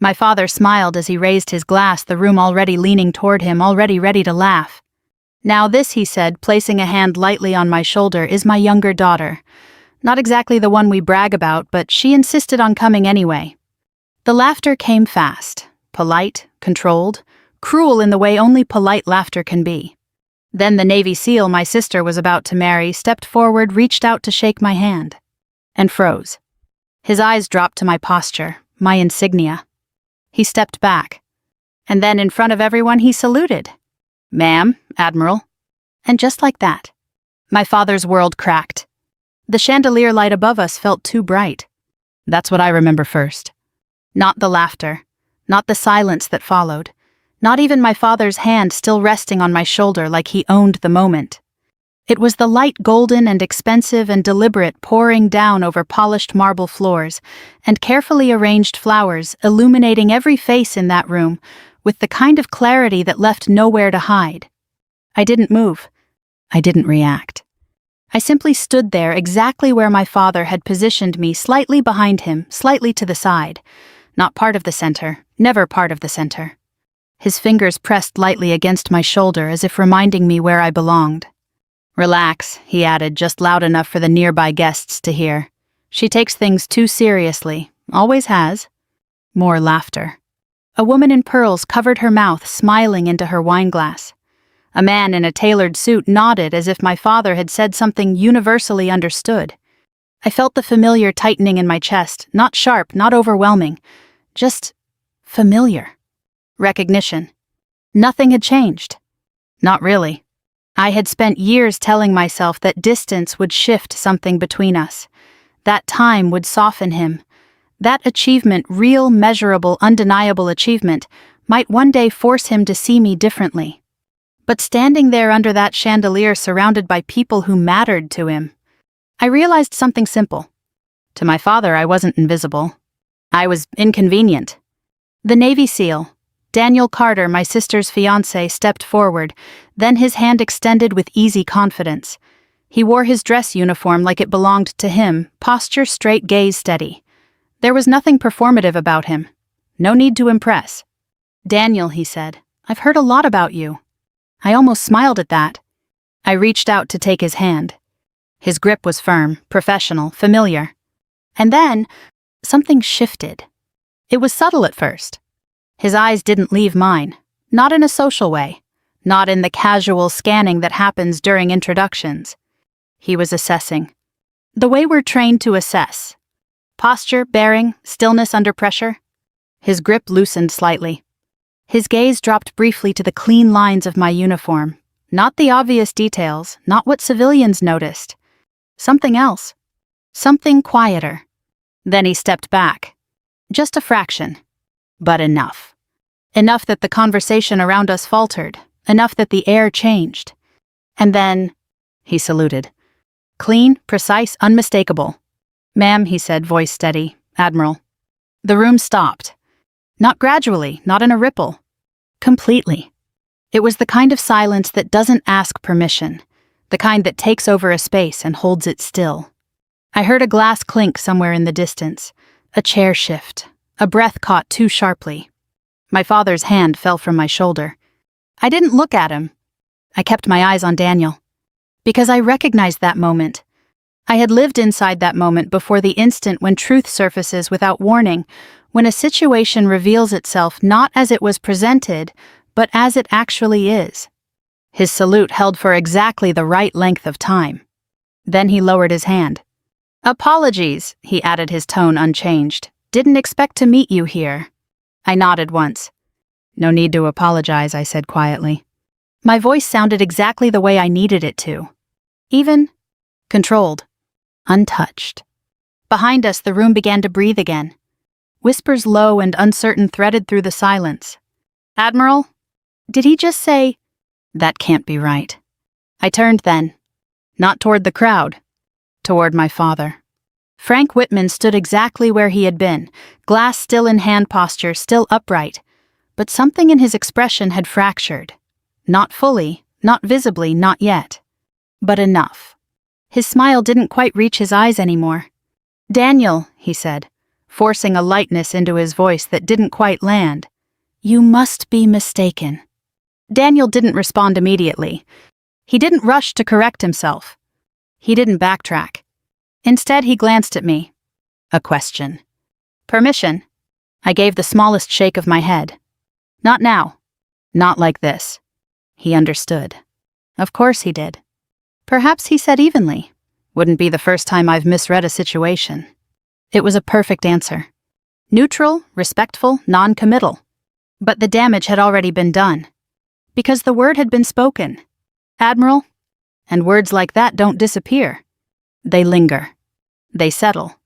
My father smiled as he raised his glass, the room already leaning toward him, already ready to laugh. "Now this," he said, placing a hand lightly on my shoulder, "is my younger daughter. Not exactly the one we brag about, but she insisted on coming anyway." The laughter came fast, polite, controlled, cruel in the way only polite laughter can be. Then the Navy SEAL my sister was about to marry stepped forward, reached out to shake my hand, and froze. His eyes dropped to my posture, my insignia. He stepped back, and then in front of everyone he saluted. "Ma'am, Admiral." And just like that, my father's world cracked. The chandelier light above us felt too bright. That's what I remember first. Not the laughter, not the silence that followed, not even my father's hand still resting on my shoulder like he owned the moment. It was the light, golden and expensive and deliberate, pouring down over polished marble floors and carefully arranged flowers, illuminating every face in that room with the kind of clarity that left nowhere to hide. I didn't move. I didn't react. I simply stood there exactly where my father had positioned me, slightly behind him, slightly to the side. Not part of the center, never part of the center. His fingers pressed lightly against my shoulder as if reminding me where I belonged. "Relax," he added, just loud enough for the nearby guests to hear. "She takes things too seriously. Always has." More laughter. A woman in pearls covered her mouth, smiling into her wineglass. A man in a tailored suit nodded as if my father had said something universally understood. I felt the familiar tightening in my chest, not sharp, not overwhelming, just familiar. Recognition. Nothing had changed. Not really. I had spent years telling myself that distance would shift something between us. That time would soften him. That achievement, real, measurable, undeniable achievement, might one day force him to see me differently. But standing there under that chandelier surrounded by people who mattered to him, I realized something simple. To my father, I wasn't invisible. I was inconvenient. The Navy SEAL, Daniel Carter, my sister's fiancé, stepped forward, then his hand extended with easy confidence. He wore his dress uniform like it belonged to him, posture straight, gaze steady. There was nothing performative about him. No need to impress. "Daniel," he said, "I've heard a lot about you." I almost smiled at that. I reached out to take his hand. His grip was firm, professional, familiar. And then, something shifted. It was subtle at first. His eyes didn't leave mine, not in a social way, not in the casual scanning that happens during introductions. He was assessing. The way we're trained to assess. Posture, bearing, stillness under pressure. His grip loosened slightly. His gaze dropped briefly to the clean lines of my uniform, not the obvious details, not what civilians noticed. Something else. Something quieter. Then he stepped back. Just a fraction. But enough. Enough that the conversation around us faltered, enough that the air changed. And then, he saluted. Clean, precise, unmistakable. "Ma'am," he said, voice steady, "Admiral." The room stopped. Not gradually, not in a ripple. Completely. It was the kind of silence that doesn't ask permission, the kind that takes over a space and holds it still. I heard a glass clink somewhere in the distance, a chair shift, a breath caught too sharply. My father's hand fell from my shoulder. I didn't look at him. I kept my eyes on Daniel. Because I recognized that moment. I had lived inside that moment before, the instant when truth surfaces without warning, when a situation reveals itself not as it was presented, but as it actually is. His salute held for exactly the right length of time. Then he lowered his hand. "Apologies," he added, his tone unchanged. "Didn't expect to meet you here." I nodded once. "No need to apologize," I said quietly. My voice sounded exactly the way I needed it to. Even controlled. Untouched. Behind us, the room began to breathe again. Whispers low and uncertain threaded through the silence. "Admiral? Did he just say?" That can't be right. I turned then. Not toward the crowd. Toward my father. Frank Whitman stood exactly where he had been, glass still in hand posture, still upright. But something in his expression had fractured. Not fully, not visibly, not yet. But enough. His smile didn't quite reach his eyes anymore. "Daniel," he said, forcing a lightness into his voice that didn't quite land. "You must be mistaken." Daniel didn't respond immediately. He didn't rush to correct himself. He didn't backtrack. Instead, he glanced at me. A question. "Permission?" I gave the smallest shake of my head. "Not now. Not like this." He understood. Of course he did. Perhaps he said evenly. Wouldn't be the first time I've misread a situation. It was a perfect answer. Neutral, respectful, non-committal. But the damage had already been done. Because the word had been spoken. Admiral? And words like that don't disappear. They linger. They settle.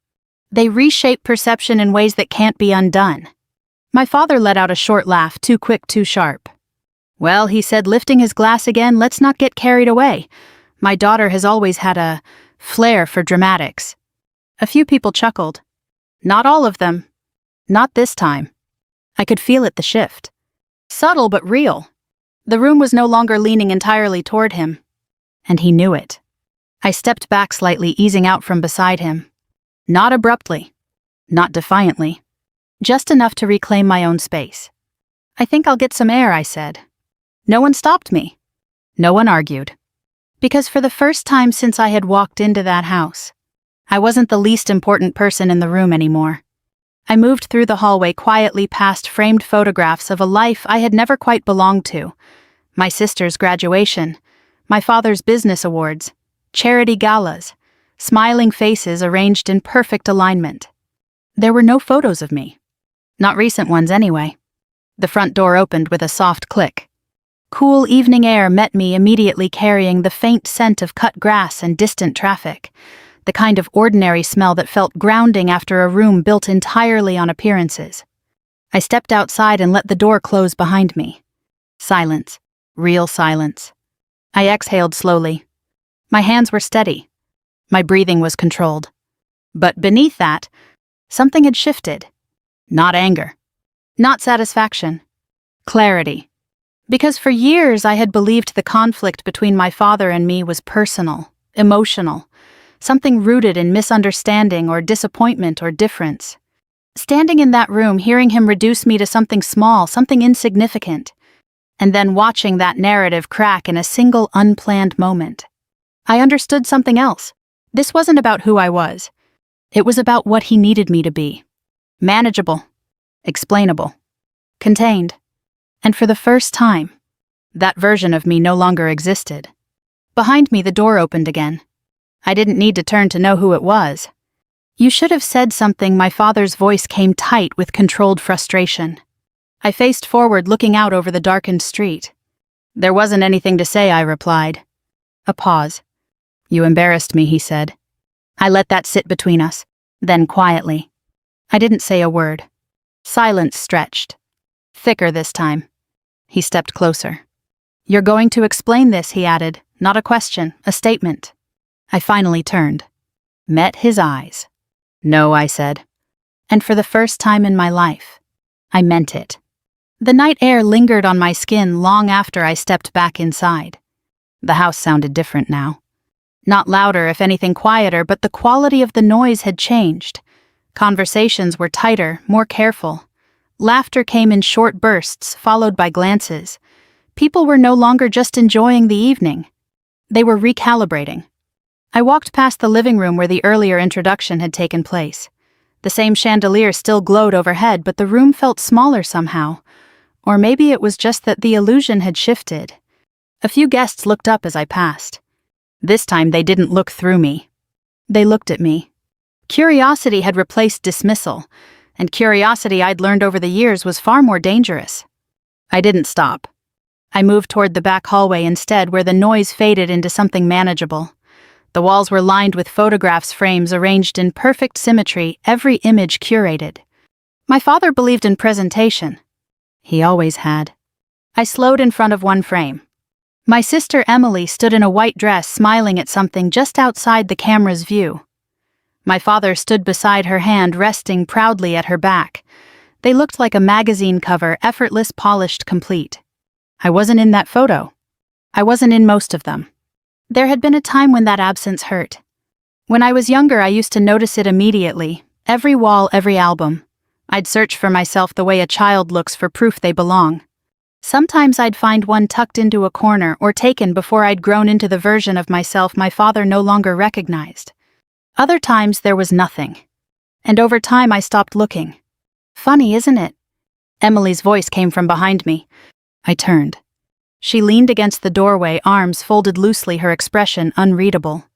They reshape perception in ways that can't be undone. My father let out a short laugh, too quick, too sharp. "Well," he said, lifting his glass again, "let's not get carried away. My daughter has always had a flair for dramatics." A few people chuckled. Not all of them. Not this time. I could feel it, the shift. Subtle but real. The room was no longer leaning entirely toward him. And he knew it. I stepped back slightly, easing out from beside him. Not abruptly. Not defiantly. Just enough to reclaim my own space. "I think I'll get some air," I said. No one stopped me. No one argued. Because for the first time since I had walked into that house, I wasn't the least important person in the room anymore. I moved through the hallway quietly past framed photographs of a life I had never quite belonged to. My sister's graduation, my father's business awards, charity galas, smiling faces arranged in perfect alignment. There were no photos of me. Not recent ones anyway. The front door opened with a soft click. Cool evening air met me immediately, carrying the faint scent of cut grass and distant traffic, the kind of ordinary smell that felt grounding after a room built entirely on appearances. I stepped outside and let the door close behind me. Silence. Real silence. I exhaled slowly. My hands were steady. My breathing was controlled. But beneath that, something had shifted. Not anger. Not satisfaction. Clarity. Because for years I had believed the conflict between my father and me was personal, emotional, something rooted in misunderstanding or disappointment or difference. Standing in that room, hearing him reduce me to something small, something insignificant, and then watching that narrative crack in a single unplanned moment, I understood something else. This wasn't about who I was. It was about what he needed me to be. Manageable. Explainable. Contained. And for the first time, that version of me no longer existed. Behind me, the door opened again. I didn't need to turn to know who it was. "You should have said something." My father's voice came tight with controlled frustration. I faced forward, looking out over the darkened street. "There wasn't anything to say," I replied. A pause. "You embarrassed me," he said. I let that sit between us. Then quietly. I didn't say a word. Silence stretched. Thicker this time. He stepped closer. "You're going to explain this," he added. Not a question, a statement. I finally turned. Met his eyes. "No," I said. And for the first time in my life, I meant it. The night air lingered on my skin long after I stepped back inside. The house sounded different now. Not louder, if anything quieter, but the quality of the noise had changed. Conversations were tighter, more careful. Laughter came in short bursts, followed by glances. People were no longer just enjoying the evening. They were recalibrating. I walked past the living room where the earlier introduction had taken place. The same chandelier still glowed overhead, but the room felt smaller somehow. Or maybe it was just that the illusion had shifted. A few guests looked up as I passed. This time they didn't look through me. They looked at me. Curiosity had replaced dismissal, and curiosity I'd learned over the years was far more dangerous. I didn't stop. I moved toward the back hallway instead, where the noise faded into something manageable. The walls were lined with photographs frames arranged in perfect symmetry, every image curated. My father believed in presentation. He always had. I slowed in front of one frame. My sister Emily stood in a white dress, smiling at something just outside the camera's view. My father stood beside her, hand resting proudly at her back. They looked like a magazine cover, effortless, polished, complete. I wasn't in that photo. I wasn't in most of them. There had been a time when that absence hurt. When I was younger, I used to notice it immediately, Every wall, every album. I'd search for myself the way a child looks for proof they belong. Sometimes I'd find one tucked into a corner or taken before I'd grown into the version of myself my father no longer recognized. Other times there was nothing. And over time I stopped looking. Funny, isn't it? Emily's voice came from behind me. I turned. She leaned against the doorway, arms folded loosely, her expression unreadable.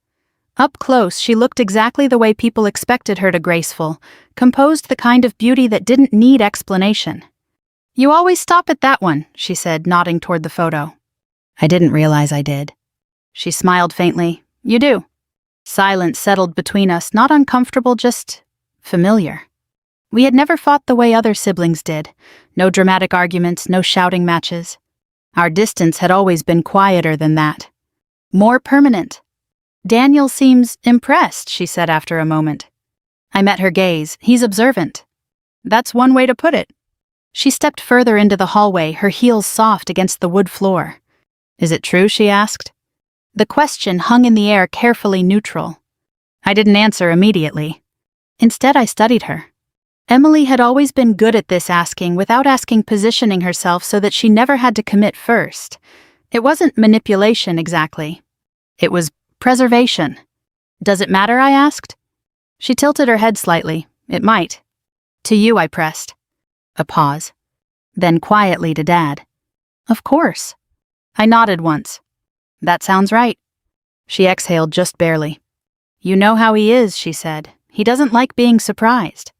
Up close, she looked exactly the way people expected her to, graceful, composed, the kind of beauty that didn't need explanation. "You always stop at that one," she said, nodding toward the photo. I didn't realize I did. She smiled faintly. "You do." Silence settled between us, not uncomfortable, just familiar. We had never fought the way other siblings did. No dramatic arguments, no shouting matches. Our distance had always been quieter than that. More permanent. "Daniel seems impressed," she said after a moment. I met her gaze. "He's observant." "That's one way to put it." She stepped further into the hallway, her heels soft against the wood floor. "Is it true?" she asked. The question hung in the air, carefully neutral. I didn't answer immediately. Instead, I studied her. Emily had always been good at this, asking without asking, positioning herself so that she never had to commit first. It wasn't manipulation exactly. It was preservation. "Does it matter?" I asked. She tilted her head slightly. "It might." "To you," I pressed. A pause. Then quietly to Dad. "Of course." I nodded once. "That sounds right." She exhaled just barely. "You know how he is," she said. "He doesn't like being surprised."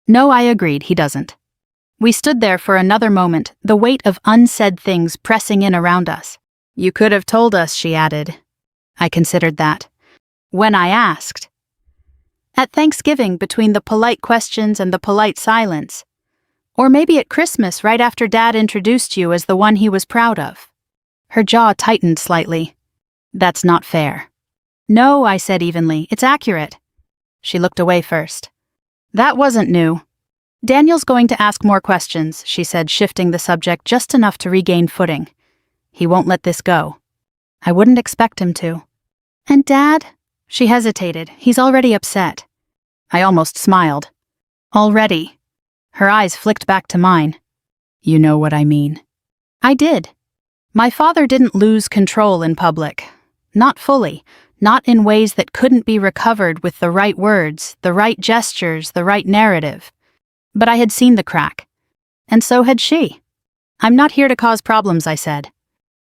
No, I agreed, he doesn't. We stood there for another moment, the weight of unsaid things pressing in around us. "You could have told us," she added. I considered that. When I asked. At Thanksgiving, between the polite questions and the polite silence. Or maybe at Christmas, right after Dad introduced you as the one he was proud of. Her jaw tightened slightly. "That's not fair." "No," I said evenly, "it's accurate." She looked away first. "That wasn't new." "Daniel's going to ask more questions," she said, shifting the subject just enough to regain footing. "He won't let this go." I wouldn't expect him to. "And Dad?" She hesitated. "He's already upset." I almost smiled. "Already?" Her eyes flicked back to mine. "You know what I mean." I did. My father didn't lose control in public. Not fully. Not in ways that couldn't be recovered with the right words, the right gestures, the right narrative. But I had seen the crack. And so had she. "I'm not here to cause problems," I said.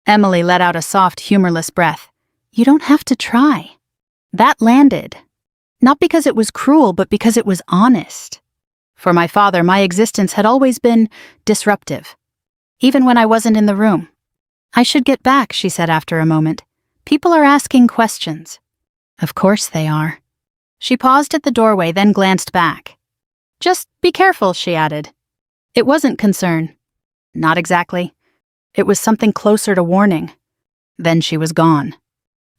Emily let out a soft, humorless breath. "You don't have to try." That landed. Not because it was cruel, but because it was honest. For my father, my existence had always been disruptive. Even when I wasn't in the room. "I should get back," she said after a moment. "People are asking questions." "Of course they are." She paused at the doorway, then glanced back. "Just be careful," she added. It wasn't concern. Not exactly. It was something closer to warning. Then she was gone.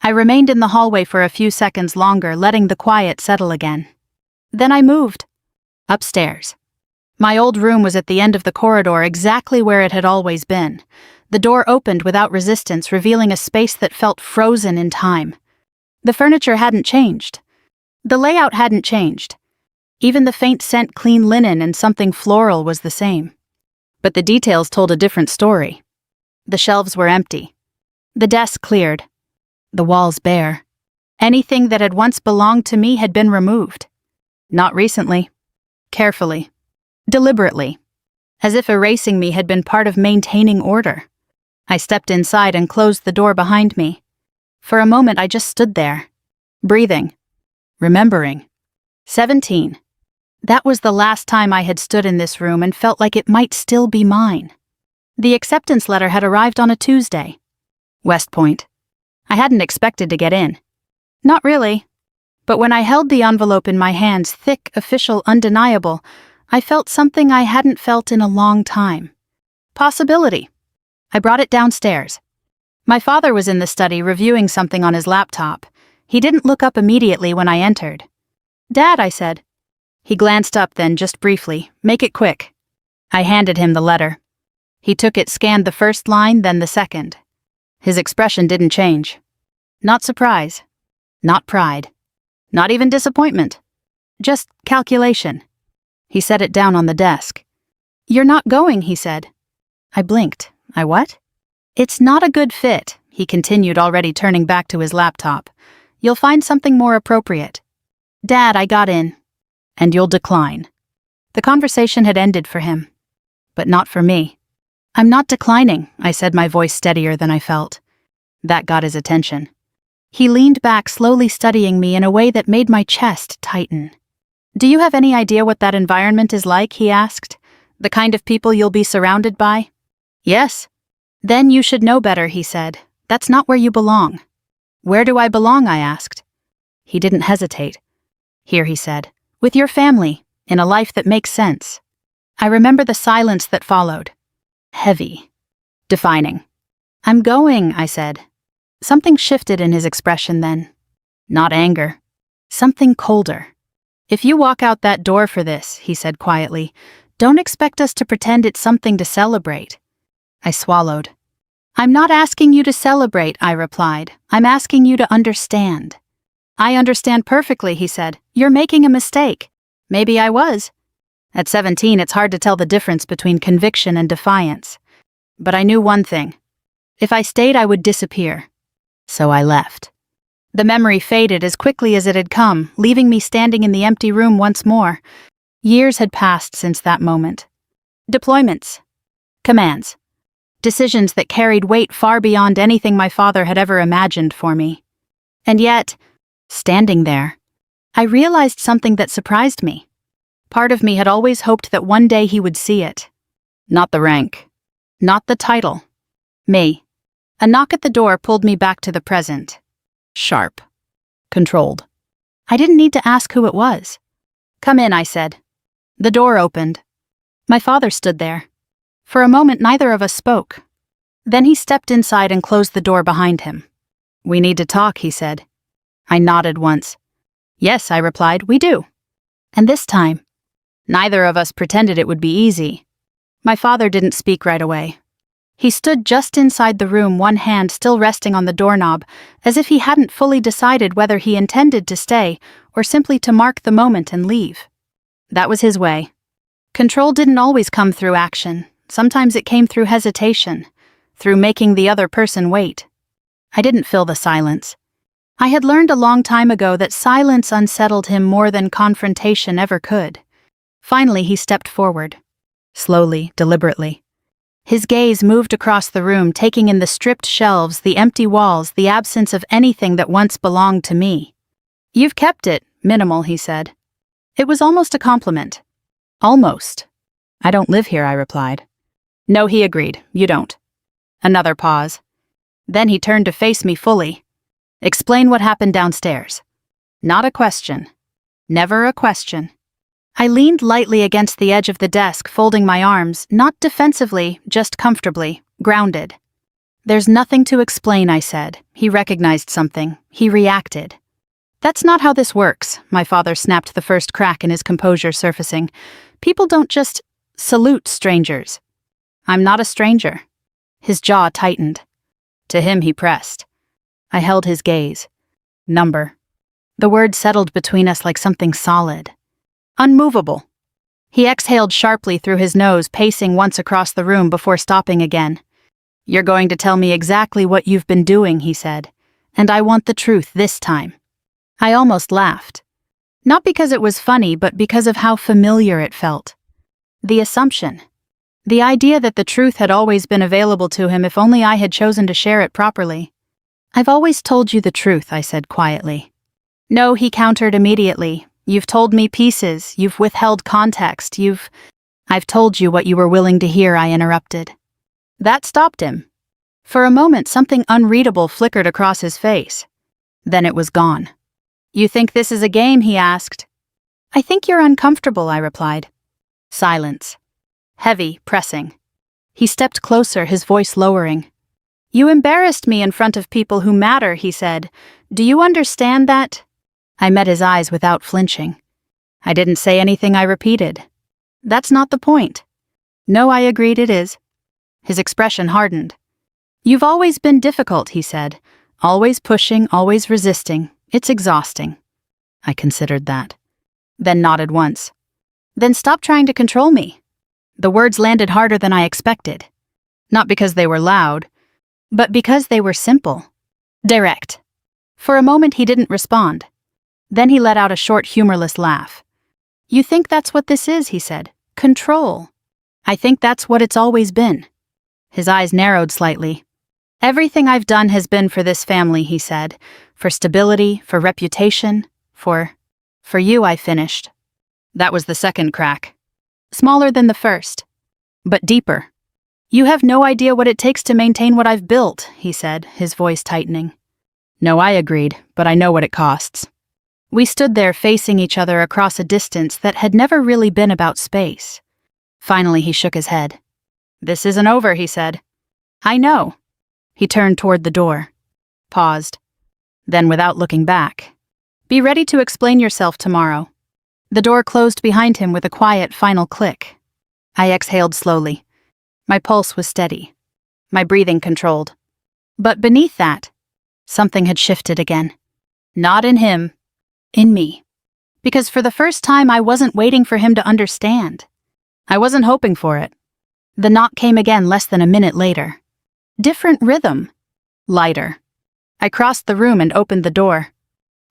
I remained in the hallway for a few seconds longer, letting the quiet settle again. Then I moved. Upstairs. My old room was at the end of the corridor, exactly where it had always been. The door opened without resistance, revealing a space that felt frozen in time. The furniture hadn't changed. The layout hadn't changed. Even the faint scent, clean linen, and something floral was the same. But the details told a different story. The shelves were empty. The desk cleared. The walls bare. Anything that had once belonged to me had been removed. Not recently. Carefully. Deliberately. As if erasing me had been part of maintaining order. I stepped inside and closed the door behind me. For a moment I just stood there. Breathing. Remembering. 17. That was the last time I had stood in this room and felt like it might still be mine. The acceptance letter had arrived on a Tuesday. West Point. I hadn't expected to get in. Not really. But when I held the envelope in my hands, thick, official, undeniable, I felt something I hadn't felt in a long time. Possibility. I brought it downstairs. My father was in the study reviewing something on his laptop. He didn't look up immediately when I entered. "Dad," I said. He glanced up then, just briefly. "Make it quick." I handed him the letter. He took it, scanned the first line, then the second. His expression didn't change. Not surprise. Not pride. Not even disappointment. Just calculation. He set it down on the desk. You're not going, he said. I blinked. I what? It's not a good fit, he continued, already turning back to his laptop. You'll find something more appropriate. Dad, I got in. And you'll decline. The conversation had ended for him. But not for me. I'm not declining, I said, my voice steadier than I felt. That got his attention. He leaned back, slowly studying me in a way that made my chest tighten. Do you have any idea what that environment is like, he asked? The kind of people you'll be surrounded by? Yes. Then you should know better, he said. That's not where you belong. Where do I belong, I asked. He didn't hesitate. Here, he said, with your family, in a life that makes sense. I remember the silence that followed. Heavy. Defining. I'm going, I said. Something shifted in his expression then. Not anger. Something colder. If you walk out that door for this, he said quietly, don't expect us to pretend it's something to celebrate. I swallowed. I'm not asking you to celebrate, I replied. I'm asking you to understand. I understand perfectly, he said. You're making a mistake. Maybe I was. At 17, it's hard to tell the difference between conviction and defiance. But I knew one thing. If I stayed, I would disappear. So I left. The memory faded as quickly as it had come, leaving me standing in the empty room once more. Years had passed since that moment. Deployments. Commands. Decisions that carried weight far beyond anything my father had ever imagined for me. And yet, standing there, I realized something that surprised me. Part of me had always hoped that one day he would see it. Not the rank. Not the title. Me. A knock at the door pulled me back to the present. Sharp. Controlled. I didn't need to ask who it was. Come in, I said. The door opened. My father stood there. For a moment, neither of us spoke. Then he stepped inside and closed the door behind him. We need to talk, he said. I nodded once. Yes, I replied, we do. And this time, neither of us pretended it would be easy. My father didn't speak right away. He stood just inside the room, one hand still resting on the doorknob, as if he hadn't fully decided whether he intended to stay or simply to mark the moment and leave. That was his way. Control didn't always come through action. Sometimes it came through hesitation, through making the other person wait. I didn't fill the silence. I had learned a long time ago that silence unsettled him more than confrontation ever could. Finally, he stepped forward. Slowly, deliberately. His gaze moved across the room, taking in the stripped shelves, the empty walls, the absence of anything that once belonged to me. You've kept it minimal, he said. It was almost a compliment. Almost. I don't live here, I replied. No, he agreed, you don't. Another pause. Then he turned to face me fully. Explain what happened downstairs. Not a question. Never a question. I leaned lightly against the edge of the desk, folding my arms, not defensively, just comfortably, grounded. There's nothing to explain, I said. He recognized something. He reacted. That's not how this works, my father snapped, the first crack in his composure surfacing. People don't just salute strangers. I'm not a stranger. His jaw tightened. To him he pressed. I held his gaze. Number. The word settled between us like something solid. Unmovable. He exhaled sharply through his nose, pacing once across the room before stopping again. You're going to tell me exactly what you've been doing, he said. And I want the truth this time. I almost laughed. Not because it was funny, but because of how familiar it felt. The assumption. The idea that the truth had always been available to him if only I had chosen to share it properly. I've always told you the truth, I said quietly. No, he countered immediately. You've told me pieces, you've withheld context, I've told you what you were willing to hear, I interrupted. That stopped him. For a moment, something unreadable flickered across his face. Then it was gone. You think this is a game, he asked. I think you're uncomfortable, I replied. Silence. Heavy, pressing. He stepped closer, his voice lowering. You embarrassed me in front of people who matter, he said. Do you understand that? I met his eyes without flinching. I didn't say anything, I repeated. That's not the point. No, I agreed, it is. His expression hardened. You've always been difficult, he said. Always pushing, always resisting. It's exhausting. I considered that. then nodded once. Then stop trying to control me. The words landed harder than I expected. Not because they were loud, but because they were simple. Direct. For a moment he didn't respond. Then he let out a short, humorless laugh. You think that's what this is, he said. Control. I think that's what it's always been. His eyes narrowed slightly. Everything I've done has been for this family, he said. For stability, for reputation, for you, I finished. That was the second crack. Smaller than the first, but deeper. You have no idea what it takes to maintain what I've built, he said, his voice tightening. No, I agreed, but I know what it costs. We stood there facing each other across a distance that had never really been about space. Finally, he shook his head. This isn't over, he said. I know. He turned toward the door. Paused. Then, without looking back. Be ready to explain yourself tomorrow. The door closed behind him with a quiet final click. I exhaled slowly. My pulse was steady. My breathing controlled. But beneath that, something had shifted again. Not in him. In me. Because for the first time I wasn't waiting for him to understand. I wasn't hoping for it. The knock came again less than a minute later. Different rhythm. Lighter. I crossed the room and opened the door.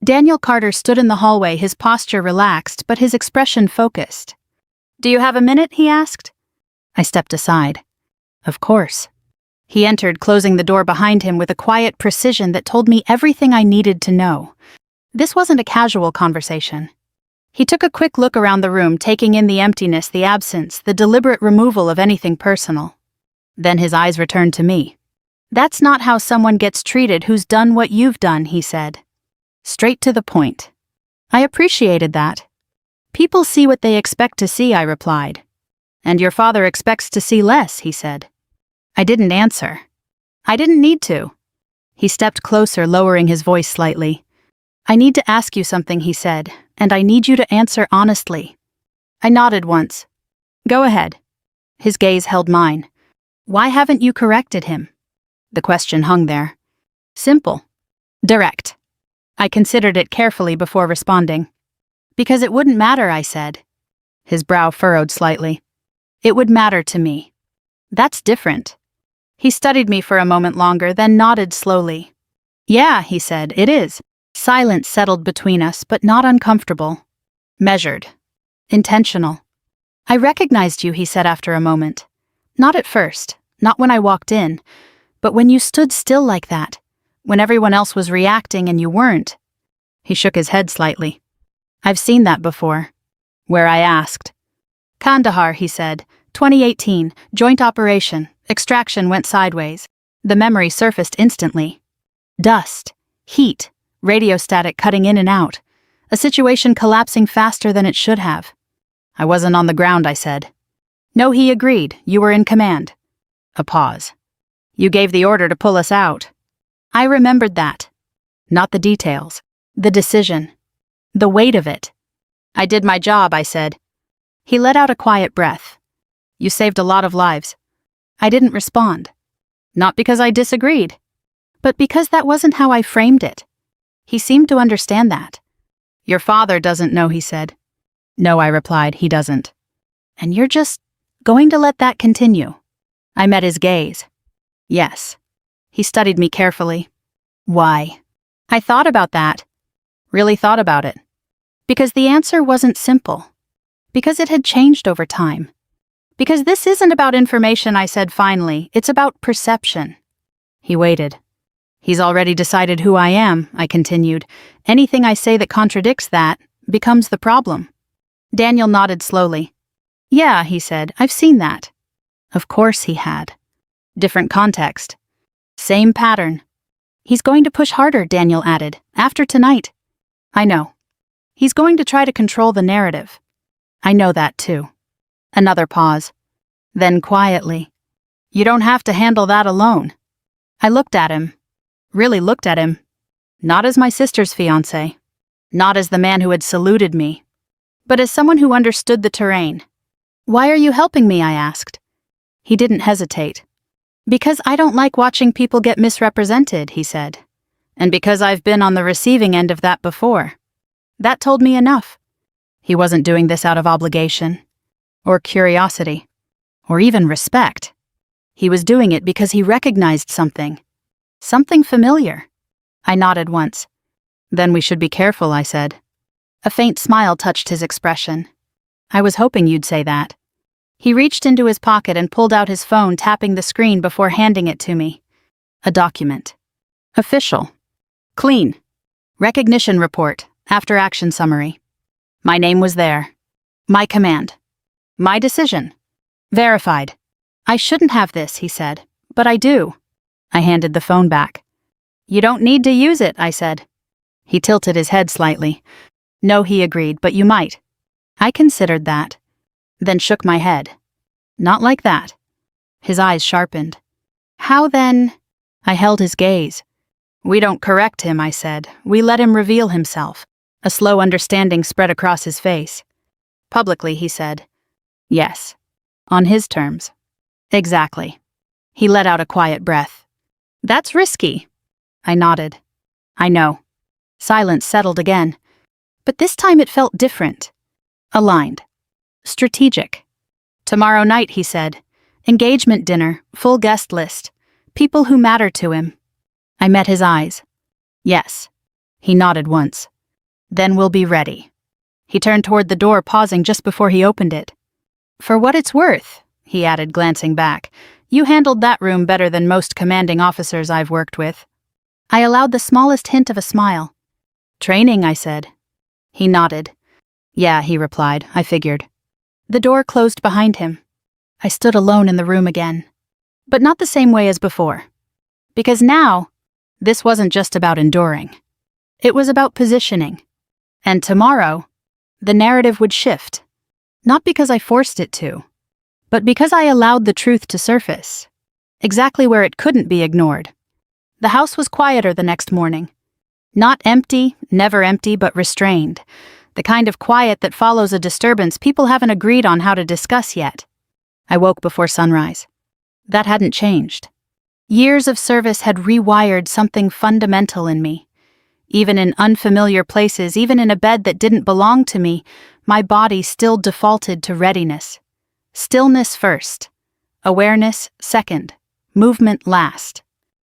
Daniel Carter stood in the hallway, his posture relaxed, but his expression focused. Do you have a minute? He asked. I stepped aside. Of course. He entered, closing the door behind him with a quiet precision that told me everything I needed to know. This wasn't a casual conversation. He took a quick look around the room, taking in the emptiness, the absence, the deliberate removal of anything personal. Then his eyes returned to me. That's not how someone gets treated who's done what you've done, he said. Straight to the point. I appreciated that. People see what they expect to see, I replied. And your father expects to see less, he said. I didn't answer. I didn't need to. He stepped closer, lowering his voice slightly. I need to ask you something, he said, and I need you to answer honestly. I nodded once. Go ahead. His gaze held mine. Why haven't you corrected him? The question hung there. Simple. Direct. I considered it carefully before responding. Because it wouldn't matter, I said. His brow furrowed slightly. It would matter to me. That's different. He studied me for a moment longer, then nodded slowly. Yeah, he said, it is. Silence settled between us, but not uncomfortable. Measured. Intentional. I recognized you, he said after a moment. Not at first, not when I walked in, but when you stood still like that, when everyone else was reacting and you weren't. He shook his head slightly. I've seen that before. Where I asked. Kandahar, he said. 2018, joint operation, extraction went sideways. The memory surfaced instantly. Dust, heat, radio static cutting in and out. A situation collapsing faster than it should have. I wasn't on the ground, I said. No, he agreed. You were in command. A pause. You gave the order to pull us out. I remembered that. Not the details. The decision. The weight of it. I did my job, I said. He let out a quiet breath. You saved a lot of lives. I didn't respond. Not because I disagreed, but because that wasn't how I framed it. He seemed to understand that. Your father doesn't know, he said. No, I replied, he doesn't. And you're just going to let that continue? I met his gaze. Yes. He studied me carefully. Why? I thought about that. Really thought about it. Because the answer wasn't simple. Because it had changed over time. Because this isn't about information, I said finally. It's about perception. He waited. He's already decided who I am, I continued. Anything I say that contradicts that becomes the problem. Daniel nodded slowly. Yeah, he said, I've seen that. Of course he had. Different context. Same pattern. He's going to push harder, Daniel added, after tonight. I know. He's going to try to control the narrative. I know that too. Another pause. Then quietly. You don't have to handle that alone. I looked at him. Really looked at him. Not as my sister's fiancé. Not as the man who had saluted me. But as someone who understood the terrain. Why are you helping me? I asked. He didn't hesitate. Because I don't like watching people get misrepresented, he said. And because I've been on the receiving end of that before. That told me enough. He wasn't doing this out of obligation, or curiosity, or even respect. He was doing it because he recognized something. Something familiar. I nodded once. Then we should be careful, I said. A faint smile touched his expression. I was hoping you'd say that. He reached into his pocket and pulled out his phone, tapping the screen before handing it to me. A document. Official. Clean. Recognition report, after action summary. My name was there. My command. My decision. Verified. I shouldn't have this, he said, but I do. I handed the phone back. You don't need to use it, I said. He tilted his head slightly. No, he agreed, but you might. I considered that. Then shook my head. Not like that. His eyes sharpened. How then? I held his gaze. We don't correct him, I said. We let him reveal himself. A slow understanding spread across his face. Publicly, he said. Yes. On his terms. Exactly. He let out a quiet breath. That's risky. I nodded. I know. Silence settled again. But this time it felt different. Aligned. Strategic. Tomorrow night, he said. Engagement dinner, full guest list. People who matter to him. I met his eyes. Yes. He nodded once. Then we'll be ready. He turned toward the door, pausing just before he opened it. For what it's worth, he added, glancing back, you handled that room better than most commanding officers I've worked with. I allowed the smallest hint of a smile. Training, I said. He nodded. Yeah, he replied, I figured. The door closed behind him. I stood alone in the room again. But not the same way as before. Because now, this wasn't just about enduring. It was about positioning. And tomorrow, the narrative would shift. Not because I forced it to, but because I allowed the truth to surface. Exactly where it couldn't be ignored. The house was quieter the next morning. Not empty, never empty, but restrained. The kind of quiet that follows a disturbance people haven't agreed on how to discuss yet. I woke before sunrise. That hadn't changed. Years of service had rewired something fundamental in me. Even in unfamiliar places, even in a bed that didn't belong to me, my body still defaulted to readiness. Stillness first. Awareness second. Movement last.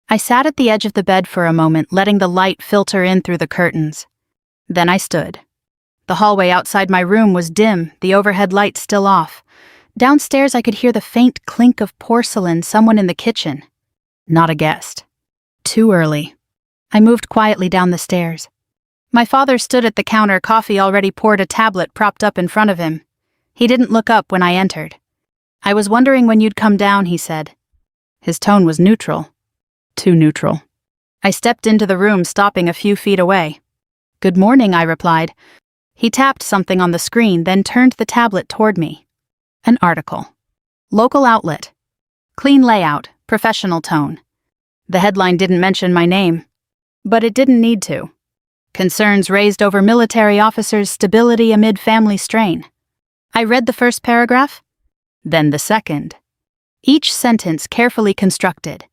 I sat at the edge of the bed for a moment, letting the light filter in through the curtains. Then I stood. The hallway outside my room was dim, the overhead light still off. Downstairs I could hear the faint clink of porcelain, someone in the kitchen. Not a guest. Too early. I moved quietly down the stairs. My father stood at the counter, coffee already poured, a tablet propped up in front of him. He didn't look up when I entered. I was wondering when you'd come down, he said. His tone was neutral. Too neutral. I stepped into the room, stopping a few feet away. Good morning, I replied. He tapped something on the screen, then turned the tablet toward me. An article. Local outlet. Clean layout, professional tone. The headline didn't mention my name. But it didn't need to. Concerns raised over military officers' stability amid family strain. I read the first paragraph, then the second. Each sentence carefully constructed.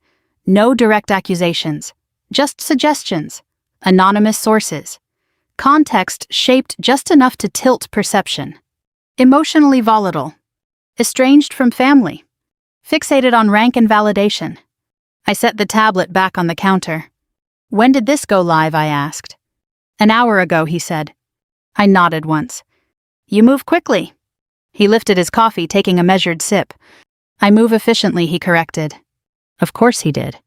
No direct accusations, just suggestions, anonymous sources. Context shaped just enough to tilt perception. Emotionally volatile. Estranged from family. Fixated on rank and validation. I set the tablet back on the counter. When did this go live, I asked. An hour ago, he said. I nodded once. You move quickly. He lifted his coffee, taking a measured sip. I move efficiently, he corrected. Of course he did.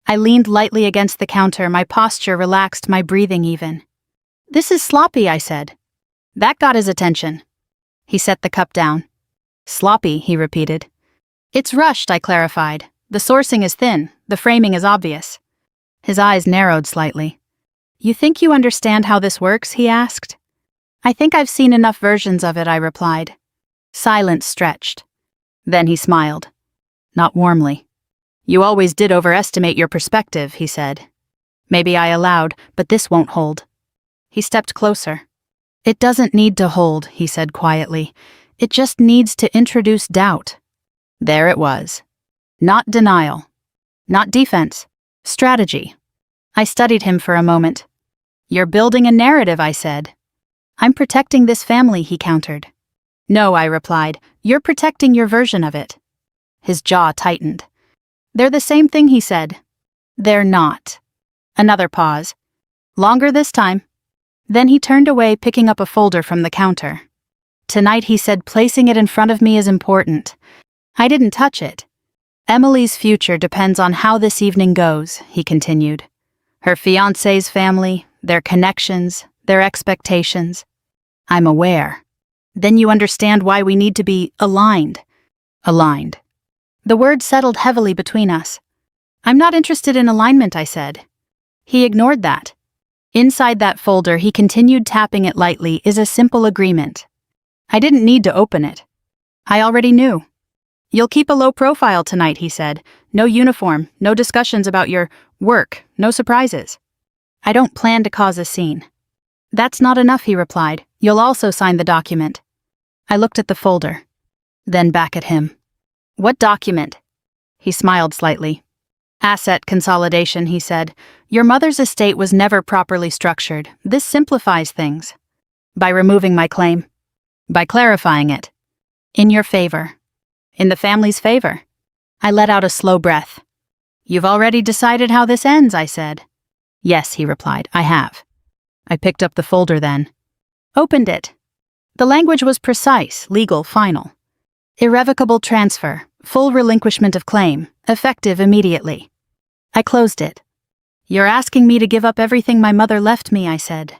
I leaned lightly against the counter, my posture relaxed, my breathing even. This is sloppy, I said. That got his attention. He set the cup down. Sloppy, he repeated. It's rushed, I clarified. The sourcing is thin, the framing is obvious. His eyes narrowed slightly. You think you understand how this works, he asked. I think I've seen enough versions of it, I replied. Silence stretched. Then he smiled. Not warmly. You always did overestimate your perspective, he said. Maybe I allowed, but this won't hold. He stepped closer. It doesn't need to hold, he said quietly. It just needs to introduce doubt. There it was. Not denial. Not defense. Strategy. I studied him for a moment. You're building a narrative, I said. I'm protecting this family, he countered. No, I replied, you're protecting your version of it. His jaw tightened. They're the same thing, he said. They're not. Another pause. Longer this time. Then he turned away, picking up a folder from the counter. Tonight, he said, placing it in front of me is important. I didn't touch it. Emily's future depends on how this evening goes, he continued. Her fiancé's family, their connections, their expectations. I'm aware. Then you understand why we need to be aligned. Aligned. The word settled heavily between us. I'm not interested in alignment, I said. He ignored that. Inside that folder, he continued tapping it lightly, is a simple agreement. I didn't need to open it. I already knew. You'll keep a low profile tonight, he said. No uniform, no discussions about your work, no surprises. I don't plan to cause a scene. That's not enough, he replied. You'll also sign the document. I looked at the folder, then back at him. What document? He smiled slightly. Asset consolidation, he said. Your mother's estate was never properly structured. This simplifies things. By removing my claim. By clarifying it. In your favor. In the family's favor. I let out a slow breath. You've already decided how this ends, I said. Yes, he replied, I have. I picked up the folder then. Opened it. The language was precise, legal, final. Irrevocable transfer, full relinquishment of claim, effective immediately. I closed it. You're asking me to give up everything my mother left me, I said.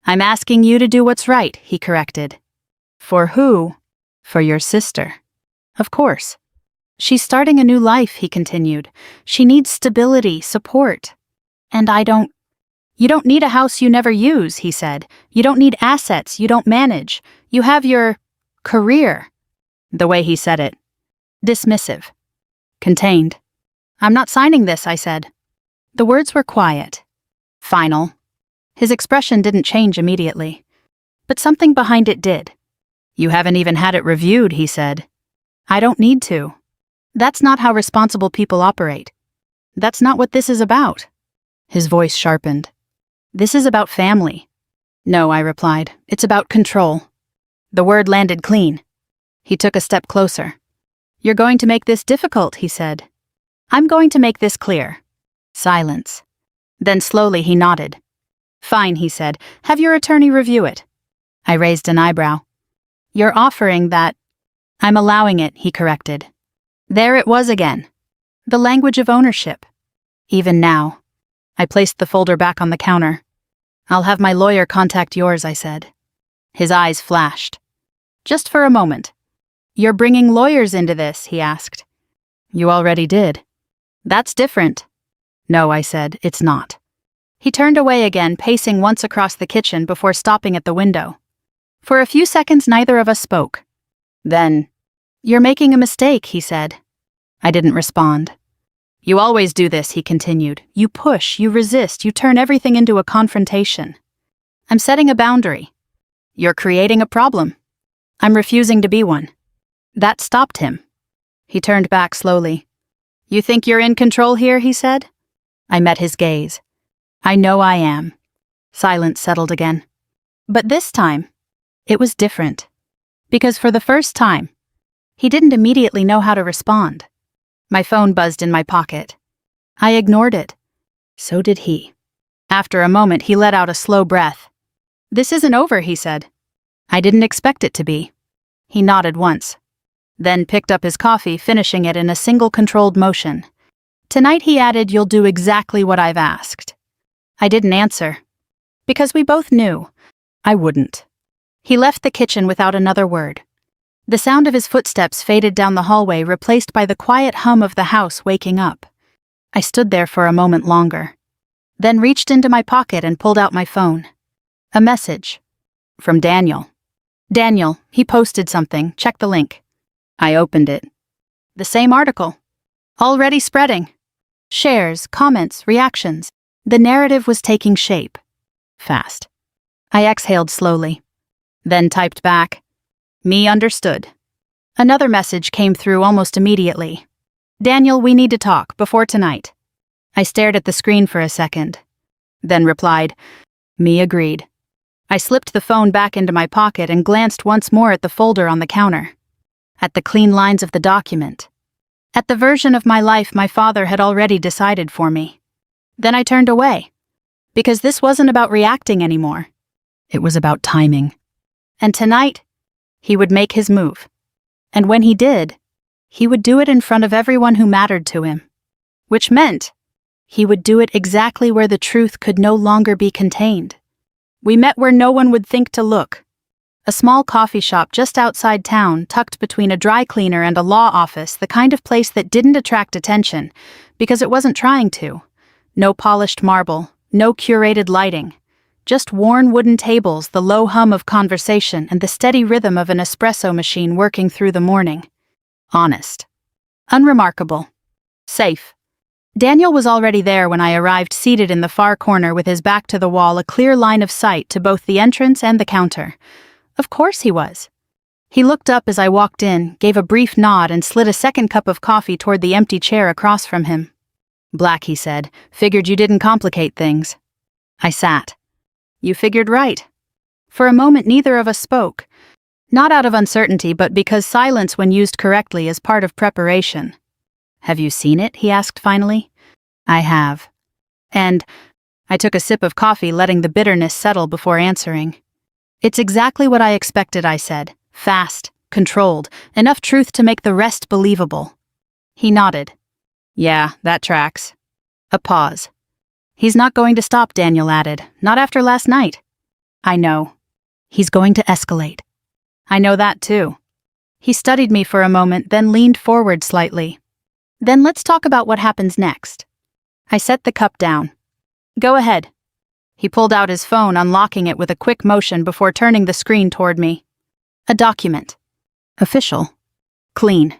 I'm asking you to do what's right, he corrected. For who? For your sister. Of course. She's starting a new life, he continued. She needs stability, support. And You don't need a house you never use, he said. You don't need assets you don't manage. You have your career. The way he said it. Dismissive. Contained. I'm not signing this, I said. The words were quiet. Final. His expression didn't change immediately. But something behind it did. You haven't even had it reviewed, he said. I don't need to. That's not how responsible people operate. That's not what this is about. His voice sharpened. This is about family. No, I replied. It's about control. The word landed clean. He took a step closer. You're going to make this difficult, he said. I'm going to make this clear. Silence. Then slowly he nodded. Fine, he said. Have your attorney review it. I raised an eyebrow. You're offering that. I'm allowing it, he corrected. There it was again. The language of ownership. Even now. I placed the folder back on the counter. I'll have my lawyer contact yours, I said. His eyes flashed. Just for a moment. You're bringing lawyers into this, he asked. You already did. That's different. No, I said, it's not. He turned away again, pacing once across the kitchen before stopping at the window. For a few seconds, neither of us spoke. Then, you're making a mistake, he said. I didn't respond. You always do this, he continued. You push, you resist, you turn everything into a confrontation. I'm setting a boundary. You're creating a problem. I'm refusing to be one. That stopped him. He turned back slowly. You think you're in control here, he said. I met his gaze. I know I am. Silence settled again. But this time, it was different. Because for the first time, he didn't immediately know how to respond. My phone buzzed in my pocket. I ignored it. So did he. After a moment, he let out a slow breath. This isn't over, he said. I didn't expect it to be. He nodded once. Then picked up his coffee, finishing it in a single controlled motion. Tonight, he added, you'll do exactly what I've asked. I didn't answer. Because we both knew I wouldn't. He left the kitchen without another word. The sound of his footsteps faded down the hallway, replaced by the quiet hum of the house waking up. I stood there for a moment longer. Then reached into my pocket and pulled out my phone. A message. From Daniel. Daniel, he posted something. Check the link. I opened it. The same article. Already spreading. Shares, comments, reactions. The narrative was taking shape. Fast. I exhaled slowly. Then typed back. Me understood. Another message came through almost immediately. Daniel, we need to talk before tonight. I stared at the screen for a second. Then replied. Me agreed. I slipped the phone back into my pocket and glanced once more at the folder on the counter. At the clean lines of the document. At the version of my life my father had already decided for me. Then I turned away. Because this wasn't about reacting anymore. It was about timing. And tonight, he would make his move. And when he did, he would do it in front of everyone who mattered to him. Which meant, he would do it exactly where the truth could no longer be contained. We met where no one would think to look. A small coffee shop just outside town, tucked between a dry cleaner and a law office, the kind of place that didn't attract attention, because it wasn't trying to. No polished marble, no curated lighting. Just worn wooden tables, the low hum of conversation, and the steady rhythm of an espresso machine working through the morning. Honest. Unremarkable. Safe. Daniel was already there when I arrived, seated in the far corner with his back to the wall, a clear line of sight to both the entrance and the counter. Of course he was. He looked up as I walked in, gave a brief nod, and slid a second cup of coffee toward the empty chair across from him. "Black," he said. "Figured you didn't complicate things." I sat. "You figured right." For a moment neither of us spoke. Not out of uncertainty, but because silence when used correctly is part of preparation. "Have you seen it?" he asked finally. "I have." And I took a sip of coffee, letting the bitterness settle before answering. "It's exactly what I expected," I said. "Fast, controlled, enough truth to make the rest believable." He nodded. "Yeah, that tracks." A pause. "He's not going to stop," Daniel added. "Not after last night." "I know. He's going to escalate." "I know that too." He studied me for a moment, then leaned forward slightly. "Then let's talk about what happens next." I set the cup down. "Go ahead." He pulled out his phone, unlocking it with a quick motion before turning the screen toward me. A document. Official. Clean.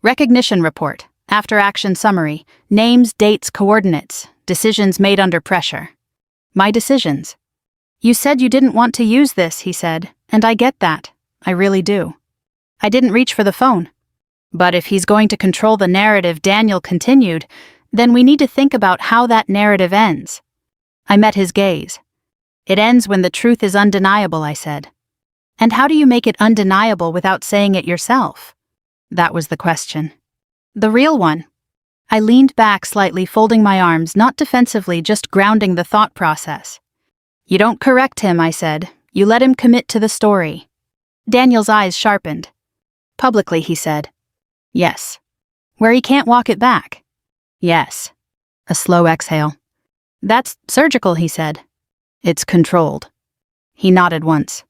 Recognition report. After-action summary. Names, dates, coordinates. Decisions made under pressure. My decisions. "You said you didn't want to use this," he said, "and I get that. I really do." I didn't reach for the phone. "But if he's going to control the narrative," Daniel continued, "then we need to think about how that narrative ends." I met his gaze. "It ends when the truth is undeniable," I said. "And how do you make it undeniable without saying it yourself?" That was the question. The real one. I leaned back slightly, folding my arms, not defensively, just grounding the thought process. "You don't correct him," I said. "You let him commit to the story." Daniel's eyes sharpened. "Publicly," he said. "Yes." "Where he can't walk it back?" "Yes." A slow exhale. "That's surgical," he said. "It's controlled." He nodded once.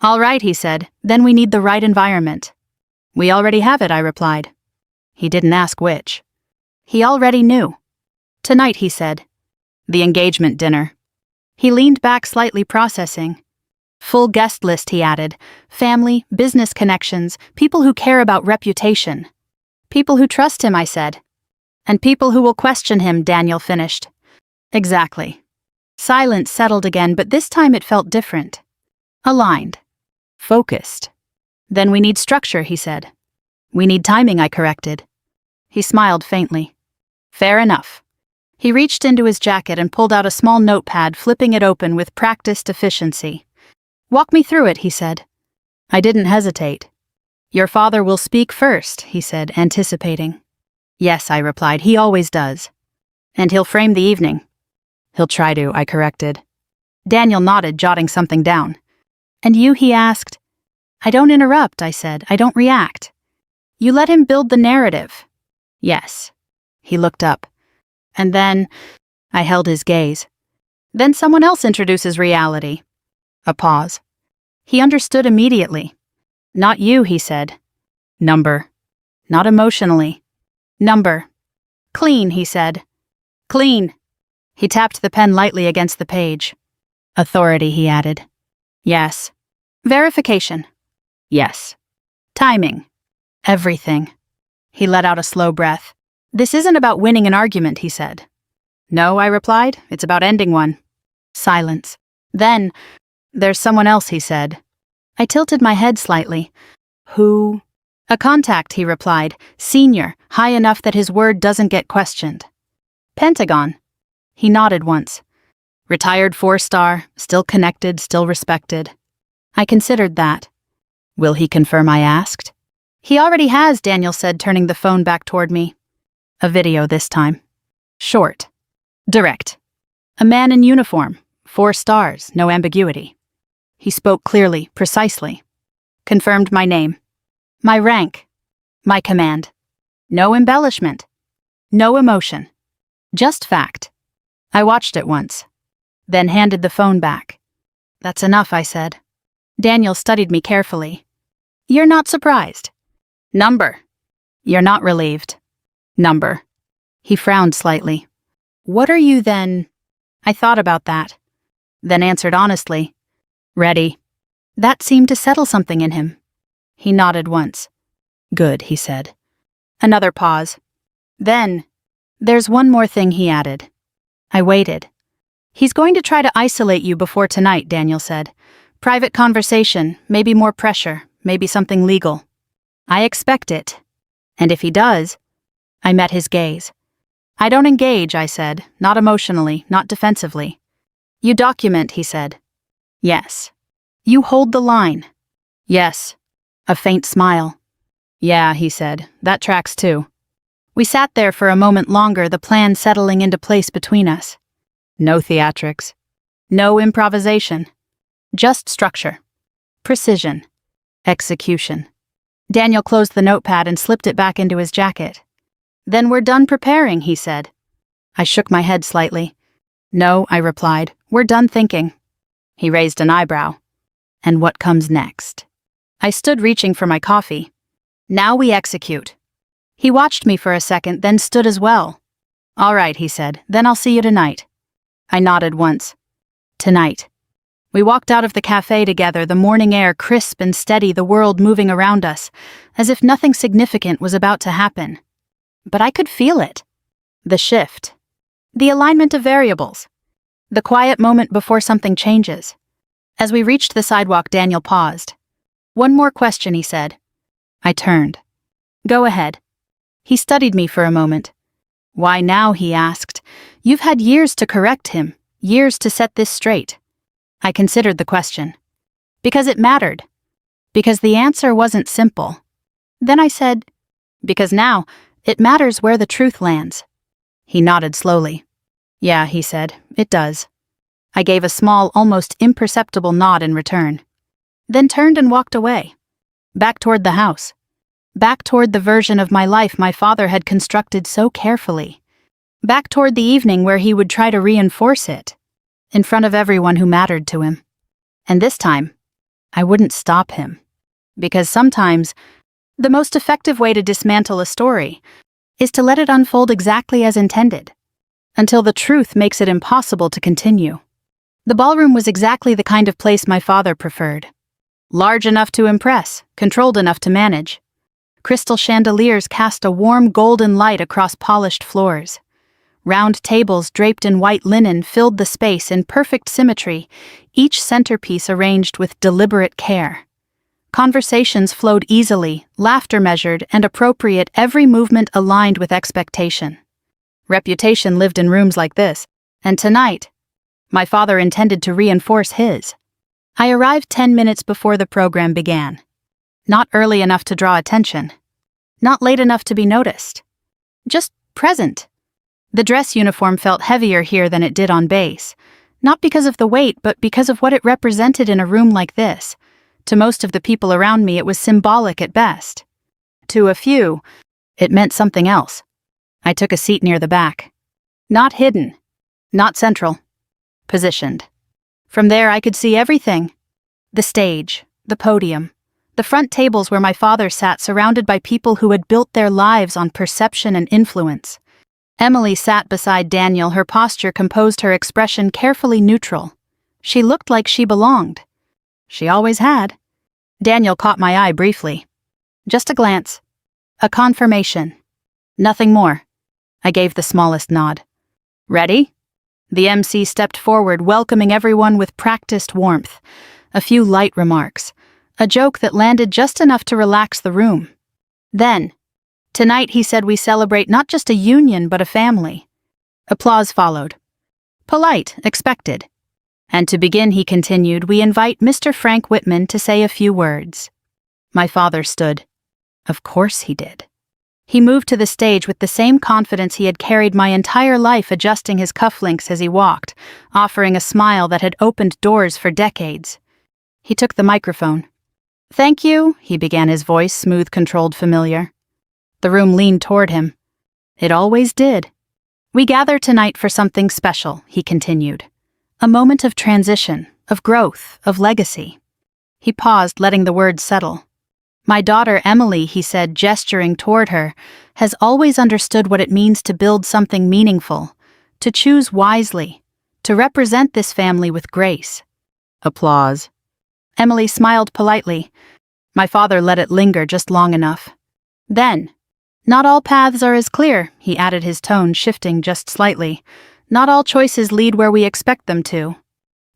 "All right," he said. "Then we need the right environment." "We already have it," I replied. He didn't ask which. He already knew. "Tonight," he said. "The engagement dinner." He leaned back slightly, processing. "Full guest list," he added. "Family, business connections, people who care about reputation." "People who trust him," I said. "And people who will question him," Daniel finished. "Exactly." Silence settled again, but this time it felt different. Aligned. Focused. "Then we need structure," he said. "We need timing," I corrected. He smiled faintly. "Fair enough." He reached into his jacket and pulled out a small notepad, flipping it open with practiced efficiency. "Walk me through it," he said. I didn't hesitate. "Your father will speak first," he said, anticipating. "Yes," I replied, "he always does." "And he'll frame the evening." "He'll try to," I corrected. Daniel nodded, jotting something down. "And you?" he asked. "I don't interrupt," I said. "I don't react." "You let him build the narrative." "Yes." He looked up. "And then," I held his gaze. "Then someone else introduces reality." A pause. He understood immediately. "Not you," he said. "Number." "Not emotionally." "Number." "Clean," he said. "Clean." He tapped the pen lightly against the page. "Authority," he added. "Yes." "Verification." "Yes." "Timing." "Everything." He let out a slow breath. "This isn't about winning an argument," he said. "No," I replied. "It's about ending one." Silence. Then, "There's someone else," he said. I tilted my head slightly. "Who?" "A contact," he replied. "Senior, high enough that his word doesn't get questioned." "Pentagon." He nodded once. Retired 4-star, still connected, still respected. I considered that. Will he confirm, I asked. He already has, Daniel said, turning the phone back toward me. A video this time. Short. Direct. A man in uniform. 4 stars, no ambiguity. He spoke clearly, precisely. Confirmed my name. My rank. My command. No embellishment. No emotion. Just fact. I watched it once. Then handed the phone back. That's enough, I said. Daniel studied me carefully. You're not surprised. Number. You're not relieved. Number. He frowned slightly. What are you then? I thought about that. Then answered honestly. Ready. That seemed to settle something in him. He nodded once. Good, he said. Another pause. Then, there's one more thing, he added. I waited. He's going to try to isolate you before tonight, Daniel said. Private conversation, maybe more pressure, maybe something legal. I expect it. And if he does, I met his gaze. I don't engage, I said, not emotionally, not defensively. You document, he said. Yes. You hold the line. Yes. A faint smile. Yeah, he said, that tracks too. We sat there for a moment longer, the plan settling into place between us. No theatrics. No improvisation. Just structure. Precision. Execution. Daniel closed the notepad and slipped it back into his jacket. Then we're done preparing, he said. I shook my head slightly. No, I replied, we're done thinking. He raised an eyebrow. And what comes next? I stood reaching for my coffee. Now we execute. He watched me for a second, then stood as well. All right, he said, then I'll see you tonight. I nodded once. Tonight. We walked out of the cafe together, the morning air crisp and steady, the world moving around us, as if nothing significant was about to happen. But I could feel it. The shift. The alignment of variables. The quiet moment before something changes. As we reached the sidewalk, Daniel paused. One more question, he said. I turned. Go ahead. He studied me for a moment. Why now, he asked. You've had years to correct him, years to set this straight. I considered the question. Because it mattered. Because the answer wasn't simple. Then I said, because now, it matters where the truth lands. He nodded slowly. Yeah, he said, it does. I gave a small, almost imperceptible nod in return. Then turned and walked away. Back toward the house. Back toward the version of my life my father had constructed so carefully. Back toward the evening where he would try to reinforce it. In front of everyone who mattered to him. And this time, I wouldn't stop him. Because sometimes, the most effective way to dismantle a story is to let it unfold exactly as intended, until the truth makes it impossible to continue. The ballroom was exactly the kind of place my father preferred. Large enough to impress, controlled enough to manage. Crystal chandeliers cast a warm golden light across polished floors. Round tables draped in white linen filled the space in perfect symmetry, each centerpiece arranged with deliberate care. Conversations flowed easily, laughter measured and appropriate, every movement aligned with expectation. Reputation lived in rooms like this, and tonight, my father intended to reinforce his. I arrived 10 minutes before the program began. Not early enough to draw attention. Not late enough to be noticed. Just present. The dress uniform felt heavier here than it did on base, not because of the weight, but because of what it represented in a room like this. To most of the people around me, it was symbolic at best. To a few, it meant something else. I took a seat near the back. Not hidden. Not central. Positioned. From there, I could see everything. The stage, the podium, the front tables where my father sat, surrounded by people who had built their lives on perception and influence. Emily sat beside Daniel, her posture composed, her expression carefully neutral. She looked like she belonged. She always had. Daniel caught my eye briefly. Just a glance. A confirmation. Nothing more. I gave the smallest nod. Ready? The MC stepped forward, welcoming everyone with practiced warmth. A few light remarks. A joke that landed just enough to relax the room. Then, tonight, he said, we celebrate not just a union but a family. Applause followed. Polite, expected. And to begin, he continued, we invite Mr. Frank Whitman to say a few words. My father stood. Of course he did. He moved to the stage with the same confidence he had carried my entire life, adjusting his cufflinks as he walked, offering a smile that had opened doors for decades. He took the microphone. Thank you, he began, his voice smooth, controlled, familiar. The room leaned toward him. It always did. We gather tonight for something special, he continued. A moment of transition, of growth, of legacy. He paused, letting the words settle. My daughter Emily, he said, gesturing toward her, has always understood what it means to build something meaningful, to choose wisely, to represent this family with grace. Applause. Emily smiled politely. My father let it linger just long enough. Then, not all paths are as clear, he added, his tone shifting just slightly. Not all choices lead where we expect them to.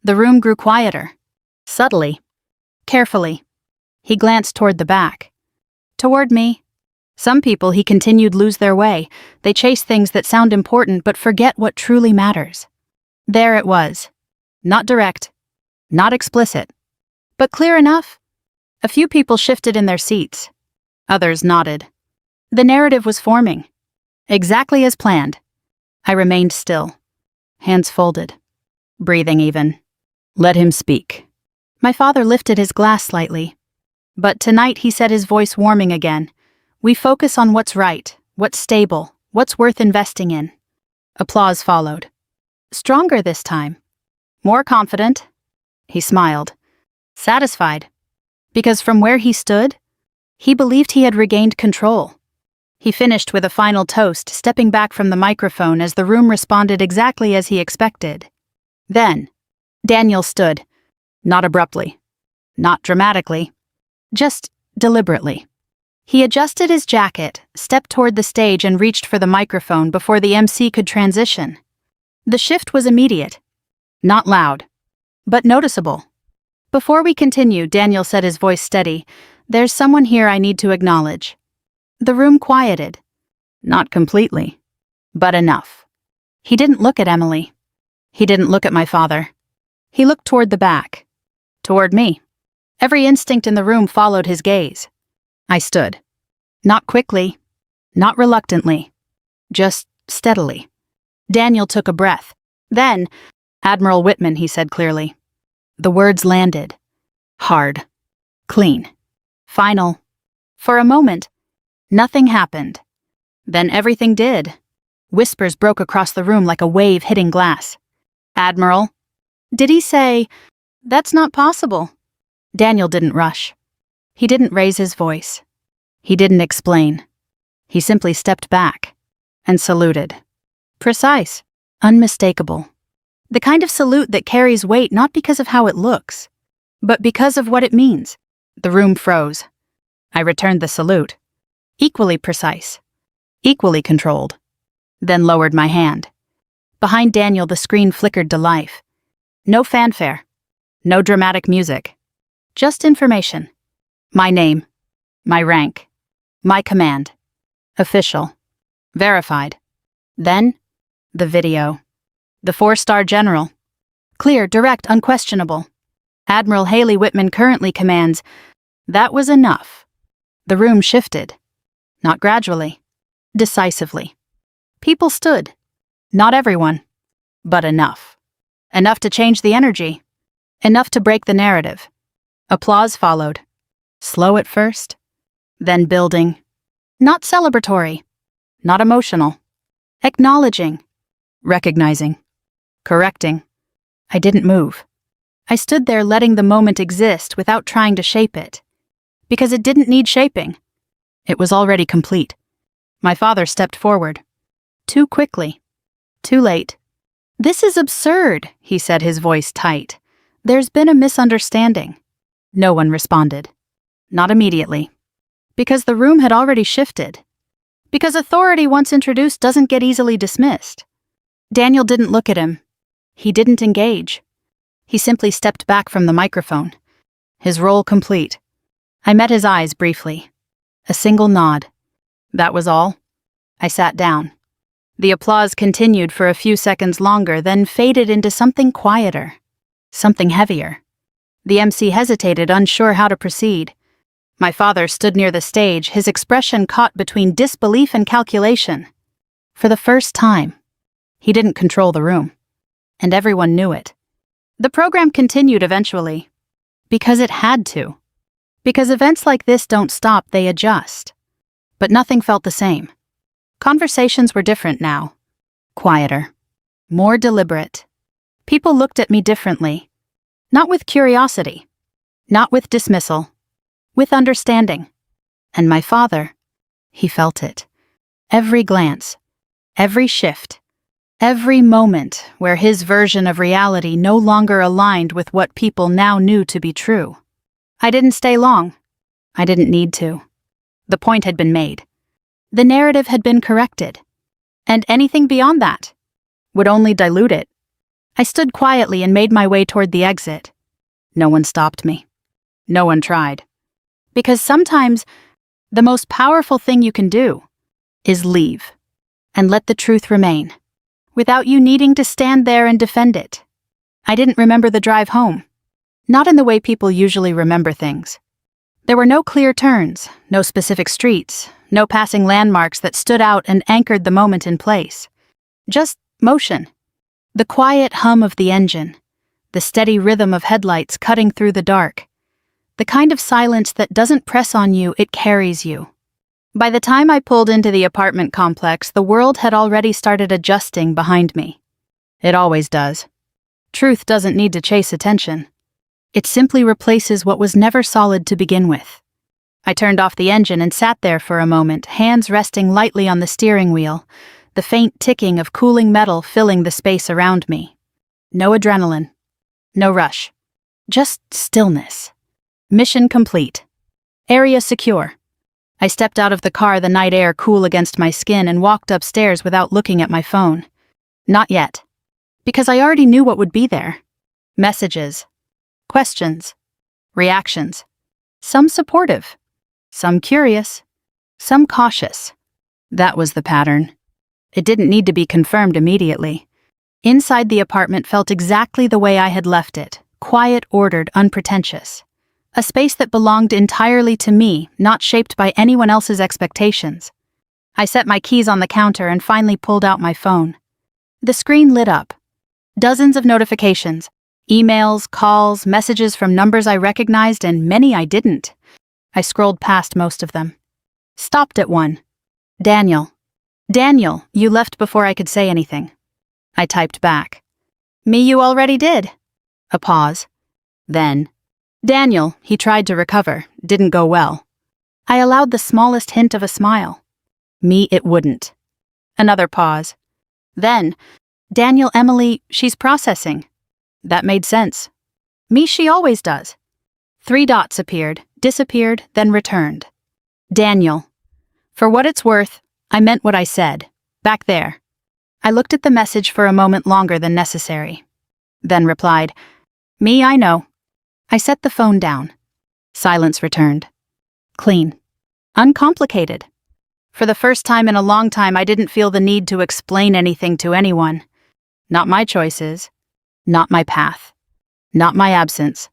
The room grew quieter. Subtly. Carefully. He glanced toward the back. Toward me. Some people, he continued, lose their way. They chase things that sound important but forget what truly matters. There it was. Not direct. Not explicit. But clear enough. A few people shifted in their seats. Others nodded. The narrative was forming. Exactly as planned. I remained still. Hands folded. Breathing even. Let him speak. My father lifted his glass slightly. But tonight, he said, his voice warming again, we focus on what's right, what's stable, what's worth investing in. Applause followed. Stronger this time. More confident. He smiled. Satisfied. Because from where he stood, he believed he had regained control. He finished with a final toast, stepping back from the microphone as the room responded exactly as he expected. Then, Daniel stood. Not abruptly. Not dramatically. Just deliberately. He adjusted his jacket, stepped toward the stage, and reached for the microphone before the MC could transition. The shift was immediate. Not loud, but noticeable. Before we continue, Daniel said, his voice steady, there's someone here I need to acknowledge. The room quieted. Not completely, but enough. He didn't look at Emily. He didn't look at my father. He looked toward the back. Toward me. Every instinct in the room followed his gaze. I stood. Not quickly. Not reluctantly. Just steadily. Daniel took a breath. Then, Admiral Whitman, he said clearly. The words landed. Hard. Clean. Final. For a moment, nothing happened. Then everything did. Whispers broke across the room like a wave hitting glass. Admiral. Did he say, that's not possible? Daniel didn't rush. He didn't raise his voice. He didn't explain. He simply stepped back and saluted. Precise. Unmistakable. The kind of salute that carries weight not because of how it looks, but because of what it means. The room froze. I returned the salute. Equally precise. Equally controlled. Then lowered my hand. Behind Daniel, the screen flickered to life. No fanfare. No dramatic music. Just information. My name. My rank. My command. Official. Verified. Then, the video. The 4-star general. Clear, direct, unquestionable. Admiral Haley Whitman currently commands. That was enough. The room shifted. Not gradually. Decisively. People stood. Not everyone. But enough. Enough to change the energy. Enough to break the narrative. Applause followed. Slow at first. Then building. Not celebratory. Not emotional. Acknowledging. Recognizing. Correcting. I didn't move. I stood there letting the moment exist without trying to shape it. Because it didn't need shaping. It was already complete. My father stepped forward. Too quickly. Too late. This is absurd, he said, his voice tight. There's been a misunderstanding. No one responded. Not immediately. Because the room had already shifted. Because authority once introduced doesn't get easily dismissed. Daniel didn't look at him. He didn't engage. He simply stepped back from the microphone. His role complete. I met his eyes briefly. A single nod. That was all. I sat down. The applause continued for a few seconds longer, then faded into something quieter, something heavier. The MC hesitated, unsure how to proceed. My father stood near the stage, his expression caught between disbelief and calculation. For the first time, he didn't control the room, and everyone knew it. The program continued eventually, because it had to. Because events like this don't stop, they adjust. But nothing felt the same. Conversations were different now. Quieter. More deliberate. People looked at me differently. Not with curiosity. Not with dismissal. With understanding. And my father, he felt it. Every glance. Every shift. Every moment where his version of reality no longer aligned with what people now knew to be true. I didn't stay long. I didn't need to. The point had been made. The narrative had been corrected. And anything beyond that would only dilute it. I stood quietly and made my way toward the exit. No one stopped me. No one tried. Because sometimes the most powerful thing you can do is leave and let the truth remain, without you needing to stand there and defend it. I didn't remember the drive home. Not in the way people usually remember things. There were no clear turns, no specific streets, no passing landmarks that stood out and anchored the moment in place. Just motion. The quiet hum of the engine. The steady rhythm of headlights cutting through the dark. The kind of silence that doesn't press on you, it carries you. By the time I pulled into the apartment complex, the world had already started adjusting behind me. It always does. Truth doesn't need to chase attention. It simply replaces what was never solid to begin with. I turned off the engine and sat there for a moment, hands resting lightly on the steering wheel, the faint ticking of cooling metal filling the space around me. No adrenaline. No rush. Just stillness. Mission complete. Area secure. I stepped out of the car, the night air cool against my skin, and walked upstairs without looking at my phone. Not yet. Because I already knew what would be there. Messages. Questions. Reactions. Some supportive. Some curious. Some cautious. That was the pattern. It didn't need to be confirmed immediately. Inside the apartment felt exactly the way I had left it. Quiet, ordered, unpretentious. A space that belonged entirely to me, not shaped by anyone else's expectations. I set my keys on the counter and finally pulled out my phone. The screen lit up. Dozens of notifications. Emails, calls, messages from numbers I recognized and many I didn't. I scrolled past most of them. Stopped at one. Daniel. Daniel, you left before I could say anything. I typed back. Me, you already did. A pause. Then. Daniel, he tried to recover. Didn't go well. I allowed the smallest hint of a smile. Me, it wouldn't. Another pause. Then. Daniel, Emily, she's processing. That made sense. Me, she always does. 3 dots appeared, disappeared, then returned. Daniel. For what it's worth, I meant what I said. Back there. I looked at the message for a moment longer than necessary. Then replied, Me, I know. I set the phone down. Silence returned. Clean. Uncomplicated. For the first time in a long time, I didn't feel the need to explain anything to anyone. Not my choices. Not my path. Not my absence.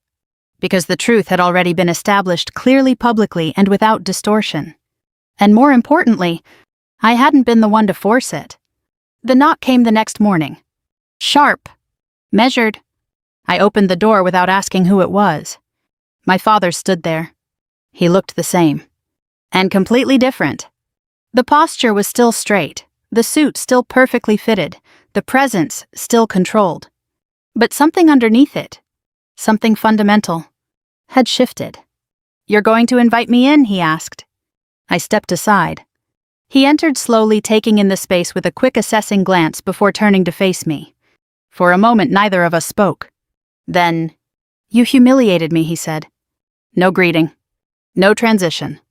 Because the truth had already been established clearly, publicly, and without distortion. And more importantly, I hadn't been the one to force it. The knock came the next morning. Sharp. Measured. I opened the door without asking who it was. My father stood there. He looked the same. And completely different. The posture was still straight, the suit still perfectly fitted, the presence still controlled. But something underneath it, something fundamental, had shifted. You're going to invite me in, he asked. I stepped aside. He entered slowly, taking in the space with a quick assessing glance before turning to face me. For a moment, neither of us spoke. Then, You humiliated me, he said. No greeting. No transition.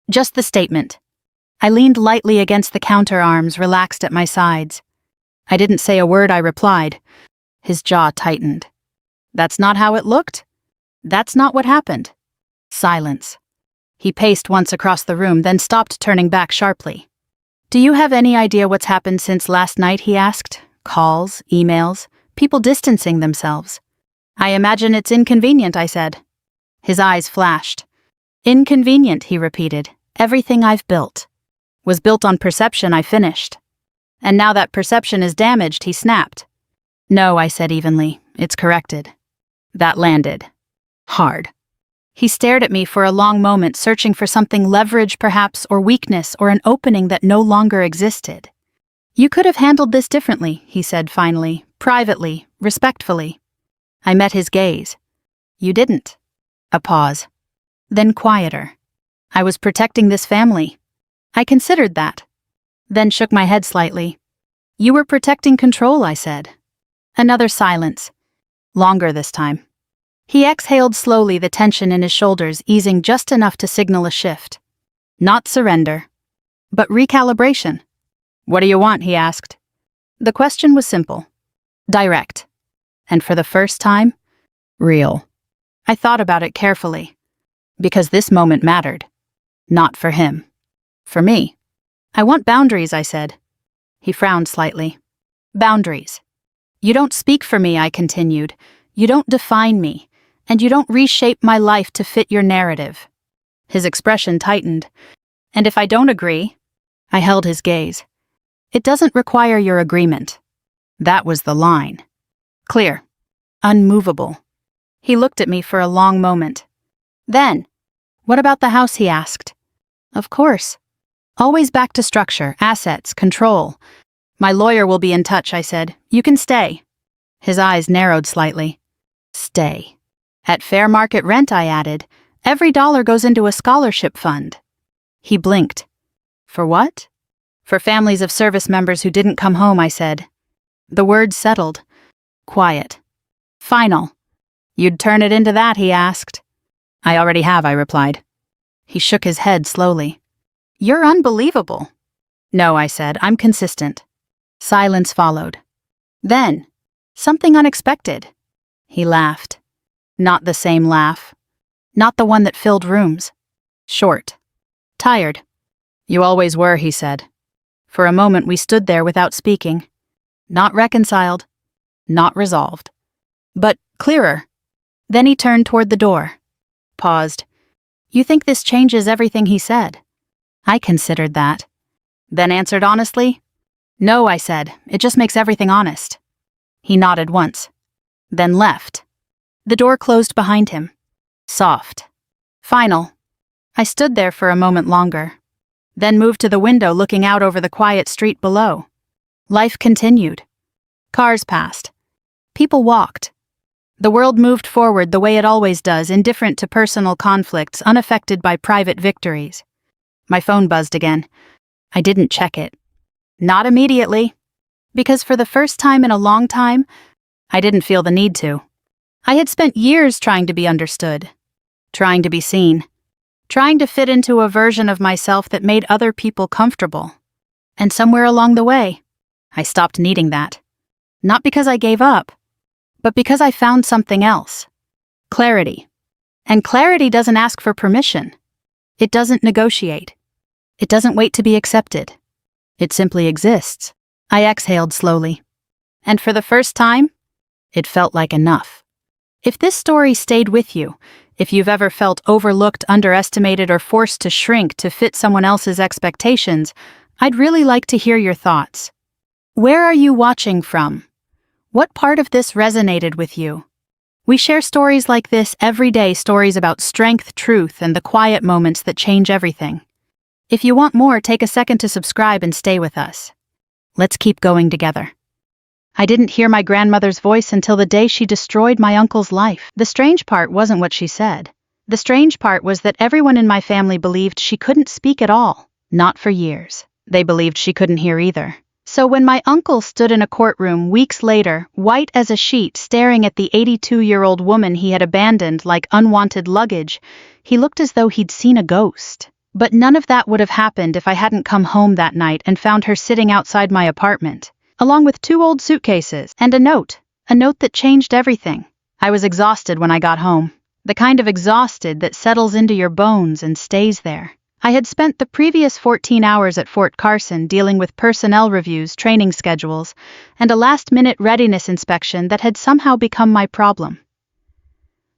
Just the statement. I leaned lightly against the counter, arms relaxed at my sides. I didn't say a word, I replied. His jaw tightened. That's not how it looked. That's not what happened. Silence. He paced once across the room, then stopped, turning back sharply. Do you have any idea what's happened since last night, he asked. Calls, emails, people distancing themselves. I imagine it's inconvenient, I said. His eyes flashed. Inconvenient, he repeated. Everything I've built was built on perception I finished. And now that perception is damaged, he snapped. No, I said evenly. It's corrected. That landed. Hard. He stared at me for a long moment, searching for something leverage perhaps, or weakness, or an opening that no longer existed. You could have handled this differently, he said finally, privately, respectfully. I met his gaze. You didn't. A pause. Then quieter. I was protecting this family. I considered that. Then shook my head slightly. You were protecting control, I said. Another silence. Longer this time. He exhaled slowly, the tension in his shoulders easing just enough to signal a shift. Not surrender, but recalibration. What do you want, he asked. The question was simple. Direct. And for the first time, real. I thought about it carefully. Because this moment mattered. Not for him. For me. I want boundaries, I said. He frowned slightly. Boundaries. You don't speak for me, I continued. You don't define me. And you don't reshape my life to fit your narrative. His expression tightened. And if I don't agree, I held his gaze. It doesn't require your agreement. That was the line. Clear. Unmovable. He looked at me for a long moment. Then, what about the house, he asked. Of course. Always back to structure, assets, control. My lawyer will be in touch, I said. You can stay. His eyes narrowed slightly. Stay. At fair market rent, I added. Every dollar goes into a scholarship fund. He blinked. For what? For families of service members who didn't come home, I said. The words settled. Quiet. Final. You'd turn it into that, he asked. I already have, I replied. He shook his head slowly. You're unbelievable. No, I said, I'm consistent. Silence followed. Then, something unexpected. He laughed. Not the same laugh. Not the one that filled rooms. Short. Tired. You always were, he said. For a moment we stood there without speaking. Not reconciled. Not resolved. But clearer. Then he turned toward the door. Paused. You think this changes everything, he said. I considered that. Then answered honestly. No, I said. It just makes everything honest. He nodded once. Then left. The door closed behind him. Soft. Final. I stood there for a moment longer. Then moved to the window looking out over the quiet street below. Life continued. Cars passed. People walked. The world moved forward the way it always does, indifferent to personal conflicts, unaffected by private victories. My phone buzzed again. I didn't check it. Not immediately. Because for the first time in a long time, I didn't feel the need to. I had spent years trying to be understood, trying to be seen, trying to fit into a version of myself that made other people comfortable. And somewhere along the way, I stopped needing that. Not because I gave up, but because I found something else. Clarity. And clarity doesn't ask for permission. It doesn't negotiate. It doesn't wait to be accepted. It simply exists. I exhaled slowly. And for the first time, it felt like enough. If this story stayed with you, if you've ever felt overlooked, underestimated, or forced to shrink to fit someone else's expectations, I'd really like to hear your thoughts. Where are you watching from? What part of this resonated with you? We share stories like this every day, stories about strength, truth, and the quiet moments that change everything. If you want more, take a second to subscribe and stay with us. Let's keep going together. I didn't hear my grandmother's voice until the day she destroyed my uncle's life. The strange part wasn't what she said. The strange part was that everyone in my family believed she couldn't speak at all. Not for years. They believed she couldn't hear either. So when my uncle stood in a courtroom weeks later, white as a sheet, staring at the 82-year-old woman he had abandoned like unwanted luggage, he looked as though he'd seen a ghost. But none of that would have happened if I hadn't come home that night and found her sitting outside my apartment, along with 2 old suitcases and a note that changed everything. I was exhausted when I got home. The kind of exhausted that settles into your bones and stays there. I had spent the previous 14 hours at Fort Carson dealing with personnel reviews, training schedules, and a last-minute readiness inspection that had somehow become my problem.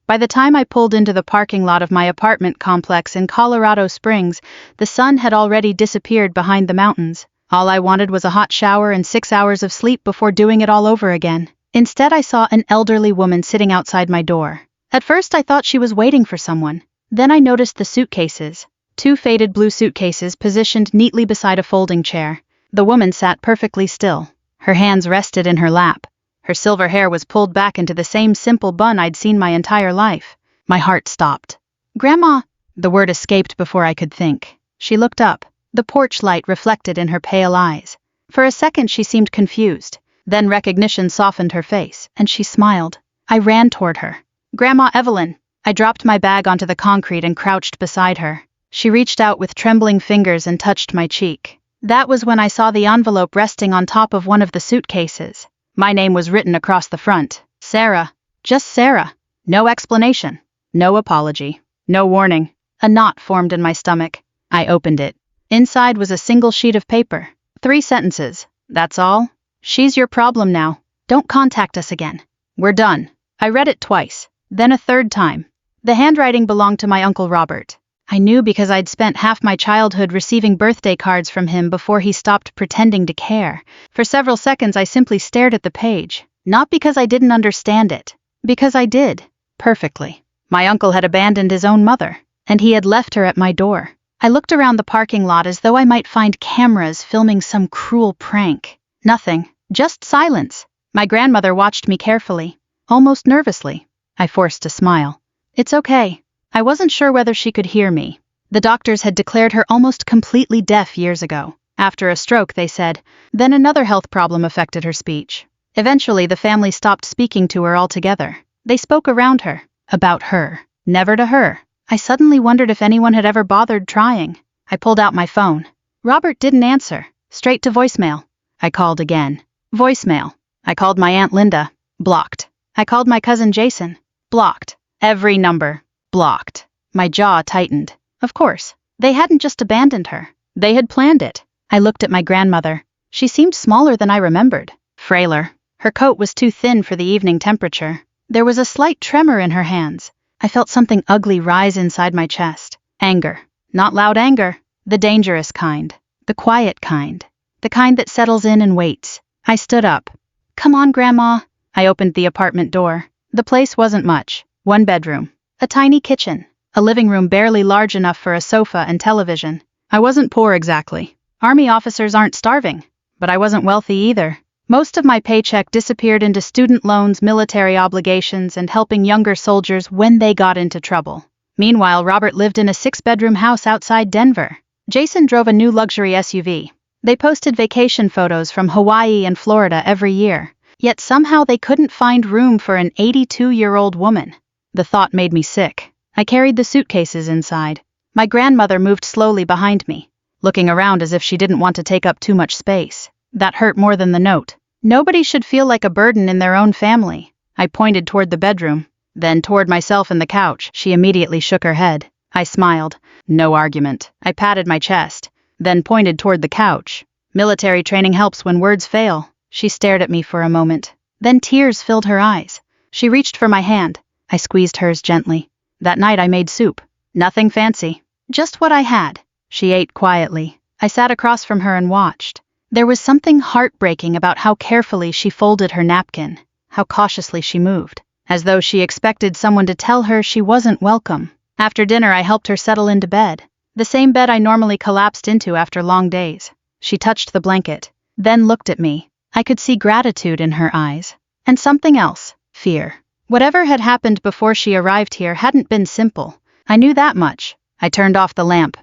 By the time I pulled into the parking lot of my apartment complex in Colorado Springs, the sun had already disappeared behind the mountains. All I wanted was a hot shower and 6 hours of sleep before doing it all over again. Instead, I saw an elderly woman sitting outside my door. At first, I thought she was waiting for someone. Then I noticed the suitcases. 2 faded blue suitcases positioned neatly beside a folding chair. The woman sat perfectly still. Her hands rested in her lap. Her silver hair was pulled back into the same simple bun I'd seen my entire life. My heart stopped. "Grandma!" The word escaped before I could think. She looked up. The porch light reflected in her pale eyes. For a second she seemed confused. Then recognition softened her face, and she smiled. I ran toward her. "Grandma Evelyn!" I dropped my bag onto the concrete and crouched beside her. She reached out with trembling fingers and touched my cheek. That was when I saw the envelope resting on top of one of the suitcases. My name was written across the front. Sarah. Just Sarah. No explanation. No apology. No warning. A knot formed in my stomach. I opened it. Inside was a single sheet of paper. 3 sentences. That's all. "She's your problem now. Don't contact us again. We're done." I read it twice. Then a third time. The handwriting belonged to my Uncle Robert. I knew because I'd spent half my childhood receiving birthday cards from him before he stopped pretending to care. For several seconds I simply stared at the page, not because I didn't understand it, because I did, perfectly. My uncle had abandoned his own mother, and he had left her at my door. I looked around the parking lot as though I might find cameras filming some cruel prank. Nothing, just silence. My grandmother watched me carefully, almost nervously. I forced a smile. "It's okay." I wasn't sure whether she could hear me. The doctors had declared her almost completely deaf years ago. After a stroke, they said. Then another health problem affected her speech. Eventually, the family stopped speaking to her altogether. They spoke around her, about her, never to her. I suddenly wondered if anyone had ever bothered trying. I pulled out my phone. Robert didn't answer. Straight to voicemail. I called again. Voicemail. I called my Aunt Linda. Blocked. I called my cousin Jason. Blocked. Every number. Blocked. My jaw tightened. Of course, they hadn't just abandoned her. They had planned it. I looked at my grandmother. She seemed smaller than I remembered. Frailer. Her coat was too thin for the evening temperature. There was a slight tremor in her hands. I felt something ugly rise inside my chest. Anger. Not loud anger. The dangerous kind. The quiet kind. The kind that settles in and waits. I stood up. "Come on, Grandma." I opened the apartment door. The place wasn't much. 1 bedroom. A tiny kitchen. A living room barely large enough for a sofa and television. I wasn't poor exactly. Army officers aren't starving. But I wasn't wealthy either. Most of my paycheck disappeared into student loans, military obligations, and helping younger soldiers when they got into trouble. Meanwhile, Robert lived in a 6-bedroom house outside Denver. Jason drove a new luxury SUV. They posted vacation photos from Hawaii and Florida every year. Yet somehow they couldn't find room for an 82-year-old woman. The thought made me sick. I carried the suitcases inside. My grandmother moved slowly behind me, looking around as if she didn't want to take up too much space. That hurt more than the note. Nobody should feel like a burden in their own family. I pointed toward the bedroom, then toward myself and the couch. She immediately shook her head. I smiled. No argument. I patted my chest, then pointed toward the couch. Military training helps when words fail. She stared at me for a moment. Then tears filled her eyes. She reached for my hand. I squeezed hers gently. That night I made soup. Nothing fancy. Just what I had. She ate quietly. I sat across from her and watched. There was something heartbreaking about how carefully she folded her napkin, how cautiously she moved, as though she expected someone to tell her she wasn't welcome. After dinner I helped her settle into bed. The same bed I normally collapsed into after long days. She touched the blanket, then looked at me. I could see gratitude in her eyes. And something else. Fear. Whatever had happened before she arrived here hadn't been simple. I knew that much. I turned off the lamp.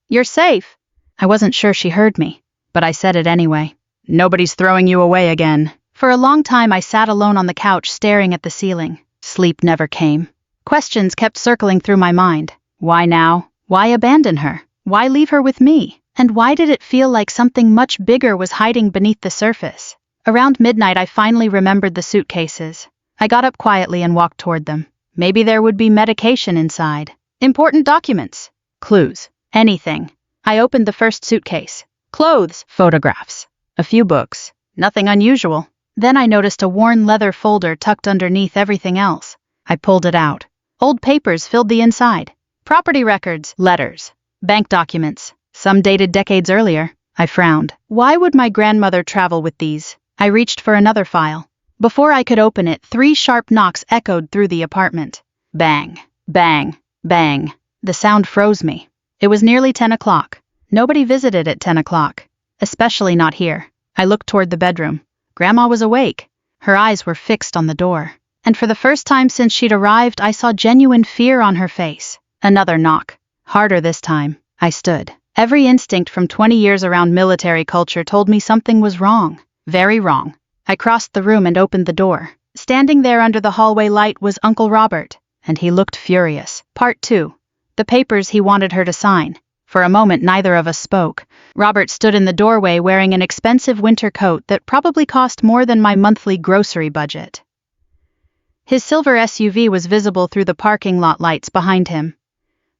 "You're safe." I wasn't sure she heard me, but I said it anyway. "Nobody's throwing you away again." For a long time I sat alone on the couch staring at the ceiling. Sleep never came. Questions kept circling through my mind. Why now? Why abandon her? Why leave her with me? And why did it feel like something much bigger was hiding beneath the surface? Around midnight I finally remembered the suitcases. I got up quietly and walked toward them. Maybe there would be medication inside. Important documents. Clues. Anything. I opened the first suitcase. Clothes, photographs, a few books. Nothing unusual. Then I noticed a worn leather folder tucked underneath everything else. I pulled it out. Old papers filled the inside. Property records, letters, bank documents, some dated decades earlier. I frowned. Why would my grandmother travel with these? I reached for another file. Before I could open it, 3 sharp knocks echoed through the apartment. Bang, bang, bang. The sound froze me. It was nearly 10 o'clock. Nobody visited at 10 o'clock. Especially not here. I looked toward the bedroom. Grandma was awake. Her eyes were fixed on the door. And for the first time since she'd arrived, I saw genuine fear on her face. Another knock. Harder this time. I stood. Every instinct from 20 years around military culture told me something was wrong. Very wrong. I crossed the room and opened the door. Standing there under the hallway light was Uncle Robert, and he looked furious. Part 2. The papers he wanted her to sign. For a moment, neither of us spoke. Robert stood in the doorway wearing an expensive winter coat that probably cost more than my monthly grocery budget. His silver SUV was visible through the parking lot lights behind him.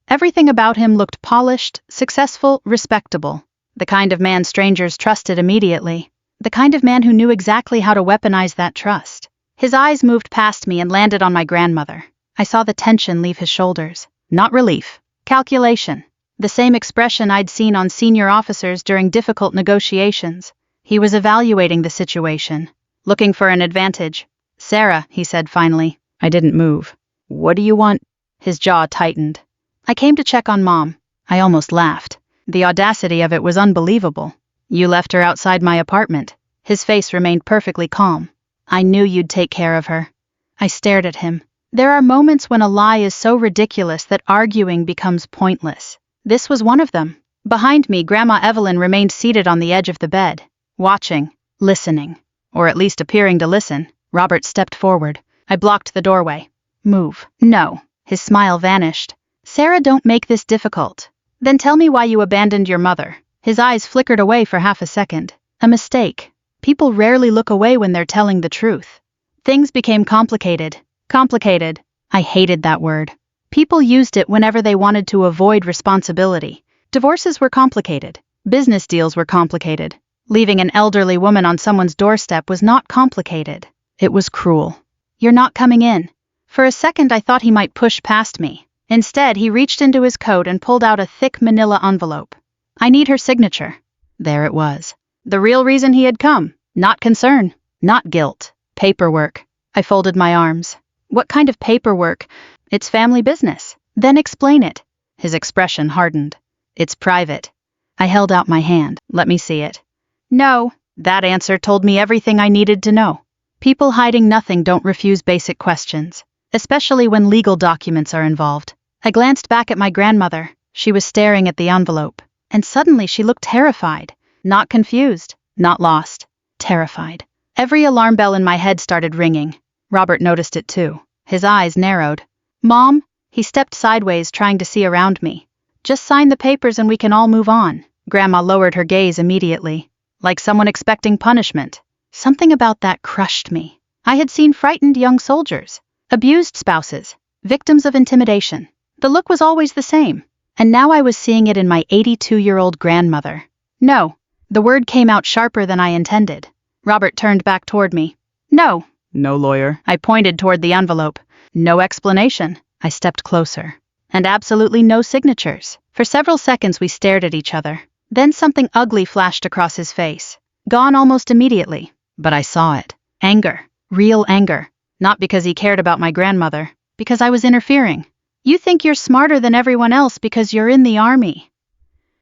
Everything about him looked polished, successful, respectable. The kind of man strangers trusted immediately. The kind of man who knew exactly how to weaponize that trust. His eyes moved past me and landed on my grandmother. I saw the tension leave his shoulders. Not relief. Calculation. The same expression I'd seen on senior officers during difficult negotiations. He was evaluating the situation, looking for an advantage. "Sarah," he said finally. I didn't move. "What do you want?" His jaw tightened. "I came to check on Mom." I almost laughed. The audacity of it was unbelievable. "You left her outside my apartment." His face remained perfectly calm. "I knew you'd take care of her." I stared at him. There are moments when a lie is so ridiculous that arguing becomes pointless. This was one of them. Behind me, Grandma Evelyn remained seated on the edge of the bed, watching, listening, or at least appearing to listen. Robert stepped forward. I blocked the doorway. "Move." "No." His smile vanished. "Sarah, don't make this difficult." "Then tell me why you abandoned your mother." His eyes flickered away for half a second. "A mistake. People rarely look away when they're telling the truth." Things became complicated. Complicated. I hated that word. People used it whenever they wanted to avoid responsibility. Divorces were complicated. Business deals were complicated. Leaving an elderly woman on someone's doorstep was not complicated. It was cruel. "You're not coming in." For a second I thought he might push past me. Instead, he reached into his coat and pulled out a thick manila envelope. "I need her signature." There it was. The real reason he had come. Not concern. Not guilt. Paperwork. I folded my arms. "What kind of paperwork?" "It's family business." "Then explain it." His expression hardened. "It's private." I held out my hand. "Let me see it." "No." That answer told me everything I needed to know. People hiding nothing don't refuse basic questions, especially when legal documents are involved. I glanced back at my grandmother. She was staring at the envelope, and suddenly she looked terrified. Not confused, not lost. Terrified. Every alarm bell in my head started ringing. Robert noticed it too. His eyes narrowed. "Mom?" He stepped sideways, trying to see around me. "Just sign the papers and we can all move on." Grandma lowered her gaze immediately, like someone expecting punishment. Something about that crushed me. I had seen frightened young soldiers, abused spouses, victims of intimidation. The look was always the same, and now I was seeing it in my 82-year-old grandmother. "No." The word came out sharper than I intended. Robert turned back toward me. "No." "No lawyer." I pointed toward the envelope. "No explanation." I stepped closer. "And absolutely no signatures." For several seconds we stared at each other. Then something ugly flashed across his face. Gone almost immediately. But I saw it. Anger. Real anger. Not because he cared about my grandmother. Because I was interfering. "You think you're smarter than everyone else because you're in the army."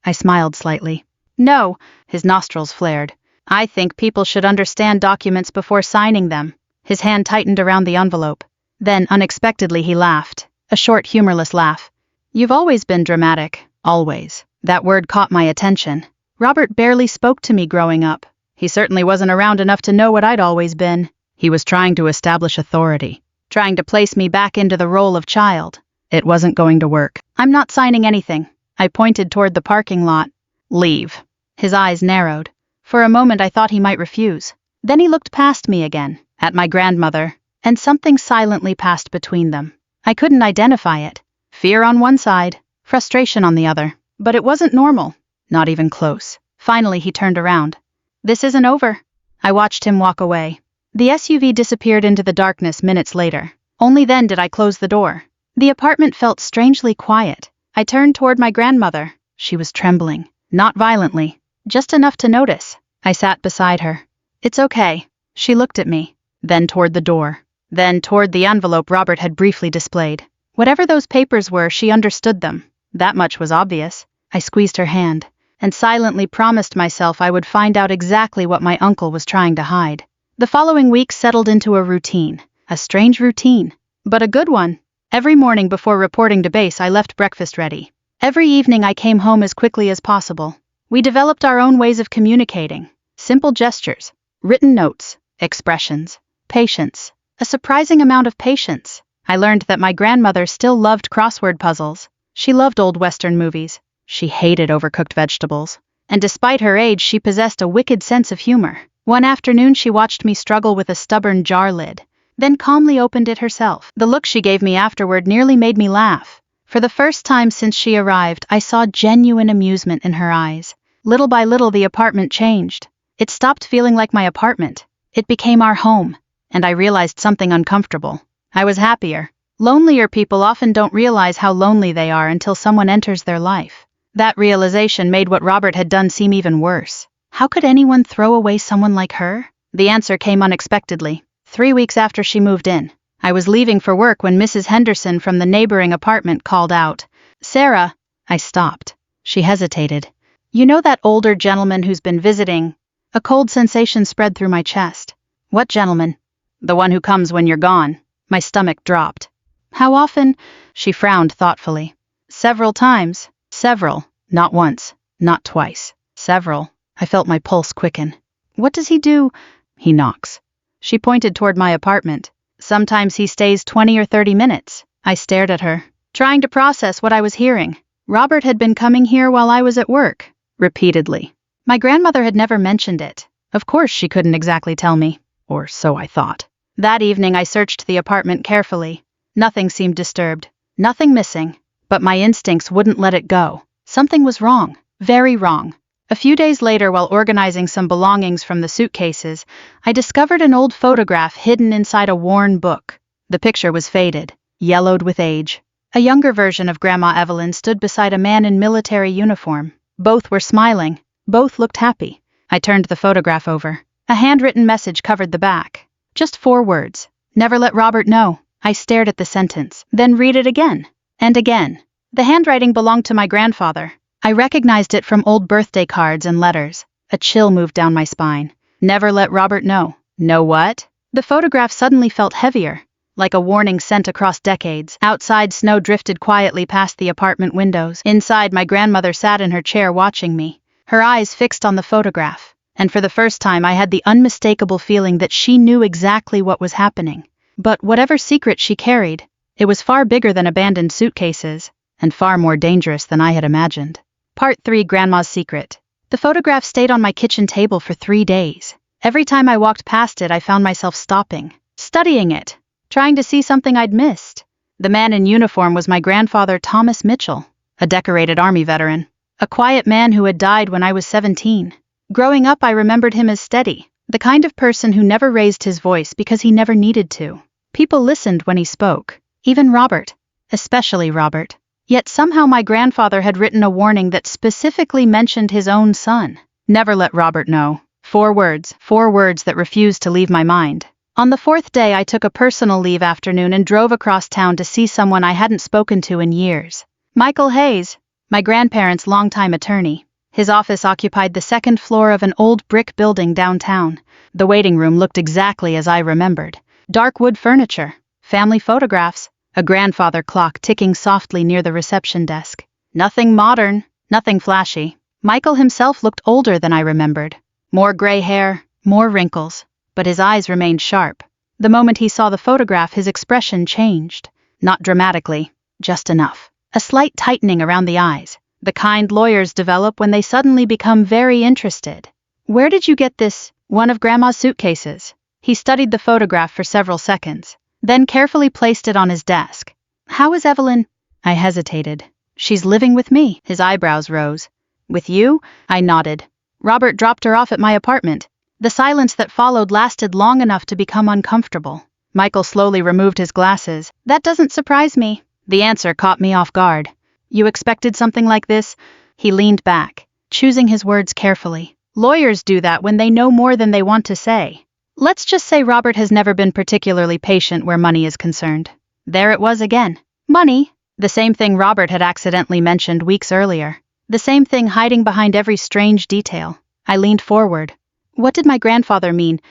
I smiled slightly. "No." His nostrils flared. "I think people should understand documents before signing them." His hand tightened around the envelope. Then, unexpectedly, he laughed. A short, humorless laugh. "You've always been dramatic. Always." That word caught my attention. Robert barely spoke to me growing up. He certainly wasn't around enough to know what I'd always been. He was trying to establish authority. Trying to place me back into the role of child. It wasn't going to work. "I'm not signing anything." I pointed toward the parking lot. "Leave." His eyes narrowed. For a moment I thought he might refuse. Then he looked past me again, at my grandmother, and something silently passed between them. I couldn't identify it. Fear on one side, frustration on the other. But it wasn't normal. Not even close. Finally, he turned around. This isn't over. I watched him walk away. The SUV disappeared into the darkness minutes later. Only then did I close the door. The apartment felt strangely quiet. I turned toward my grandmother. She was trembling. Not violently. Just enough to notice. I sat beside her. It's okay. She looked at me. Then toward the door. Then toward the envelope Robert had briefly displayed. Whatever those papers were, she understood them. That much was obvious. I squeezed her hand, and silently promised myself I would find out exactly what my uncle was trying to hide. The following weeks settled into a routine. A strange routine, but a good one. Every morning before reporting to base, I left breakfast ready. Every evening I came home as quickly as possible. We developed our own ways of communicating. Simple gestures, written notes, expressions, patience. A surprising amount of patience. I learned that my grandmother still loved crossword puzzles. She loved old Western movies. She hated overcooked vegetables. And despite her age, she possessed a wicked sense of humor. One afternoon she watched me struggle with a stubborn jar lid, then calmly opened it herself. The look she gave me afterward nearly made me laugh. For the first time since she arrived, I saw genuine amusement in her eyes. Little by little the apartment changed. It stopped feeling like my apartment. It became our home. And I realized something uncomfortable. I was happier. Lonelier people often don't realize how lonely they are until someone enters their life. That realization made what Robert had done seem even worse. How could anyone throw away someone like her? The answer came unexpectedly. 3 weeks after she moved in. I was leaving for work when Mrs. Henderson from the neighboring apartment called out, "Sarah." I stopped. She hesitated. "You know that older gentleman who's been visiting?" A cold sensation spread through my chest. "What gentleman?" "The one who comes when you're gone." My stomach dropped. "How often?" She frowned thoughtfully. "Several times. Several. Not once. Not twice. Several." I felt my pulse quicken. "What does he do?" "He knocks." She pointed toward my apartment. "Sometimes he stays 20 or 30 minutes. I stared at her, trying to process what I was hearing. Robert had been coming here while I was at work. Repeatedly. My grandmother had never mentioned it. Of course she couldn't exactly tell me. Or so I thought. That evening I searched the apartment carefully. Nothing seemed disturbed. Nothing missing. But my instincts wouldn't let it go. Something was wrong. Very wrong. A few days later, while organizing some belongings from the suitcases, I discovered an old photograph hidden inside a worn book. The picture was faded, yellowed with age. A younger version of Grandma Evelyn stood beside a man in military uniform. Both were smiling. Both looked happy. I turned the photograph over. A handwritten message covered the back. Just 4 words. "Never let Robert know." I stared at the sentence, then read it again. And again. The handwriting belonged to my grandfather. I recognized it from old birthday cards and letters. A chill moved down my spine. Never let Robert know. Know what? The photograph suddenly felt heavier, like a warning sent across decades. Outside, snow drifted quietly past the apartment windows. Inside, my grandmother sat in her chair watching me, her eyes fixed on the photograph. And for the first time, I had the unmistakable feeling that she knew exactly what was happening. But whatever secret she carried, it was far bigger than abandoned suitcases, and far more dangerous than I had imagined. Part 3: Grandma's Secret. The photograph stayed on my kitchen table for 3 days. Every time I walked past it, I found myself stopping, studying it, trying to see something I'd missed. The man in uniform was my grandfather Thomas Mitchell, a decorated Army veteran. A quiet man who had died when I was 17. Growing up, I remembered him as steady, the kind of person who never raised his voice because he never needed to. People listened when he spoke, even Robert, especially Robert. Yet somehow my grandfather had written a warning that specifically mentioned his own son. Never let Robert know. 4 words that refused to leave my mind. On the 4th day, I took a personal leave afternoon and drove across town to see someone I hadn't spoken to in years. Michael Hayes, my grandparents' longtime attorney. His office occupied the 2nd floor of an old brick building downtown. The waiting room looked exactly as I remembered. Dark wood furniture, family photographs, a grandfather clock ticking softly near the reception desk. Nothing modern, nothing flashy. Michael himself looked older than I remembered. More gray hair, more wrinkles, but his eyes remained sharp. The moment he saw the photograph, his expression changed. Not dramatically, just enough. A slight tightening around the eyes, the kind lawyers develop when they suddenly become very interested. "Where did you get this?" "One of Grandma's suitcases." He studied the photograph for several seconds, then carefully placed it on his desk. "How is Evelyn?" I hesitated. "She's living with me." His eyebrows rose. With you? I nodded. Robert dropped her off at my apartment. The silence that followed lasted long enough to become uncomfortable. Michael slowly removed his glasses. That doesn't surprise me. The answer caught me off guard. You expected something like this? He leaned back, choosing his words carefully. Lawyers do that when they know more than they want to say. Let's just say Robert has never been particularly patient where money is concerned. There it was again. Money? The same thing Robert had accidentally mentioned weeks earlier. The same thing hiding behind every strange detail. I leaned forward. What did my grandfather mean?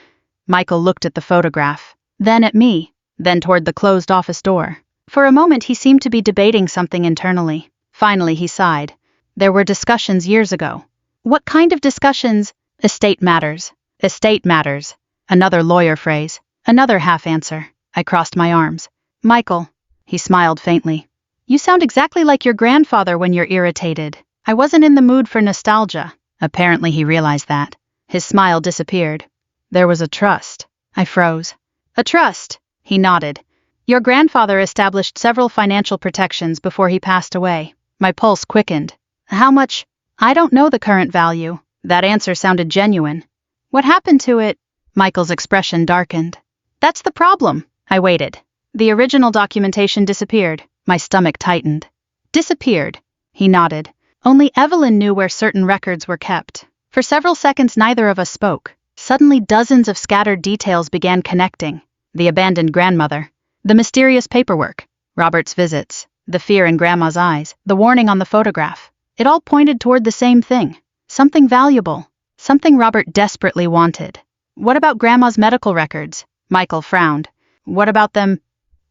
Michael looked at the photograph, then at me, then toward the closed office door. For a moment he seemed to be debating something internally. Finally he sighed. There were discussions years ago. What kind of discussions? Estate matters. Estate matters. Another lawyer phrase. Another half answer. I crossed my arms. Michael. He smiled faintly. You sound exactly like your grandfather when you're irritated. I wasn't in the mood for nostalgia. Apparently he realized that. His smile disappeared. There was a trust. I froze. A trust? He nodded. Your grandfather established several financial protections before he passed away. My pulse quickened. How much? I don't know the current value. That answer sounded genuine. What happened to it? Michael's expression darkened. That's the problem. I waited. The original documentation disappeared. My stomach tightened. Disappeared. He nodded. Only Evelyn knew where certain records were kept. For several seconds neither of us spoke. Suddenly dozens of scattered details began connecting. The abandoned grandmother. The mysterious paperwork. Robert's visits. The fear in Grandma's eyes. The warning on the photograph. It all pointed toward the same thing. Something valuable. Something Robert desperately wanted. What about Grandma's medical records? Michael frowned. What about them?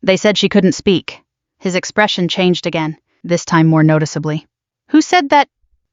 They said she couldn't speak. His expression changed again, this time more noticeably. Who said that?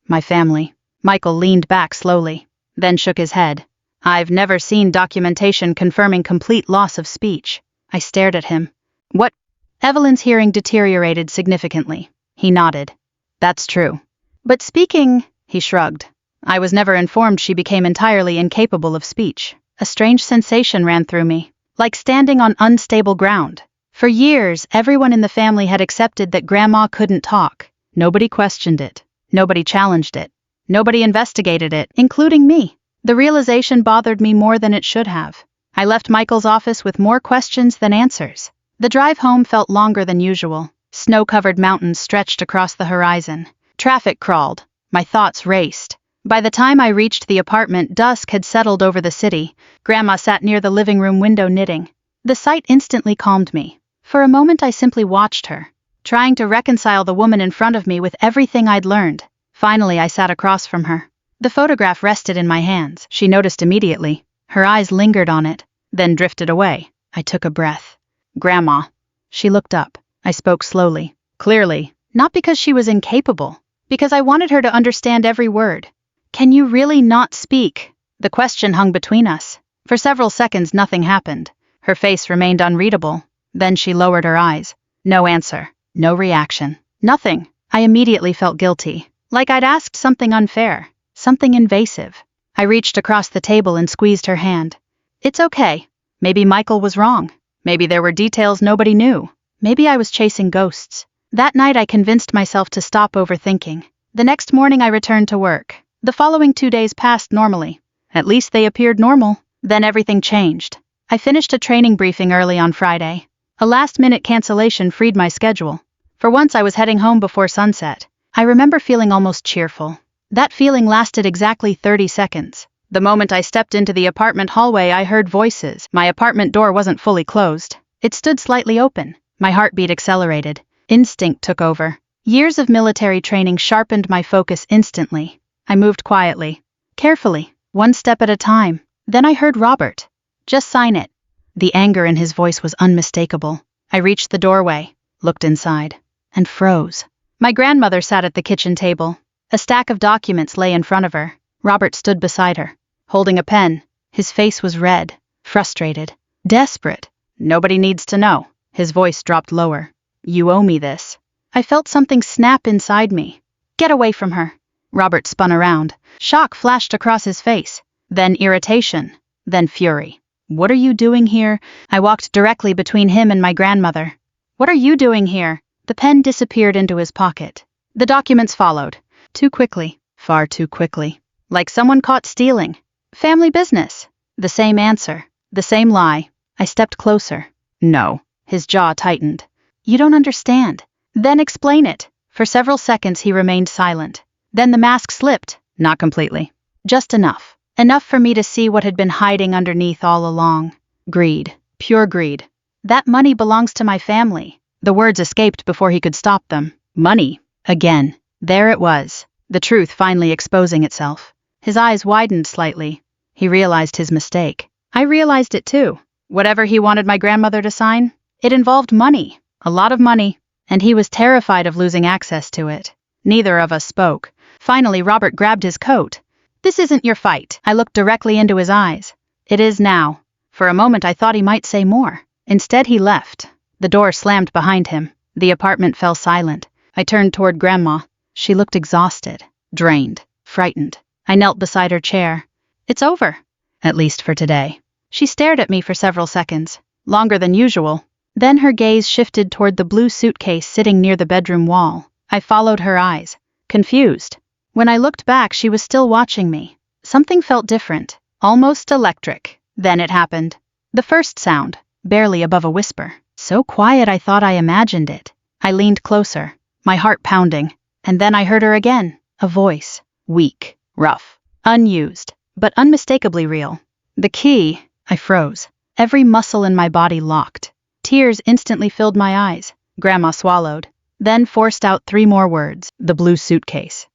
My family. Michael leaned back slowly, then shook his head. I've never seen documentation confirming complete loss of speech. I stared at him. What? Evelyn's hearing deteriorated significantly. He nodded. That's true. But speaking, he shrugged. I was never informed she became entirely incapable of speech. A strange sensation ran through me, like standing on unstable ground. For years, everyone in the family had accepted that Grandma couldn't talk. Nobody questioned it. Nobody challenged it. Nobody investigated it, including me. The realization bothered me more than it should have. I left Michael's office with more questions than answers. The drive home felt longer than usual. Snow-covered mountains stretched across the horizon. Traffic crawled. My thoughts raced. By the time I reached the apartment, dusk had settled over the city. Grandma sat near the living room window knitting. The sight instantly calmed me. For a moment I simply watched her, trying to reconcile the woman in front of me with everything I'd learned. Finally I sat across from her. The photograph rested in my hands. She noticed immediately. Her eyes lingered on it, then drifted away. I took a breath. Grandma. She looked up. I spoke slowly, clearly, not because she was incapable, because I wanted her to understand every word. Can you really not speak? The question hung between us. For several seconds nothing happened. Her face remained unreadable. Then she lowered her eyes. No answer. No reaction. Nothing. I immediately felt guilty. Like I'd asked something unfair. Something invasive. I reached across the table and squeezed her hand. It's okay. Maybe Michael was wrong. Maybe there were details nobody knew. Maybe I was chasing ghosts. That night I convinced myself to stop overthinking. The next morning I returned to work. The following 2 days passed normally. At least they appeared normal. Then everything changed. I finished a training briefing early on Friday. A last-minute cancellation freed my schedule. For once I was heading home before sunset. I remember feeling almost cheerful. That feeling lasted exactly 30 seconds. The moment I stepped into the apartment hallway I heard voices. My apartment door wasn't fully closed. It stood slightly open. My heartbeat accelerated. Instinct took over. Years of military training sharpened my focus instantly. I moved quietly, carefully, one step at a time. Then I heard Robert. Just sign it. The anger in his voice was unmistakable. I reached the doorway, looked inside, and froze. My grandmother sat at the kitchen table. A stack of documents lay in front of her. Robert stood beside her, holding a pen. His face was red, frustrated, desperate. Nobody needs to know. His voice dropped lower. You owe me this. I felt something snap inside me. Get away from her. Robert spun around. Shock flashed across his face. Then irritation. Then fury. What are you doing here? I walked directly between him and my grandmother. What are you doing here? The pen disappeared into his pocket. The documents followed. Too quickly. Far too quickly. Like someone caught stealing. Family business. The same answer. The same lie. I stepped closer. No. His jaw tightened. You don't understand. Then explain it. For several seconds he remained silent. Then the mask slipped. Not completely. Just enough. Enough for me to see what had been hiding underneath all along. Greed. Pure greed. That money belongs to my family. The words escaped before he could stop them. Money. Again. There it was. The truth finally exposing itself. His eyes widened slightly. He realized his mistake. I realized it too. Whatever he wanted my grandmother to sign, it involved money. A lot of money. And he was terrified of losing access to it. Neither of us spoke. Finally, Robert grabbed his coat. This isn't your fight. I looked directly into his eyes. It is now. For a moment I thought he might say more. Instead he left. The door slammed behind him. The apartment fell silent. I turned toward Grandma. She looked exhausted, drained, frightened. I knelt beside her chair. It's over. At least for today. She stared at me for several seconds. Longer than usual. Then her gaze shifted toward the blue suitcase sitting near the bedroom wall. I followed her eyes, confused. When I looked back, she was still watching me. Something felt different, almost electric. Then it happened. The first sound, barely above a whisper. So quiet I thought I imagined it. I leaned closer, my heart pounding. And then I heard her again. A voice. Weak, rough, unused, but unmistakably real. The key. I froze. Every muscle in my body locked. Tears instantly filled my eyes. Grandma swallowed, then forced out 3 more words. The blue suitcase.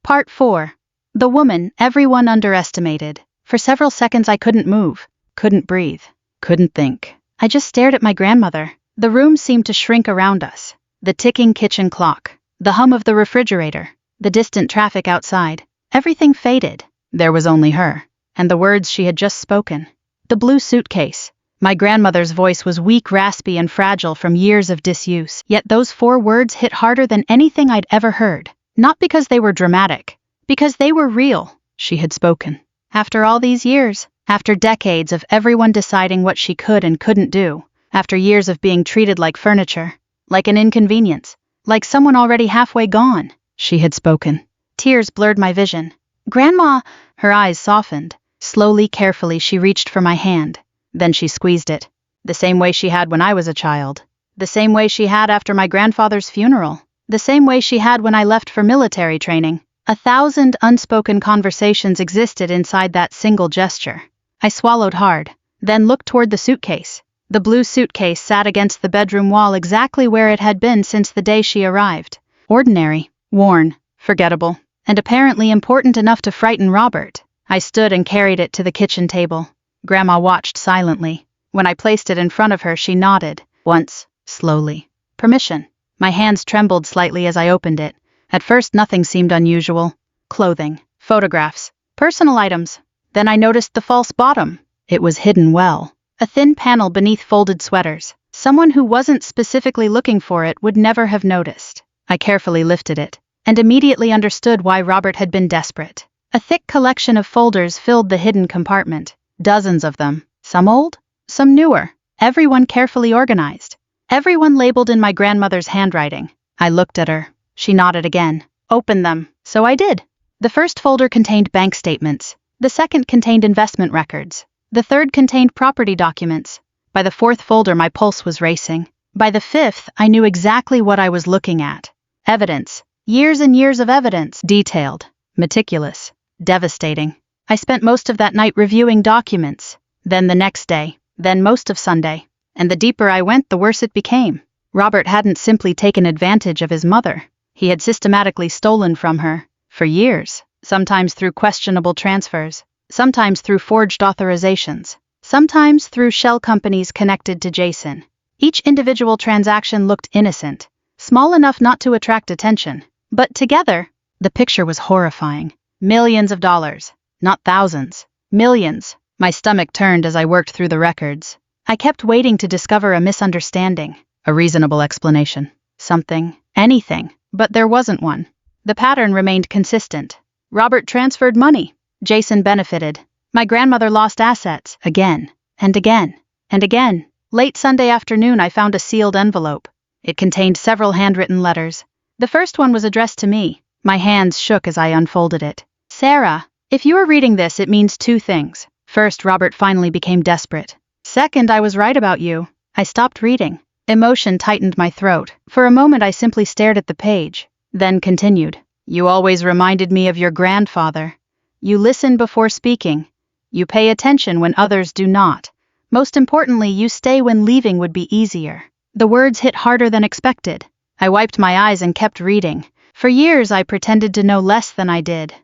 Part 4. The woman everyone underestimated. For several seconds I couldn't move, couldn't breathe, couldn't think. I just stared at my grandmother. The room seemed to shrink around us. The ticking kitchen clock, the hum of the refrigerator, the distant traffic outside. Everything faded. There was only her, and the words she had just spoken. The blue suitcase. My grandmother's voice was weak, raspy, and fragile from years of disuse. Yet those 4 words hit harder than anything I'd ever heard. Not because they were dramatic, because they were real. She had spoken. After all these years, after decades of everyone deciding what she could and couldn't do, after years of being treated like furniture, like an inconvenience, like someone already halfway gone, she had spoken. Tears blurred my vision. Grandma, her eyes softened. Slowly, carefully, she reached for my hand. Then she squeezed it. The same way she had when I was a child. The same way she had after my grandfather's funeral. The same way she had when I left for military training. 1,000 unspoken conversations existed inside that single gesture. I swallowed hard, then looked toward the suitcase. The blue suitcase sat against the bedroom wall exactly where it had been since the day she arrived. Ordinary, worn, forgettable, and apparently important enough to frighten Robert. I stood and carried it to the kitchen table. Grandma watched silently. When I placed it in front of her, she nodded. Once, slowly. Permission. My hands trembled slightly as I opened it. At first nothing seemed unusual. Clothing, photographs, personal items. Then I noticed the false bottom. It was hidden well. A thin panel beneath folded sweaters. Someone who wasn't specifically looking for it would never have noticed. I carefully lifted it, and immediately understood why Robert had been desperate. A thick collection of folders filled the hidden compartment. Dozens of them. Some old, some newer. Everyone carefully organized. Everyone labeled in my grandmother's handwriting. I looked at her. She nodded again. Open them. So I did. The first folder contained bank statements. The second contained investment records. The third contained property documents. By the 4th folder, my pulse was racing. By the 5th, I knew exactly what I was looking at. Evidence. Years and years of evidence. Detailed. Meticulous. Devastating. I spent most of that night reviewing documents. Then the next day. Then most of Sunday. And the deeper I went, the worse it became. Robert hadn't simply taken advantage of his mother. He had systematically stolen from her. For years. Sometimes through questionable transfers. Sometimes through forged authorizations. Sometimes through shell companies connected to Jason. Each individual transaction looked innocent. Small enough not to attract attention. But together, the picture was horrifying. Millions of dollars. Not thousands. Millions. My stomach turned as I worked through the records. I kept waiting to discover a misunderstanding. A reasonable explanation. Something. Anything. But there wasn't one. The pattern remained consistent. Robert transferred money. Jason benefited. My grandmother lost assets. Again. And again. And again. Late Sunday afternoon I found a sealed envelope. It contained several handwritten letters. The first one was addressed to me. My hands shook as I unfolded it. Sarah, if you are reading this, it means two things. First, Robert finally became desperate. Second, I was right about you. I stopped reading. Emotion tightened my throat. For a moment I simply stared at the page, then continued. You always reminded me of your grandfather. You listen before speaking. You pay attention when others do not. Most importantly, you stay when leaving would be easier. The words hit harder than expected. I wiped my eyes and kept reading. For years I pretended to know less than I did.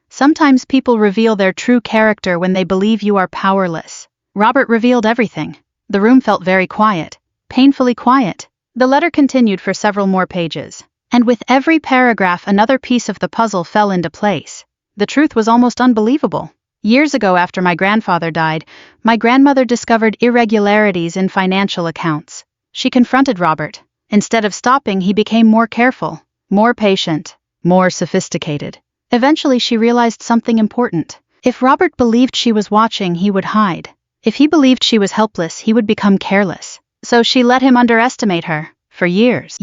Sometimes people reveal their true character when they believe you are powerless. Robert revealed everything. The room felt very quiet. Painfully quiet. The letter continued for several more pages. And with every paragraph another piece of the puzzle fell into place. The truth was almost unbelievable. Years ago, after my grandfather died, my grandmother discovered irregularities in financial accounts. She confronted Robert. Instead of stopping, he became more careful, more patient, more sophisticated. Eventually she realized something important. If Robert believed she was watching, he would hide. If he believed she was helpless, he would become careless. So she let him underestimate her. For years.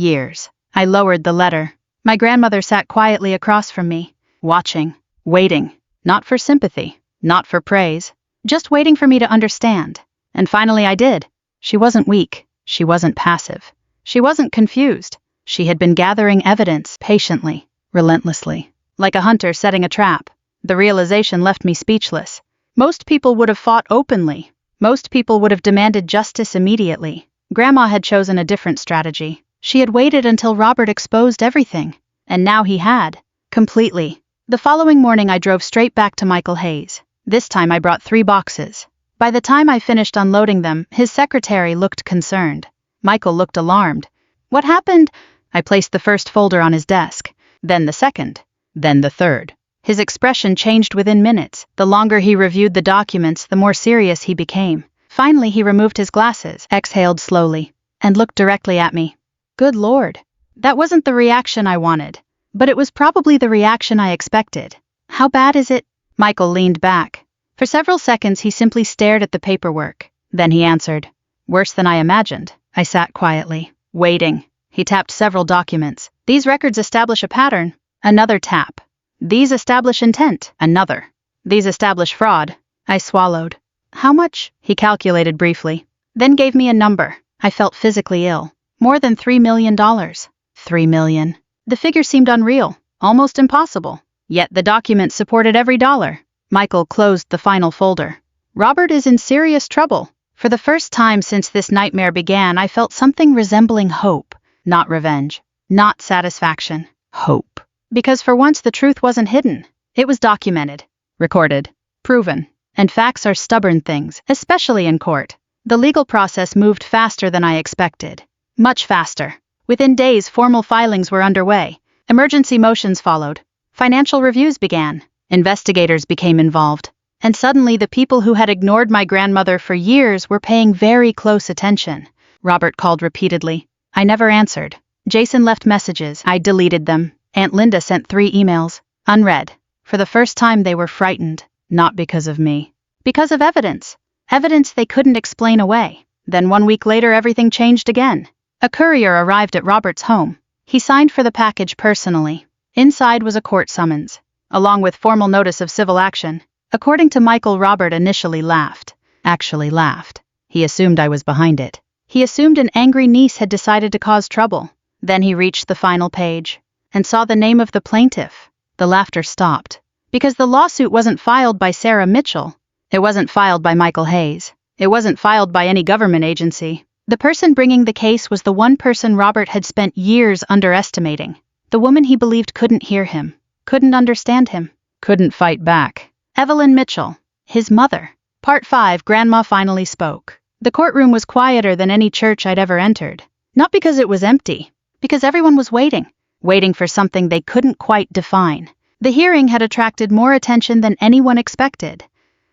I lowered the letter. My grandmother sat quietly across from me, watching, waiting, not for sympathy, not for praise, just waiting for me to understand. And finally I did. She wasn't weak. She wasn't passive. She wasn't confused. She had been gathering evidence patiently, relentlessly, like a hunter setting a trap. The realization left me speechless. Most people would have fought openly. Most people would have demanded justice immediately. Grandma had chosen a different strategy. She had waited until Robert exposed everything. And now he had. Completely. The following morning I drove straight back to Michael Hayes. This time I brought 3 boxes. By the time I finished unloading them, his secretary looked concerned. Michael looked alarmed. What happened? I placed the first folder on his desk, then the second, then the third. His expression changed within minutes. The longer he reviewed the documents, the more serious he became. Finally, he removed his glasses, exhaled slowly, and looked directly at me. Good Lord. That wasn't the reaction I wanted, but it was probably the reaction I expected. How bad is it? Michael leaned back. For several seconds, he simply stared at the paperwork. Then he answered. Worse than I imagined. I sat quietly, waiting. He tapped several documents. These records establish a pattern. Another tap. These establish intent. Another. These establish fraud. I swallowed. How much? He calculated briefly. Then gave me a number. I felt physically ill. More than $3 million. $3 million. The figure seemed unreal, almost impossible. Yet the document supported every dollar. Michael closed the final folder. Robert is in serious trouble. For the first time since this nightmare began, I felt something resembling hope. Not revenge. Not satisfaction. Hope. Because for once the truth wasn't hidden. It was documented, recorded, proven. And facts are stubborn things, especially in court. The legal process moved faster than I expected. Much faster. Within days, formal filings were underway. Emergency motions followed. Financial reviews began. Investigators became involved. And suddenly the people who had ignored my grandmother for years were paying very close attention. Robert called repeatedly. I never answered. Jason left messages. I deleted them. Aunt Linda sent 3 emails. Unread. For the first time they were frightened. Not because of me. Because of evidence. Evidence they couldn't explain away. Then 1 week later everything changed again. A courier arrived at Robert's home. He signed for the package personally. Inside was a court summons, along with formal notice of civil action. According to Michael, Robert initially laughed. Actually laughed. He assumed I was behind it. He assumed an angry niece had decided to cause trouble. Then he reached the final page and saw the name of the plaintiff. The laughter stopped. Because the lawsuit wasn't filed by Sarah Mitchell. It wasn't filed by Michael Hayes. It wasn't filed by any government agency. The person bringing the case was the one person Robert had spent years underestimating. The woman he believed couldn't hear him, couldn't understand him, couldn't fight back. Evelyn Mitchell, his mother. Part 5, Grandma finally spoke. The courtroom was quieter than any church I'd ever entered. Not because it was empty, because everyone was waiting for something they couldn't quite define. The hearing had attracted more attention than anyone expected.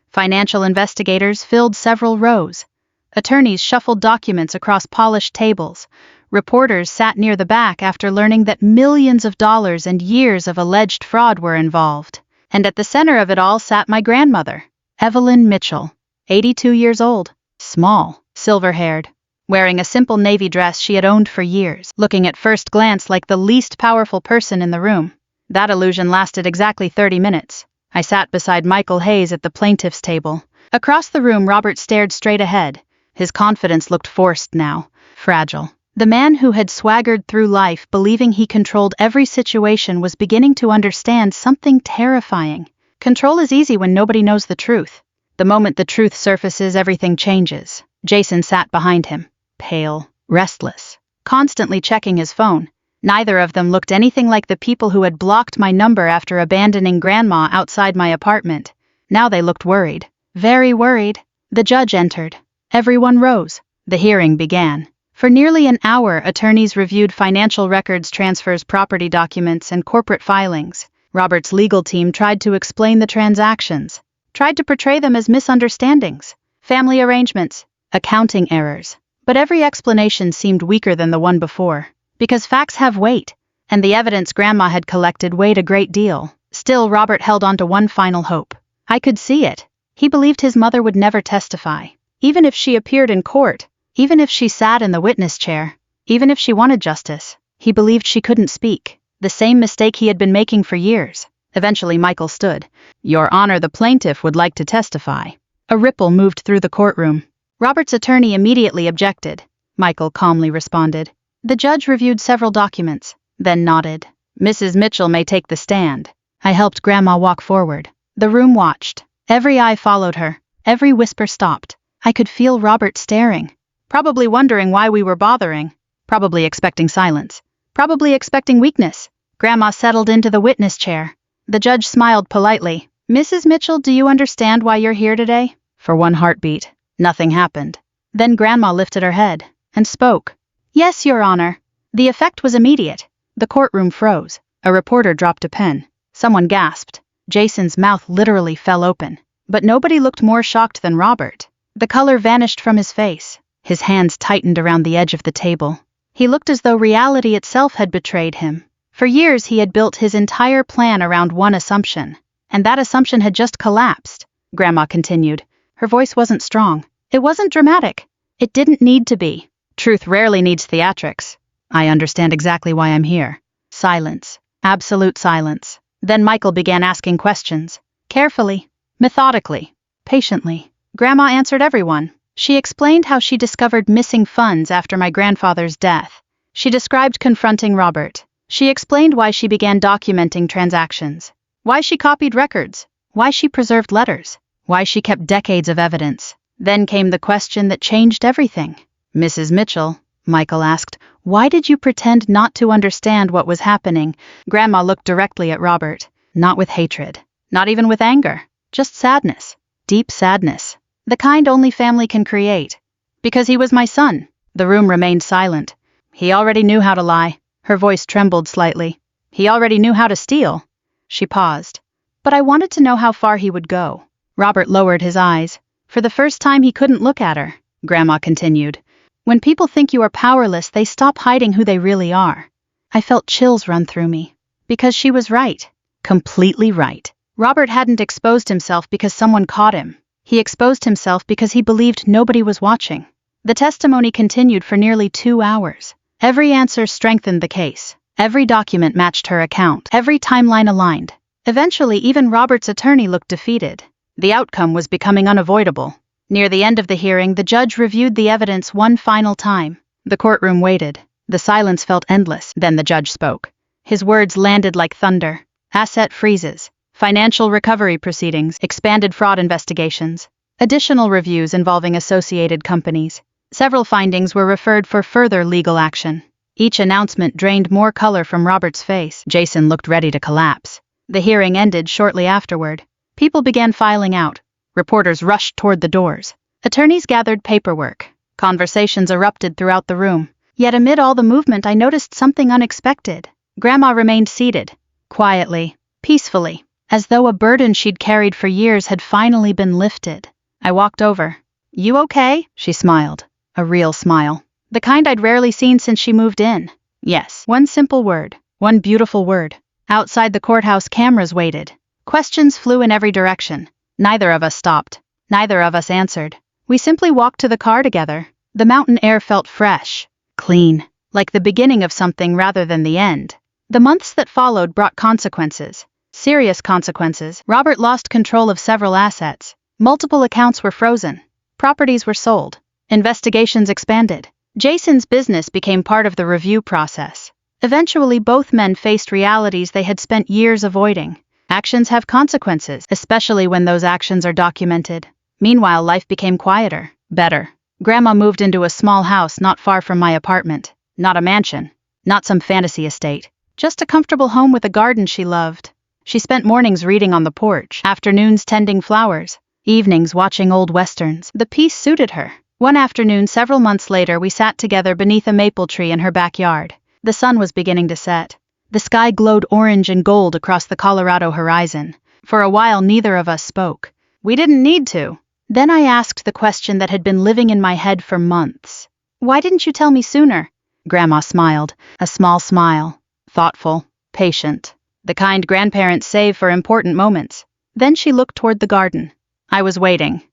Financial investigators filled several rows. Attorneys shuffled documents across polished tables. Reporters sat near the back after learning that millions of dollars and years of alleged fraud were involved. And at the center of it all sat my grandmother, Evelyn Mitchell, 82 years old, small, silver-haired, wearing a simple navy dress she had owned for years, looking at first glance like the least powerful person in the room. That illusion lasted exactly 30 minutes. I sat beside Michael Hayes at the plaintiff's table. Across the room, Robert stared straight ahead. His confidence looked forced now, fragile. The man who had swaggered through life believing he controlled every situation was beginning to understand something terrifying. Control is easy when nobody knows the truth. The moment the truth surfaces, everything changes. Jason sat behind him, pale, restless, constantly checking his phone. Neither of them looked anything like the people who had blocked my number after abandoning Grandma outside my apartment. Now they looked worried, very worried. The judge entered. Everyone rose. The hearing began. For nearly an hour, attorneys reviewed financial records, transfers, property documents, and corporate filings. Robert's legal team tried to explain the transactions, tried to portray them as misunderstandings, family arrangements, accounting errors. But every explanation seemed weaker than the one before. Because facts have weight, and the evidence Grandma had collected weighed a great deal. Still, Robert held on to one final hope. I could see it. He believed his mother would never testify. Even if she appeared in court, even if she sat in the witness chair, even if she wanted justice, he believed she couldn't speak. The same mistake he had been making for years. Eventually, Michael stood. Your Honor, the plaintiff would like to testify. A ripple moved through the courtroom. Robert's attorney immediately objected. Michael calmly responded. The judge reviewed several documents, then nodded. Mrs. Mitchell may take the stand. I helped Grandma walk forward. The room watched. Every eye followed her. Every whisper stopped. I could feel Robert staring. Probably wondering why we were bothering. Probably expecting silence. Probably expecting weakness. Grandma settled into the witness chair. The judge smiled politely. Mrs. Mitchell, do you understand why you're here today? For one heartbeat, nothing happened. Then Grandma lifted her head and spoke. Yes, Your Honor. The effect was immediate. The courtroom froze. A reporter dropped a pen. Someone gasped. Jason's mouth literally fell open. But nobody looked more shocked than Robert. The color vanished from his face. His hands tightened around the edge of the table. He looked as though reality itself had betrayed him. For years he had built his entire plan around one assumption. And that assumption had just collapsed. Grandma continued. Her voice wasn't strong. It wasn't dramatic. It didn't need to be. Truth rarely needs theatrics. I understand exactly why I'm here. Silence. Absolute silence. Then Michael began asking questions. Carefully, methodically, patiently. Grandma answered everyone. She explained how she discovered missing funds after my grandfather's death. She described confronting Robert. She explained why she began documenting transactions. Why she copied records. Why she preserved letters. Why she kept decades of evidence. Then came the question that changed everything. Mrs. Mitchell, Michael asked, why did you pretend not to understand what was happening? Grandma looked directly at Robert, not with hatred, not even with anger, just sadness, deep sadness, the kind only family can create. Because he was my son. The room remained silent. He already knew how to lie. Her voice trembled slightly. He already knew how to steal. She paused. But I wanted to know how far he would go. Robert lowered his eyes. For the first time he couldn't look at her. Grandma continued. When people think you are powerless, they stop hiding who they really are. I felt chills run through me. Because she was right. Completely right. Robert hadn't exposed himself because someone caught him. He exposed himself because he believed nobody was watching. The testimony continued for nearly 2 hours. Every answer strengthened the case. Every document matched her account. Every timeline aligned. Eventually, even Robert's attorney looked defeated. The outcome was becoming unavoidable. Near the end of the hearing, the judge reviewed the evidence one final time. The courtroom waited. The silence felt endless. Then the judge spoke. His words landed like thunder. Asset freezes. Financial recovery proceedings. Expanded fraud investigations. Additional reviews involving associated companies. Several findings were referred for further legal action. Each announcement drained more color from Robert's face. Jason looked ready to collapse. The hearing ended shortly afterward. People began filing out. Reporters rushed toward the doors. Attorneys gathered paperwork. Conversations erupted throughout the room. Yet amid all the movement, I noticed something unexpected. Grandma remained seated, quietly, peacefully, as though a burden she'd carried for years had finally been lifted. I walked over. You okay? She smiled. A real smile. The kind I'd rarely seen since she moved in. Yes. One simple word. One beautiful word. Outside the courthouse, cameras waited. Questions flew in every direction. Neither of us stopped. Neither of us answered. We simply walked to the car together. The mountain air felt fresh, clean, like the beginning of something rather than the end. The months that followed brought consequences. Serious consequences. Robert lost control of several assets. Multiple accounts were frozen. Properties were sold. Investigations expanded. Jason's business became part of the review process. Eventually, both men faced realities they had spent years avoiding. Actions have consequences, especially when those actions are documented. Meanwhile, life became quieter, better. Grandma moved into a small house not far from my apartment. Not a mansion. Not some fantasy estate. Just a comfortable home with a garden she loved. She spent mornings reading on the porch, afternoons tending flowers, evenings watching old westerns. The peace suited her. One afternoon several months later, we sat together beneath a maple tree in her backyard. The sun was beginning to set. The sky glowed orange and gold across the Colorado horizon. For a while, neither of us spoke. We didn't need to. Then I asked the question that had been living in my head for months. Why didn't you tell me sooner? Grandma smiled, a small smile. Thoughtful, patient, the kind grandparents save for important moments. Then she looked toward the garden. I was waiting.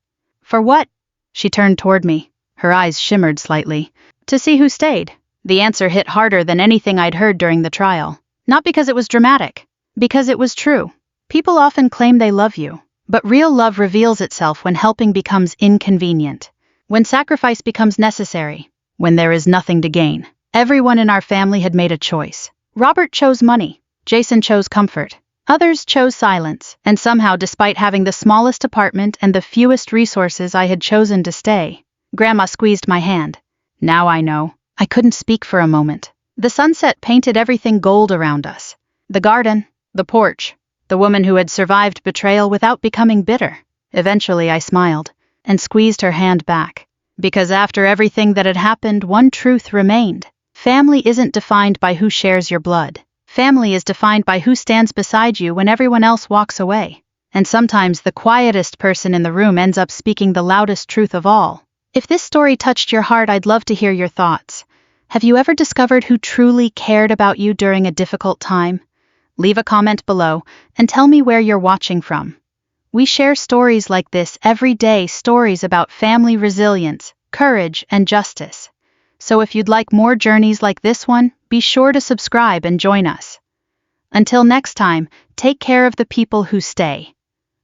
For what? She turned toward me. Her eyes shimmered slightly. To see who stayed. The answer hit harder than anything I'd heard during the trial. Not because it was dramatic. Because it was true. People often claim they love you. But real love reveals itself when helping becomes inconvenient. When sacrifice becomes necessary. When there is nothing to gain. Everyone in our family had made a choice. Robert chose money. Jason chose comfort. Others chose silence, and somehow, despite having the smallest apartment and the fewest resources, I had chosen to stay. Grandma squeezed my hand. Now I know. I couldn't speak for a moment. The sunset painted everything gold around us. The garden, the porch, the woman who had survived betrayal without becoming bitter. Eventually I smiled, and squeezed her hand back. Because after everything that had happened, one truth remained. Family isn't defined by who shares your blood. Family is defined by who stands beside you when everyone else walks away. And sometimes the quietest person in the room ends up speaking the loudest truth of all. If this story touched your heart, I'd love to hear your thoughts. Have you ever discovered who truly cared about you during a difficult time? Leave a comment below and tell me where you're watching from. We share stories like this every day, stories about family resilience, courage, and justice. So if you'd like more journeys like this one, be sure to subscribe and join us. Until next time, take care of the people who stay.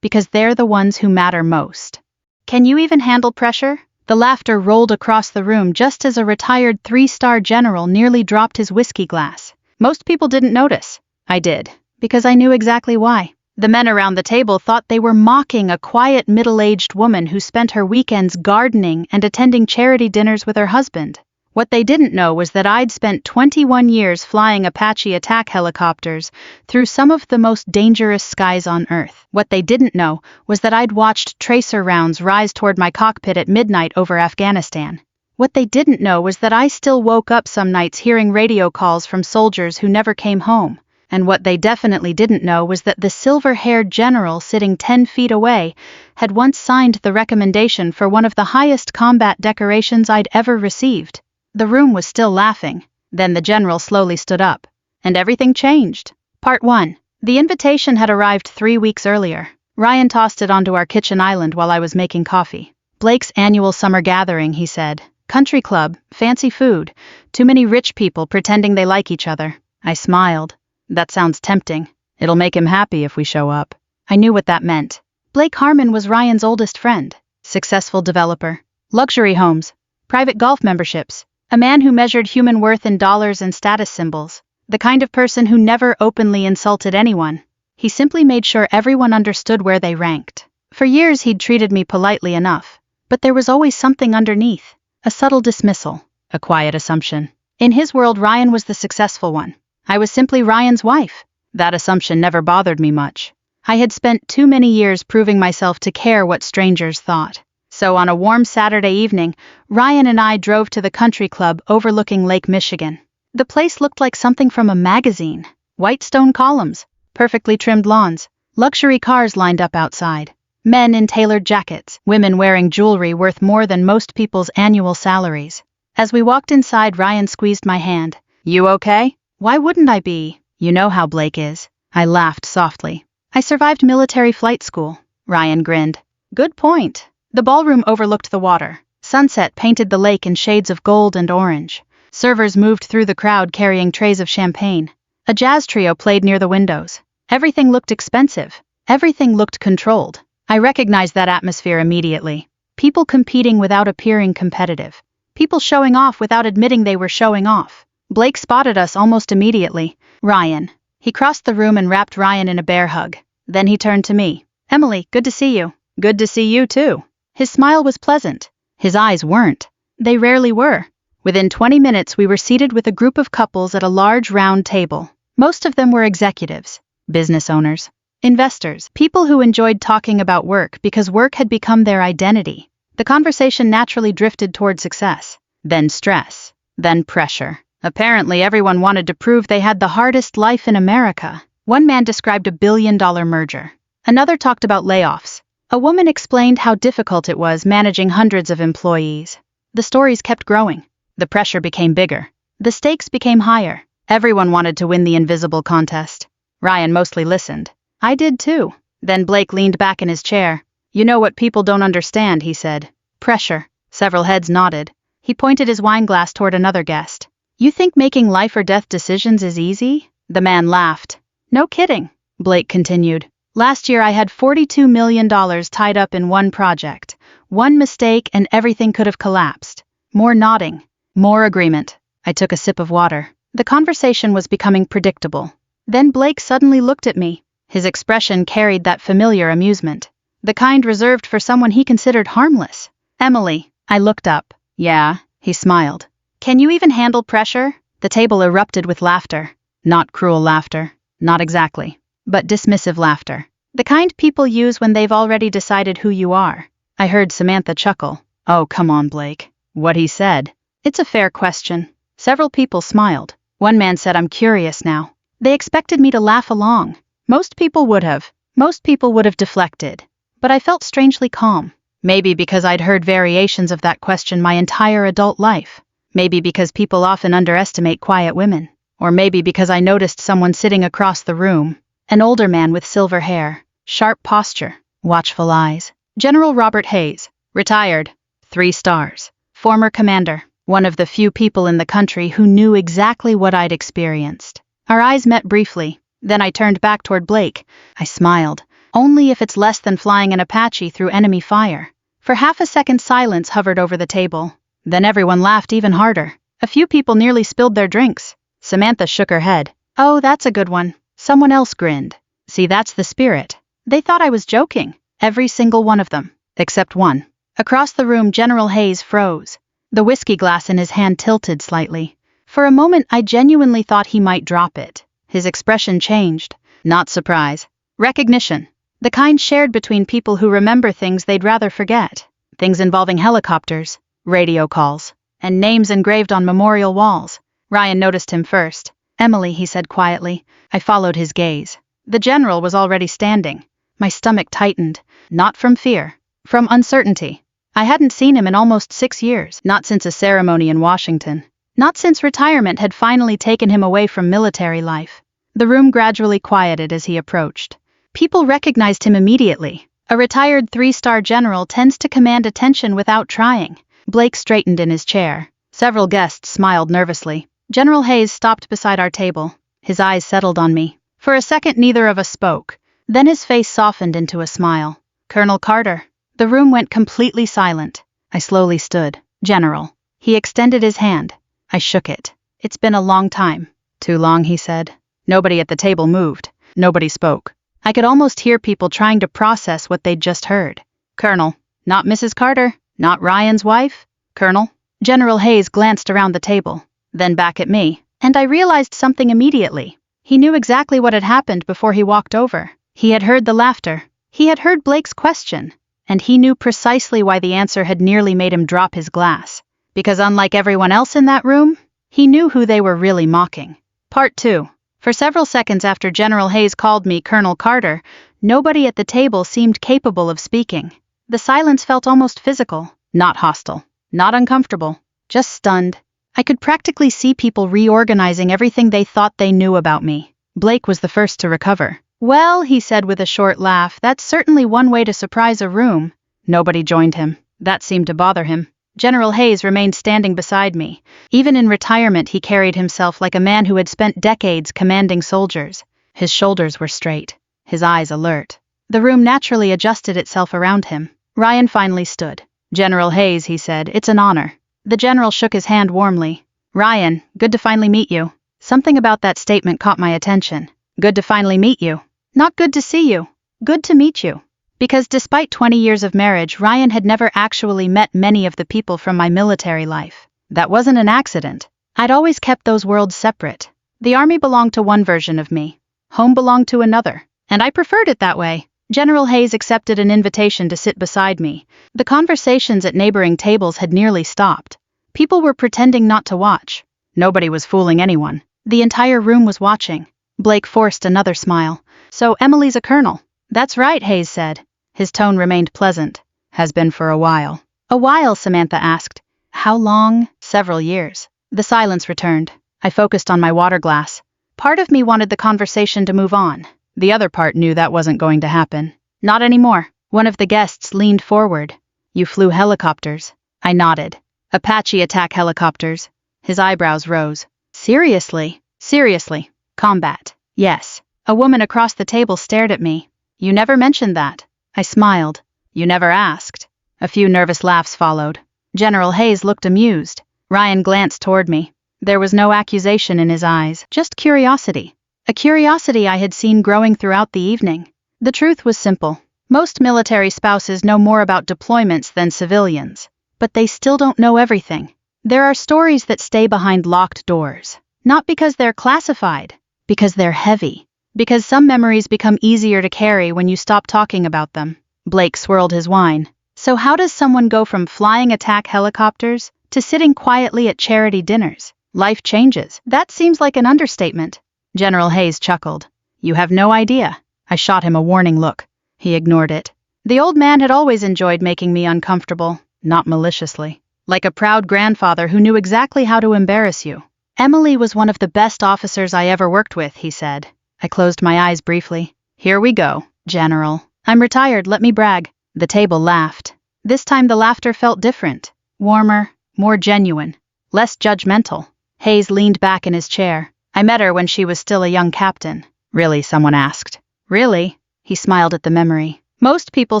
Because they're the ones who matter most. Can you even handle pressure? The laughter rolled across the room just as a retired 3-star general nearly dropped his whiskey glass. Most people didn't notice. I did, because I knew exactly why. The men around the table thought they were mocking a quiet middle-aged woman who spent her weekends gardening and attending charity dinners with her husband. What they didn't know was that I'd spent 21 years flying Apache attack helicopters through some of the most dangerous skies on Earth. What they didn't know was that I'd watched tracer rounds rise toward my cockpit at midnight over Afghanistan. What they didn't know was that I still woke up some nights hearing radio calls from soldiers who never came home. And what they definitely didn't know was that the silver-haired general sitting 10 feet away had once signed the recommendation for one of the highest combat decorations I'd ever received. The room was still laughing. Then the general slowly stood up. And everything changed. Part 1. The invitation had arrived 3 weeks earlier. Ryan tossed it onto our kitchen island while I was making coffee. Blake's annual summer gathering, he said. Country club, fancy food, too many rich people pretending they like each other. I smiled. That sounds tempting. It'll make him happy if we show up. I knew what that meant. Blake Harmon was Ryan's oldest friend. Successful developer. Luxury homes. Private golf memberships. A man who measured human worth in dollars and status symbols. The kind of person who never openly insulted anyone. He simply made sure everyone understood where they ranked. For years he'd treated me politely enough. But there was always something underneath. A subtle dismissal. A quiet assumption. In his world, Ryan was the successful one. I was simply Ryan's wife. That assumption never bothered me much. I had spent too many years proving myself to care what strangers thought. So on a warm Saturday evening, Ryan and I drove to the country club overlooking Lake Michigan. The place looked like something from a magazine. White stone columns, perfectly trimmed lawns, luxury cars lined up outside. Men in tailored jackets, women wearing jewelry worth more than most people's annual salaries. As we walked inside, Ryan squeezed my hand. You okay? Why wouldn't I be? You know how Blake is. I laughed softly. I survived military flight school. Ryan grinned. Good point. The ballroom overlooked the water. Sunset painted the lake in shades of gold and orange. Servers moved through the crowd carrying trays of champagne. A jazz trio played near the windows. Everything looked expensive. Everything looked controlled. I recognized that atmosphere immediately. People competing without appearing competitive. People showing off without admitting they were showing off. Blake spotted us almost immediately. Ryan. He crossed the room and wrapped Ryan in a bear hug. Then he turned to me. Emily, good to see you. Good to see you too. His smile was pleasant. His eyes weren't. They rarely were. Within 20 minutes we were seated with a group of couples at a large round table. Most of them were executives, business owners, investors, people who enjoyed talking about work because work had become their identity. The conversation naturally drifted toward success, then stress, then pressure. Apparently everyone wanted to prove they had the hardest life in America. One man described a billion-dollar merger. Another talked about layoffs. A woman explained how difficult it was managing hundreds of employees. The stories kept growing. The pressure became bigger. The stakes became higher. Everyone wanted to win the invisible contest. Ryan mostly listened. I did too. Then Blake leaned back in his chair. You know what people don't understand, he said. Pressure. Several heads nodded. He pointed his wine glass toward another guest. You think making life or death decisions is easy? The man laughed. No kidding, Blake continued. Last year I had $42 million tied up in one project. One mistake and everything could have collapsed. More nodding. More agreement. I took a sip of water. The conversation was becoming predictable. Then Blake suddenly looked at me. His expression carried that familiar amusement. The kind reserved for someone he considered harmless. Emily. I looked up. Yeah, he smiled. Can you even handle pressure? The table erupted with laughter. Not cruel laughter. Not exactly. But dismissive laughter. The kind people use when they've already decided who you are. I heard Samantha chuckle. Oh, come on, Blake. What he said. It's a fair question. Several people smiled. One man said, I'm curious now. They expected me to laugh along. Most people would have. Most people would have deflected. But I felt strangely calm. Maybe because I'd heard variations of that question my entire adult life. Maybe because people often underestimate quiet women. Or maybe because I noticed someone sitting across the room. An older man with silver hair, sharp posture, watchful eyes. General Robert Hayes, retired, 3 stars, former commander, one of the few people in the country who knew exactly what I'd experienced. Our eyes met briefly, then I turned back toward Blake. I smiled, only if it's less than flying an Apache through enemy fire. For half a second silence hovered over the table. Then everyone laughed even harder. A few people nearly spilled their drinks. Samantha shook her head. Oh, that's a good one. Someone else grinned. See, that's the spirit. They thought I was joking. Every single one of them. Except one. Across the room, General Hayes froze. The whiskey glass in his hand tilted slightly. For a moment, I genuinely thought he might drop it. His expression changed. Not surprise. Recognition. The kind shared between people who remember things they'd rather forget. Things involving helicopters, radio calls, and names engraved on memorial walls. Ryan noticed him first. Emily, he said quietly. I followed his gaze. The general was already standing. My stomach tightened. Not from fear. From uncertainty. I hadn't seen him in almost 6 years. Not since a ceremony in Washington. Not since retirement had finally taken him away from military life. The room gradually quieted as he approached. People recognized him immediately. A retired 3-star general tends to command attention without trying. Blake straightened in his chair. Several guests smiled nervously. General Hayes stopped beside our table. His eyes settled on me. For a second, neither of us spoke. Then his face softened into a smile. Colonel Carter. The room went completely silent. I slowly stood. General. He extended his hand. I shook it. It's been a long time. Too long, he said. Nobody at the table moved. Nobody spoke. I could almost hear people trying to process what they'd just heard. Colonel. Not Mrs. Carter. Not Ryan's wife. Colonel. General Hayes glanced around the table. Then back at me, and I realized something immediately. He knew exactly what had happened before he walked over. He had heard the laughter. He had heard Blake's question. And he knew precisely why the answer had nearly made him drop his glass. Because unlike everyone else in that room, he knew who they were really mocking. Part 2. For several seconds after General Hayes called me Colonel Carter, nobody at the table seemed capable of speaking. The silence felt almost physical, not hostile, not uncomfortable, just stunned. I could practically see people reorganizing everything they thought they knew about me. Blake was the first to recover. Well, he said with a short laugh, that's certainly one way to surprise a room. Nobody joined him. That seemed to bother him. General Hayes remained standing beside me. Even in retirement, he carried himself like a man who had spent decades commanding soldiers. His shoulders were straight, his eyes alert. The room naturally adjusted itself around him. Ryan finally stood. "General Hayes," he said, "it's an honor." The general shook his hand warmly. "Ryan, good to finally meet you." Something about that statement caught my attention. Good to finally meet you. Not good to see you. Good to meet you. Because despite 20 years of marriage, Ryan had never actually met many of the people from my military life. That wasn't an accident. I'd always kept those worlds separate. The army belonged to one version of me. Home belonged to another. And I preferred it that way. General Hayes accepted an invitation to sit beside me. The conversations at neighboring tables had nearly stopped. People were pretending not to watch. Nobody was fooling anyone. The entire room was watching. Blake forced another smile. "So Emily's a colonel." "That's right," Hayes said. His tone remained pleasant. "Has been for a while." "A while?" Samantha asked. "How long?" "Several years." The silence returned. I focused on my water glass. Part of me wanted the conversation to move on. The other part knew that wasn't going to happen. "Not anymore." One of the guests leaned forward. "You flew helicopters." I nodded. "Apache attack helicopters." His eyebrows rose. "Seriously?" "Seriously. Combat." "Yes." A woman across the table stared at me. "You never mentioned that." I smiled. "You never asked." A few nervous laughs followed. General Hayes looked amused. Ryan glanced toward me. There was no accusation in his eyes, just curiosity. A curiosity I had seen growing throughout the evening. The truth was simple. Most military spouses know more about deployments than civilians. But they still don't know everything. There are stories that stay behind locked doors. Not because they're classified, because they're heavy. Because some memories become easier to carry when you stop talking about them. Blake swirled his wine. "So how does someone go from flying attack helicopters to sitting quietly at charity dinners? Life changes." "That seems like an understatement." General Hayes chuckled. "You have no idea." I shot him a warning look. He ignored it. The old man had always enjoyed making me uncomfortable, not maliciously. Like a proud grandfather who knew exactly how to embarrass you. "Emily was one of the best officers I ever worked with," he said. I closed my eyes briefly. "Here we go, General. I'm retired, let me brag." The table laughed. This time the laughter felt different. Warmer, more genuine, less judgmental. Hayes leaned back in his chair. "I met her when she was still a young captain." "Really?" someone asked. "Really?" He smiled at the memory. "Most people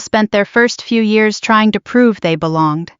spent their first few years trying to prove they belonged.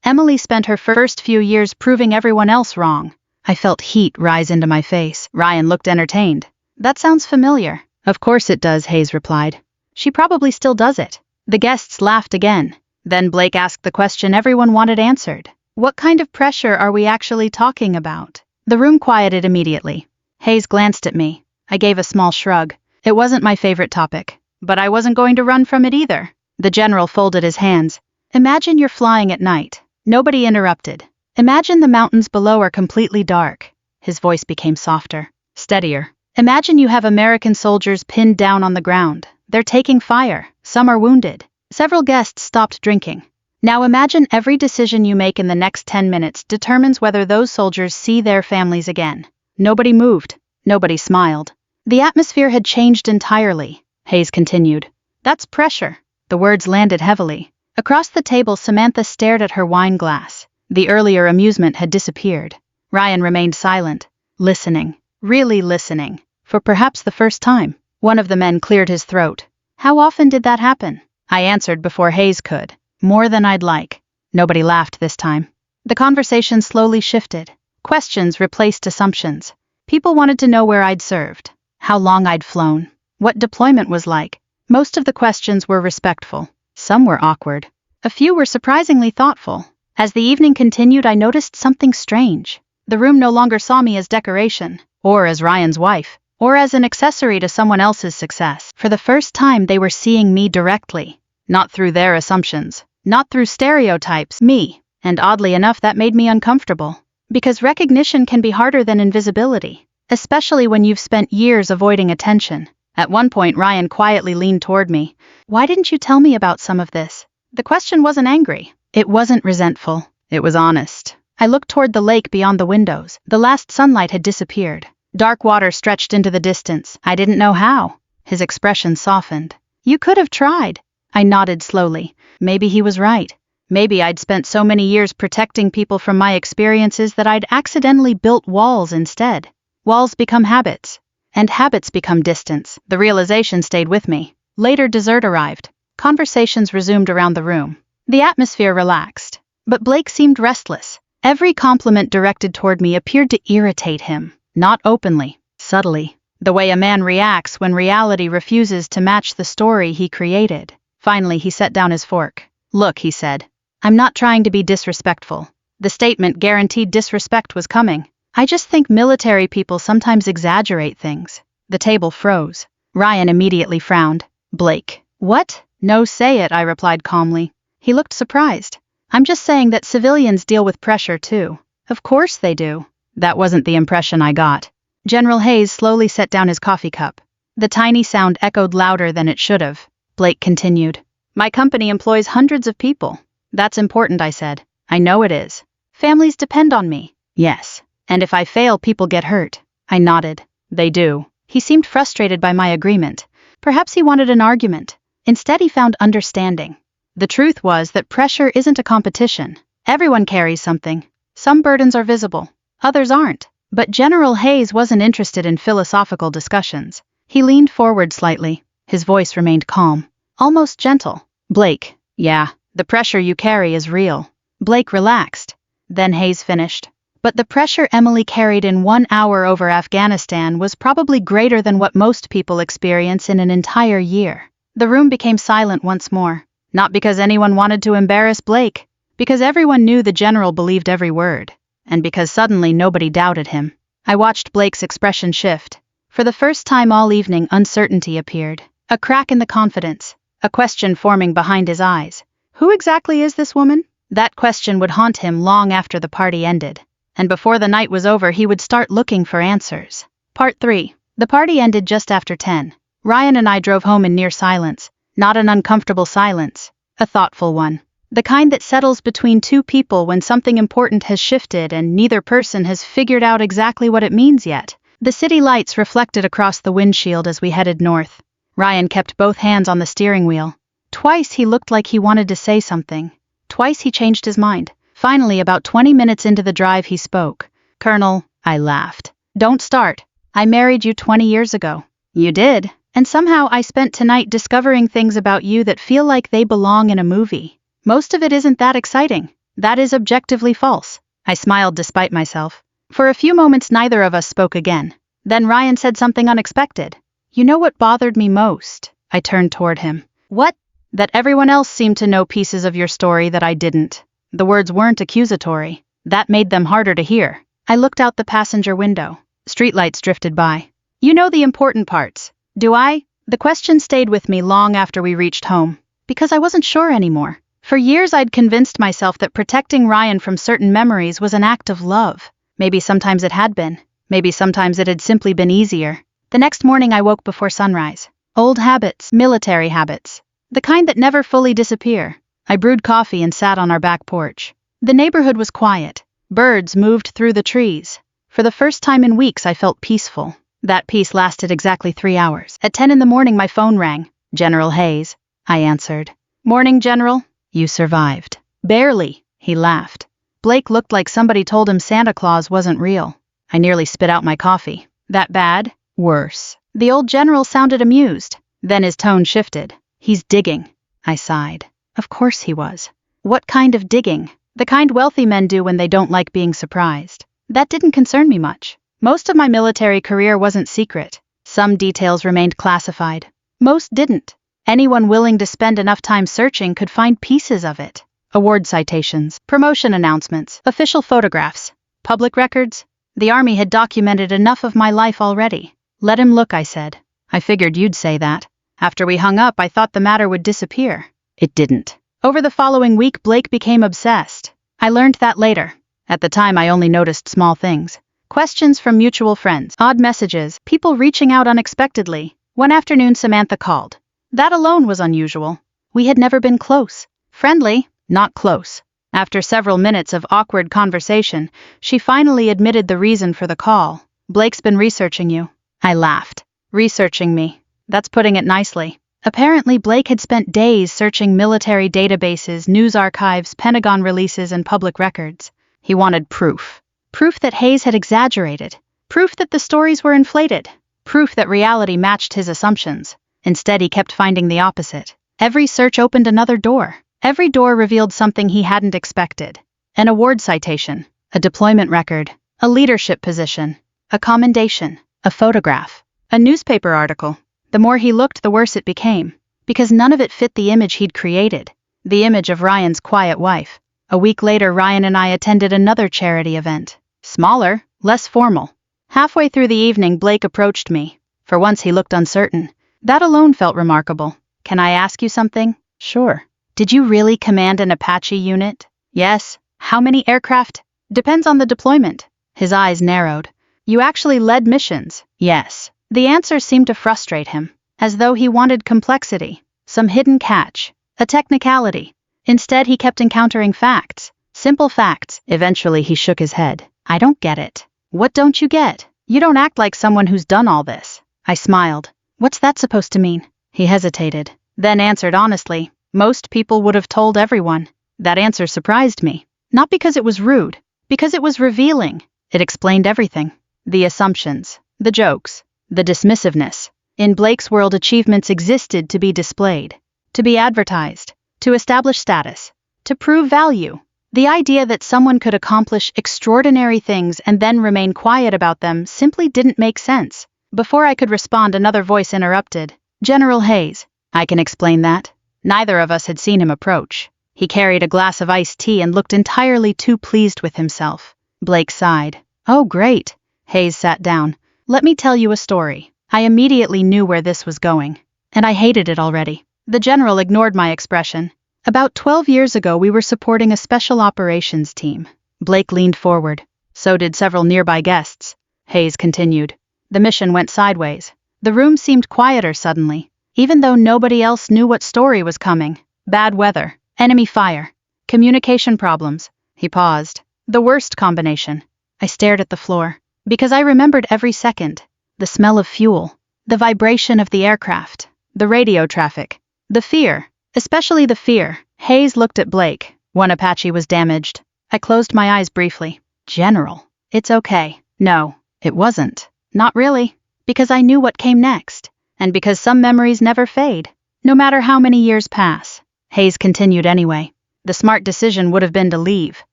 Emily spent her first few years proving everyone else wrong." I felt heat rise into my face. Ryan looked entertained. "That sounds familiar." "Of course it does," Hayes replied. "She probably still does it." The guests laughed again. Then Blake asked the question everyone wanted answered. "What kind of pressure are we actually talking about?" The room quieted immediately. Hayes glanced at me. I gave a small shrug. It wasn't my favorite topic. But I wasn't going to run from it either. The general folded his hands. "Imagine you're flying at night." Nobody interrupted. "Imagine the mountains below are completely dark." His voice became softer, steadier. "Imagine you have American soldiers pinned down on the ground. They're taking fire. Some are wounded." Several guests stopped drinking. "Now imagine every decision you make in the next 10 minutes determines whether those soldiers see their families again." Nobody moved. Nobody smiled. The atmosphere had changed entirely. Hayes continued. "That's pressure." The words landed heavily. Across the table, Samantha stared at her wine glass. The earlier amusement had disappeared. Ryan remained silent, listening, really listening, for perhaps the first time. One of the men cleared his throat. "How often did that happen?" I answered before Hayes could. "More than I'd like." Nobody laughed this time. The conversation slowly shifted. Questions replaced assumptions. People wanted to know where I'd served, how long I'd flown, what deployment was like. Most of the questions were respectful. Some were awkward. A few were surprisingly thoughtful. As the evening continued, I noticed something strange. The room no longer saw me as decoration, or as Ryan's wife, or as an accessory to someone else's success. For the first time, they were seeing me directly. Not through their assumptions. Not through stereotypes. Me. And oddly enough, that made me uncomfortable. Because recognition can be harder than invisibility. Especially when you've spent years avoiding attention. At one point, Ryan quietly leaned toward me. "Why didn't you tell me about some of this?" The question wasn't angry. It wasn't resentful. It was honest. I looked toward the lake beyond the windows. The last sunlight had disappeared. Dark water stretched into the distance. I didn't know how. His expression softened. "You could have tried." I nodded slowly. Maybe he was right. Maybe I'd spent so many years protecting people from my experiences that I'd accidentally built walls instead. Walls become habits, and habits become distance. The realization stayed with me. Later, dessert arrived. Conversations resumed around the room. The atmosphere relaxed, but Blake seemed restless. Every compliment directed toward me appeared to irritate him, not openly, subtly. The way a man reacts when reality refuses to match the story he created. Finally, he set down his fork. "Look," he said, "I'm not trying to be disrespectful." The statement guaranteed disrespect was coming. I just think military people sometimes exaggerate things. The table froze. Ryan immediately frowned. "Blake." "What?" "No, say it," I replied calmly. He looked surprised. "I'm just saying that civilians deal with pressure too." "Of course they do." That wasn't the impression I got. General Hayes slowly set down his coffee cup. The tiny sound echoed louder than it should have. Blake continued. "My company employs hundreds of people." "That's important," I said. "I know it is. Families depend on me." "Yes. And if I fail, people get hurt." I nodded. "They do." He seemed frustrated by my agreement. Perhaps he wanted an argument. Instead, he found understanding. The truth was that pressure isn't a competition. Everyone carries something. Some burdens are visible, others aren't. But General Hayes wasn't interested in philosophical discussions. He leaned forward slightly. His voice remained calm, almost gentle. "Blake, yeah, the pressure you carry is real." Blake relaxed. Then Hayes finished. "But the pressure Emily carried in 1 hour over Afghanistan was probably greater than what most people experience in an entire year." The room became silent once more. Not because anyone wanted to embarrass Blake, because everyone knew the general believed every word, and because suddenly nobody doubted him. I watched Blake's expression shift. For the first time all evening, uncertainty appeared. A crack in the confidence, a question forming behind his eyes. Who exactly is this woman? That question would haunt him long after the party ended. And before the night was over, he would start looking for answers. Part 3. The party ended just after 10. Ryan and I drove home in near silence. Not an uncomfortable silence, a thoughtful one. The kind that settles between two people when something important has shifted and neither person has figured out exactly what it means yet. The city lights reflected across the windshield as we headed north. Ryan kept both hands on the steering wheel. Twice he looked like he wanted to say something. Twice he changed his mind. Finally, about 20 minutes into the drive, he spoke. "Colonel," I laughed. "Don't start. I married you 20 years ago." "You did. And somehow I spent tonight discovering things about you that feel like they belong in a movie. Most of it isn't that exciting. That is objectively false." I smiled despite myself. For a few moments neither of us spoke again. Then Ryan said something unexpected. "You know what bothered me most?" I turned toward him. "What?" "That everyone else seemed to know pieces of your story that I didn't." The words weren't accusatory. That made them harder to hear. I looked out the passenger window. Streetlights drifted by. "You know the important parts." "Do I?" The question stayed with me long after we reached home. Because I wasn't sure anymore. For years I'd convinced myself that protecting Ryan from certain memories was an act of love. Maybe sometimes it had been. Maybe sometimes it had simply been easier. The next morning I woke before sunrise. Old habits, military habits. The kind that never fully disappear. I brewed coffee and sat on our back porch. The neighborhood was quiet. Birds moved through the trees. For the first time in weeks I felt peaceful. That peace lasted exactly 3 hours. At 10 in the morning my phone rang. "General Hayes." I answered. "Morning, General." "You survived." "Barely," he laughed. Blake looked like somebody told him Santa Claus wasn't real. I nearly spit out my coffee. "That bad?" "Worse." The old general sounded amused. Then his tone shifted. "He's digging." I sighed. Of course he was. What kind of digging? The kind wealthy men do when they don't like being surprised. That didn't concern me much. Most of my military career wasn't secret. Some details remained classified. Most didn't. Anyone willing to spend enough time searching could find pieces of it. Award citations, promotion announcements, official photographs, public records. The Army had documented enough of my life already. "Let him look," I said. "I figured you'd say that." After we hung up, I thought the matter would disappear. It didn't. Over the following week, Blake became obsessed. I learned that later. At the time, I only noticed small things. Questions from mutual friends, odd messages, people reaching out unexpectedly. One afternoon, Samantha called. That alone was unusual. We had never been close. Friendly, not close. After several minutes of awkward conversation, she finally admitted the reason for the call. "Blake's been researching you." I laughed. "Researching me? That's putting it nicely." Apparently, Blake had spent days searching military databases, news archives, Pentagon releases, and public records. He wanted proof. Proof that Hayes had exaggerated. Proof that the stories were inflated. Proof that reality matched his assumptions. Instead, he kept finding the opposite. Every search opened another door. Every door revealed something he hadn't expected. An award citation, a deployment record, a leadership position, a commendation, a photograph, a newspaper article. The more he looked, the worse it became, because none of it fit the image he'd created, the image of Ryan's quiet wife. A week later, Ryan and I attended another charity event. Smaller, less formal. Halfway through the evening, Blake approached me. For once, he looked uncertain. That alone felt remarkable. Can I ask you something? Sure. Did you really command an Apache unit? Yes. How many aircraft? Depends on the deployment. His eyes narrowed. You actually led missions? Yes. The answer seemed to frustrate him, as though he wanted complexity, some hidden catch, a technicality. Instead, he kept encountering facts, simple facts. Eventually, he shook his head. I don't get it. What don't you get? You don't act like someone who's done all this. I smiled. What's that supposed to mean? He hesitated, then answered honestly. Most people would have told everyone. That answer surprised me. Not because it was rude, because it was revealing. It explained everything. The assumptions, the jokes, the dismissiveness. In Blake's world, achievements existed to be displayed, to be advertised, to establish status, to prove value. The idea that someone could accomplish extraordinary things and then remain quiet about them simply didn't make sense. Before I could respond, another voice interrupted. General Hayes. I can explain that. Neither of us had seen him approach. He carried a glass of iced tea and looked entirely too pleased with himself. Blake sighed. Oh, great. Hayes sat down. Let me tell you a story. I immediately knew where this was going, and I hated it already. The general ignored my expression. About 12 years ago, we were supporting a special operations team. Blake leaned forward. So did several nearby guests. Hayes continued. The mission went sideways. The room seemed quieter suddenly, even though nobody else knew what story was coming. Bad weather, enemy fire, communication problems. He paused. The worst combination. I stared at the floor, because I remembered every second. The smell of fuel, the vibration of the aircraft, the radio traffic, the fear, especially the fear. Hayes looked at Blake. One Apache was damaged. I closed my eyes briefly. General, it's okay. No, it wasn't. Not really. Because I knew what came next. And because some memories never fade, no matter how many years pass. Hayes continued anyway. The smart decision would have been to leave.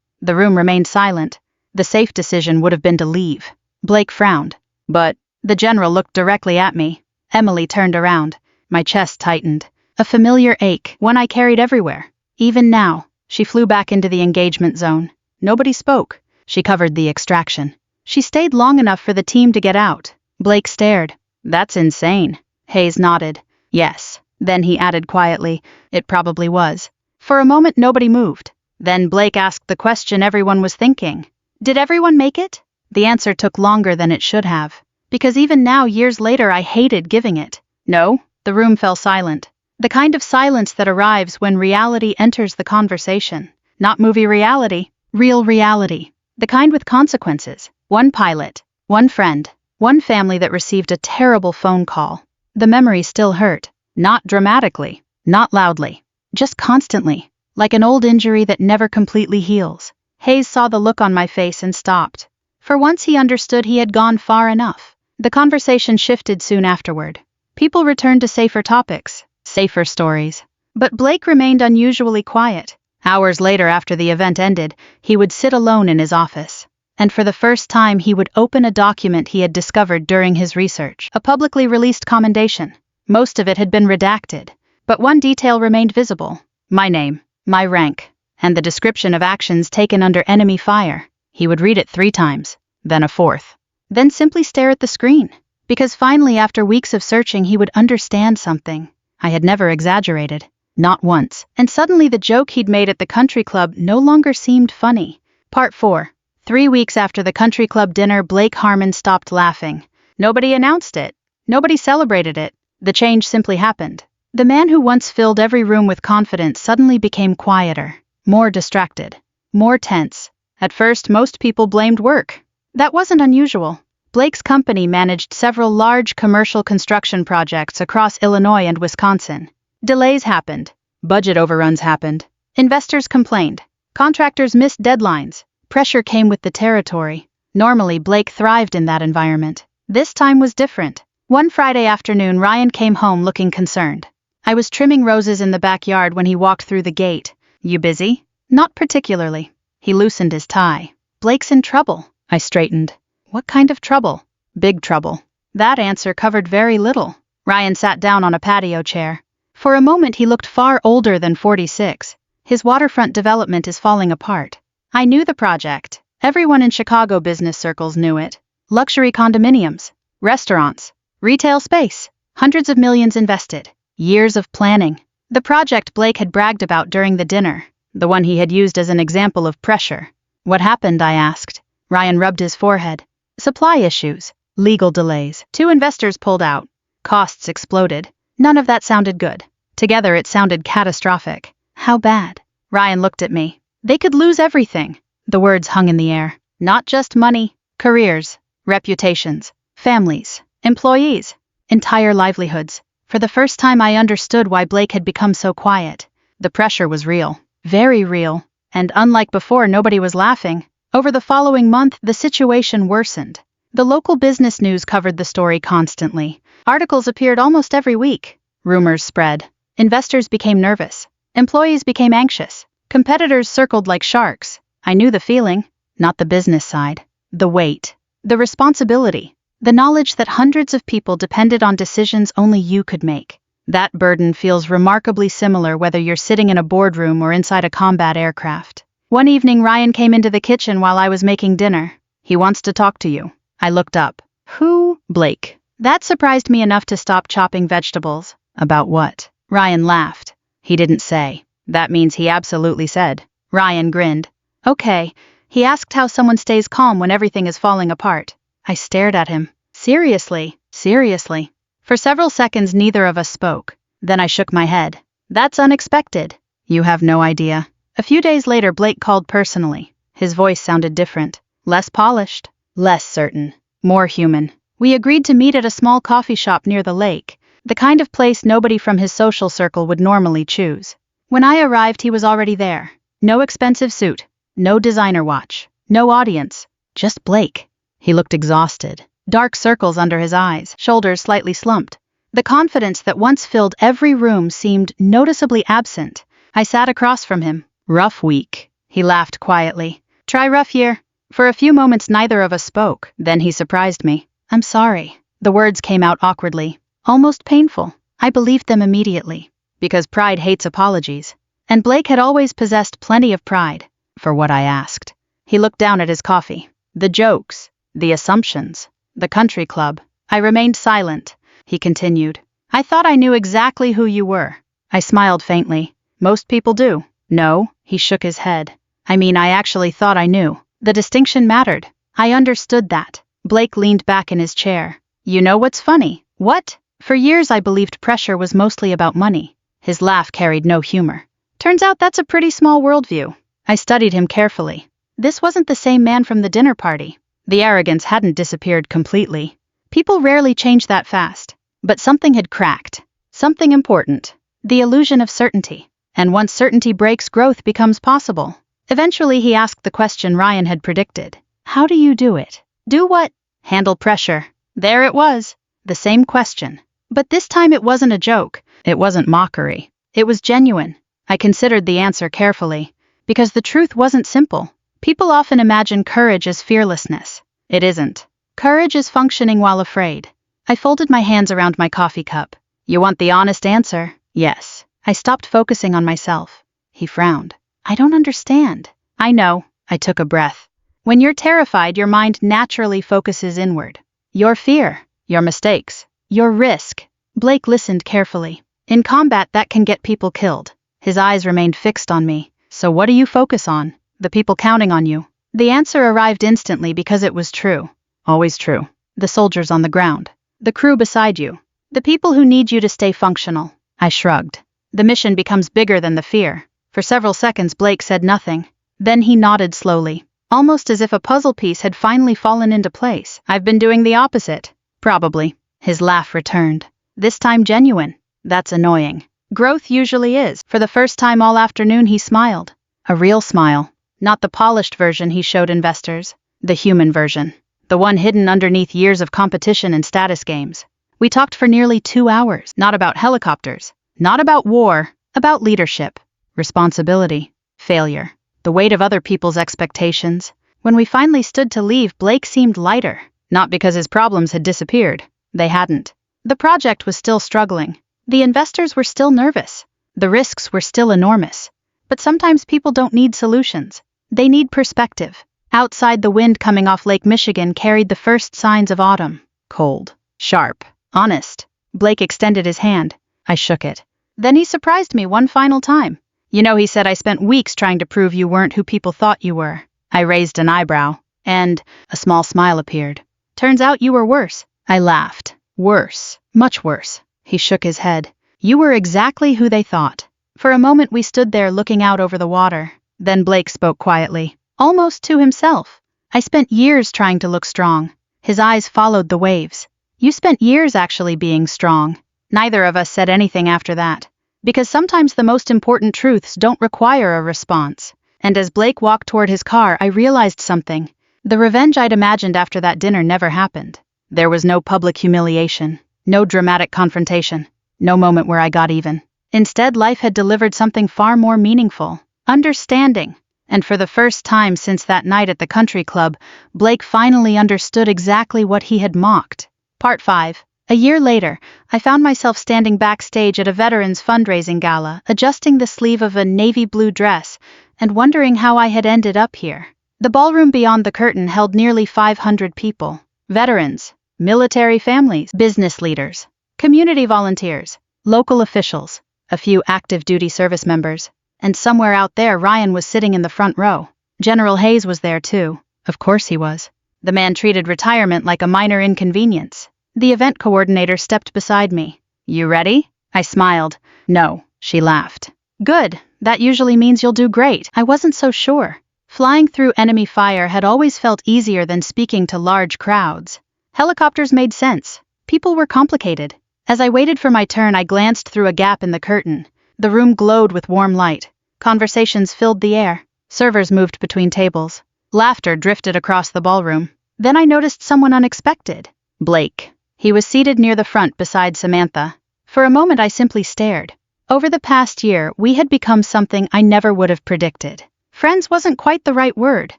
The room remained silent. The safe decision would have been to leave. Blake frowned. But the general looked directly at me. Emily turned around. My chest tightened. A familiar ache, one I carried everywhere. Even now, she flew back into the engagement zone. Nobody spoke. She covered the extraction. She stayed long enough for the team to get out. Blake stared. That's insane. Hayes nodded. Yes. Then he added quietly, it probably was. For a moment, nobody moved. Then Blake asked the question everyone was thinking. Did everyone make it? The answer took longer than it should have. Because even now, years later, I hated giving it. No. The room fell silent. The kind of silence that arrives when reality enters the conversation. Not movie reality, real reality. The kind with consequences. One pilot, one friend, one family that received a terrible phone call. The memory still hurt. Not dramatically, not loudly, just constantly, like an old injury that never completely heals. Hayes saw the look on my face and stopped. For once he understood he had gone far enough. The conversation shifted soon afterward. People returned to safer topics, safer stories. But Blake remained unusually quiet. Hours later, after the event ended, he would sit alone in his office. And for the first time, he would open a document he had discovered during his research, a publicly released commendation. Most of it had been redacted, but one detail remained visible. My name, my rank, and the description of actions taken under enemy fire. He would read it 3 times, then a 4th. Then simply stare at the screen. Because finally, after weeks of searching, he would understand something. I had never exaggerated. Not once. And suddenly the joke he'd made at the country club no longer seemed funny. Part 4. 3 weeks after the country club dinner, Blake Harmon stopped laughing. Nobody announced it. Nobody celebrated it. The change simply happened. The man who once filled every room with confidence suddenly became quieter, more distracted, more tense. At first, most people blamed work. That wasn't unusual. Blake's company managed several large commercial construction projects across Illinois and Wisconsin. Delays happened. Budget overruns happened. Investors complained. Contractors missed deadlines. Pressure came with the territory. Normally, Blake thrived in that environment. This time was different. One Friday afternoon, Ryan came home looking concerned. I was trimming roses in the backyard when he walked through the gate. "You busy?" "Not particularly." He loosened his tie. "Blake's in trouble." I straightened. "What kind of trouble?" "Big trouble." That answer covered very little. Ryan sat down on a patio chair. For a moment he looked far older than 46. His waterfront development is falling apart. I knew the project. Everyone in Chicago business circles knew it. Luxury condominiums, restaurants, retail space, hundreds of millions invested, years of planning. The project Blake had bragged about during the dinner, the one he had used as an example of pressure. "What happened?" I asked. Ryan rubbed his forehead. "Supply issues, legal delays. 2 investors pulled out. Costs exploded. None of that sounded good. Together it sounded catastrophic." "How bad?" Ryan looked at me. "They could lose everything." The words hung in the air. "Not just money, careers, reputations, families, employees, entire livelihoods." For the first time I understood why Blake had become so quiet. The pressure was real, very real, and unlike before, nobody was laughing. Over the following month, the situation worsened. The local business news covered the story constantly. Articles appeared almost every week. Rumors spread. Investors became nervous. Employees became anxious. Competitors circled like sharks. I knew the feeling, not the business side. The weight, the responsibility, the knowledge that hundreds of people depended on decisions only you could make. That burden feels remarkably similar whether you're sitting in a boardroom or inside a combat aircraft. One evening, Ryan came into the kitchen while I was making dinner. "He wants to talk to you." I looked up. "Who?" "Blake." That surprised me enough to stop chopping vegetables. "About what?" Ryan laughed. "He didn't say." "That means he absolutely said." Ryan grinned. "Okay." He asked how someone stays calm when everything is falling apart. I stared at him. "Seriously, seriously." For several seconds, neither of us spoke. Then I shook my head. "That's unexpected." "You have no idea." A few days later, Blake called personally. His voice sounded different. Less polished. Less certain. More human. We agreed to meet at a small coffee shop near the lake, the kind of place nobody from his social circle would normally choose. When I arrived, he was already there. No expensive suit. No designer watch. No audience. Just Blake. He looked exhausted. Dark circles under his eyes, shoulders slightly slumped. The confidence that once filled every room seemed noticeably absent. I sat across from him. "Rough week." He laughed quietly. "Try rough year." For a few moments neither of us spoke. Then he surprised me. "I'm sorry." The words came out awkwardly. Almost painful. I believed them immediately. Because pride hates apologies. And Blake had always possessed plenty of pride. For what I asked. He looked down at his coffee. The jokes. The assumptions. The country club. I remained silent. He continued. "I thought I knew exactly who you were." I smiled faintly. "Most people do." "No." He shook his head. "I mean, I actually thought I knew. The distinction mattered. I understood that." Blake leaned back in his chair. "You know what's funny?" "What?" "For years I believed pressure was mostly about money." His laugh carried no humor. "Turns out that's a pretty small worldview." I studied him carefully. This wasn't the same man from the dinner party. The arrogance hadn't disappeared completely. People rarely change that fast. But something had cracked. Something important. The illusion of certainty. And once certainty breaks, growth becomes possible. Eventually he asked the question Ryan had predicted. "How do you do it?" "Do what?" "Handle pressure." There it was. The same question. But this time it wasn't a joke. It wasn't mockery. It was genuine. I considered the answer carefully. Because the truth wasn't simple. People often imagine courage as fearlessness. It isn't. Courage is functioning while afraid. I folded my hands around my coffee cup. "You want the honest answer?" "Yes." I stopped focusing on myself. He frowned. "I don't understand." "I know." I took a breath. When you're terrified, your mind naturally focuses inward. Your fear, your mistakes, your risk. Blake listened carefully. In combat, that can get people killed. His eyes remained fixed on me. "So what do you focus on?" "The people counting on you." The answer arrived instantly because it was true. Always true. "The soldiers on the ground. The crew beside you. The people who need you to stay functional." I shrugged. The mission becomes bigger than the fear. For several seconds Blake said nothing. Then he nodded slowly. almost as if a puzzle piece had finally fallen into place. I've been doing the opposite. Probably. His laugh returned. This time genuine. That's annoying. Growth usually is. For the first time all afternoon he smiled. A real smile. Not the polished version he showed investors. The human version. The one hidden underneath years of competition and status games. We talked for nearly 2 hours. Not about helicopters. Not about war. About leadership. Responsibility. Failure. The weight of other people's expectations. When we finally stood to leave, Blake seemed lighter. Not because his problems had disappeared. They hadn't. The project was still struggling. The investors were still nervous. The risks were still enormous. But sometimes people don't need solutions. They need perspective. Outside, the wind coming off Lake Michigan carried the first signs of autumn. Cold. Sharp. Honest. Blake extended his hand. I shook it. Then he surprised me one final time. You know, he said, I spent weeks trying to prove you weren't who people thought you were. I raised an eyebrow. And a small smile appeared. Turns out you were worse. I laughed. Worse. Much worse. He shook his head. You were exactly who they thought. For a moment we stood there looking out over the water. Then Blake spoke quietly, almost to himself. I spent years trying to look strong. His eyes followed the waves. You spent years actually being strong. Neither of us said anything after that. Because sometimes the most important truths don't require a response. And as Blake walked toward his car, I realized something. The revenge I'd imagined after that dinner never happened. There was no public humiliation. No dramatic confrontation. No moment where I got even. Instead, life had delivered something far more meaningful. Understanding. And for the first time since that night at the country club, Blake finally understood exactly what he had mocked. Part 5. A year later, I found myself standing backstage at a veterans fundraising gala, adjusting the sleeve of a navy blue dress, and wondering how I had ended up here. The ballroom beyond the curtain held nearly 500 people. Veterans. Military families, business leaders, community volunteers, local officials, a few active duty service members, and somewhere out there Ryan was sitting in the front row. General Hayes was there too. Of course he was. The man treated retirement like a minor inconvenience. The event coordinator stepped beside me. You ready? I smiled. No, she laughed. Good, that usually means you'll do great. I wasn't so sure. Flying through enemy fire had always felt easier than speaking to large crowds. Helicopters made sense. People were complicated. As I waited for my turn, I glanced through a gap in the curtain. The room glowed with warm light. Conversations filled the air. Servers moved between tables. Laughter drifted across the ballroom. Then I noticed someone unexpected. Blake. He was seated near the front beside Samantha. For a moment I simply stared. Over the past year, we had become something I never would have predicted. Friends wasn't quite the right word,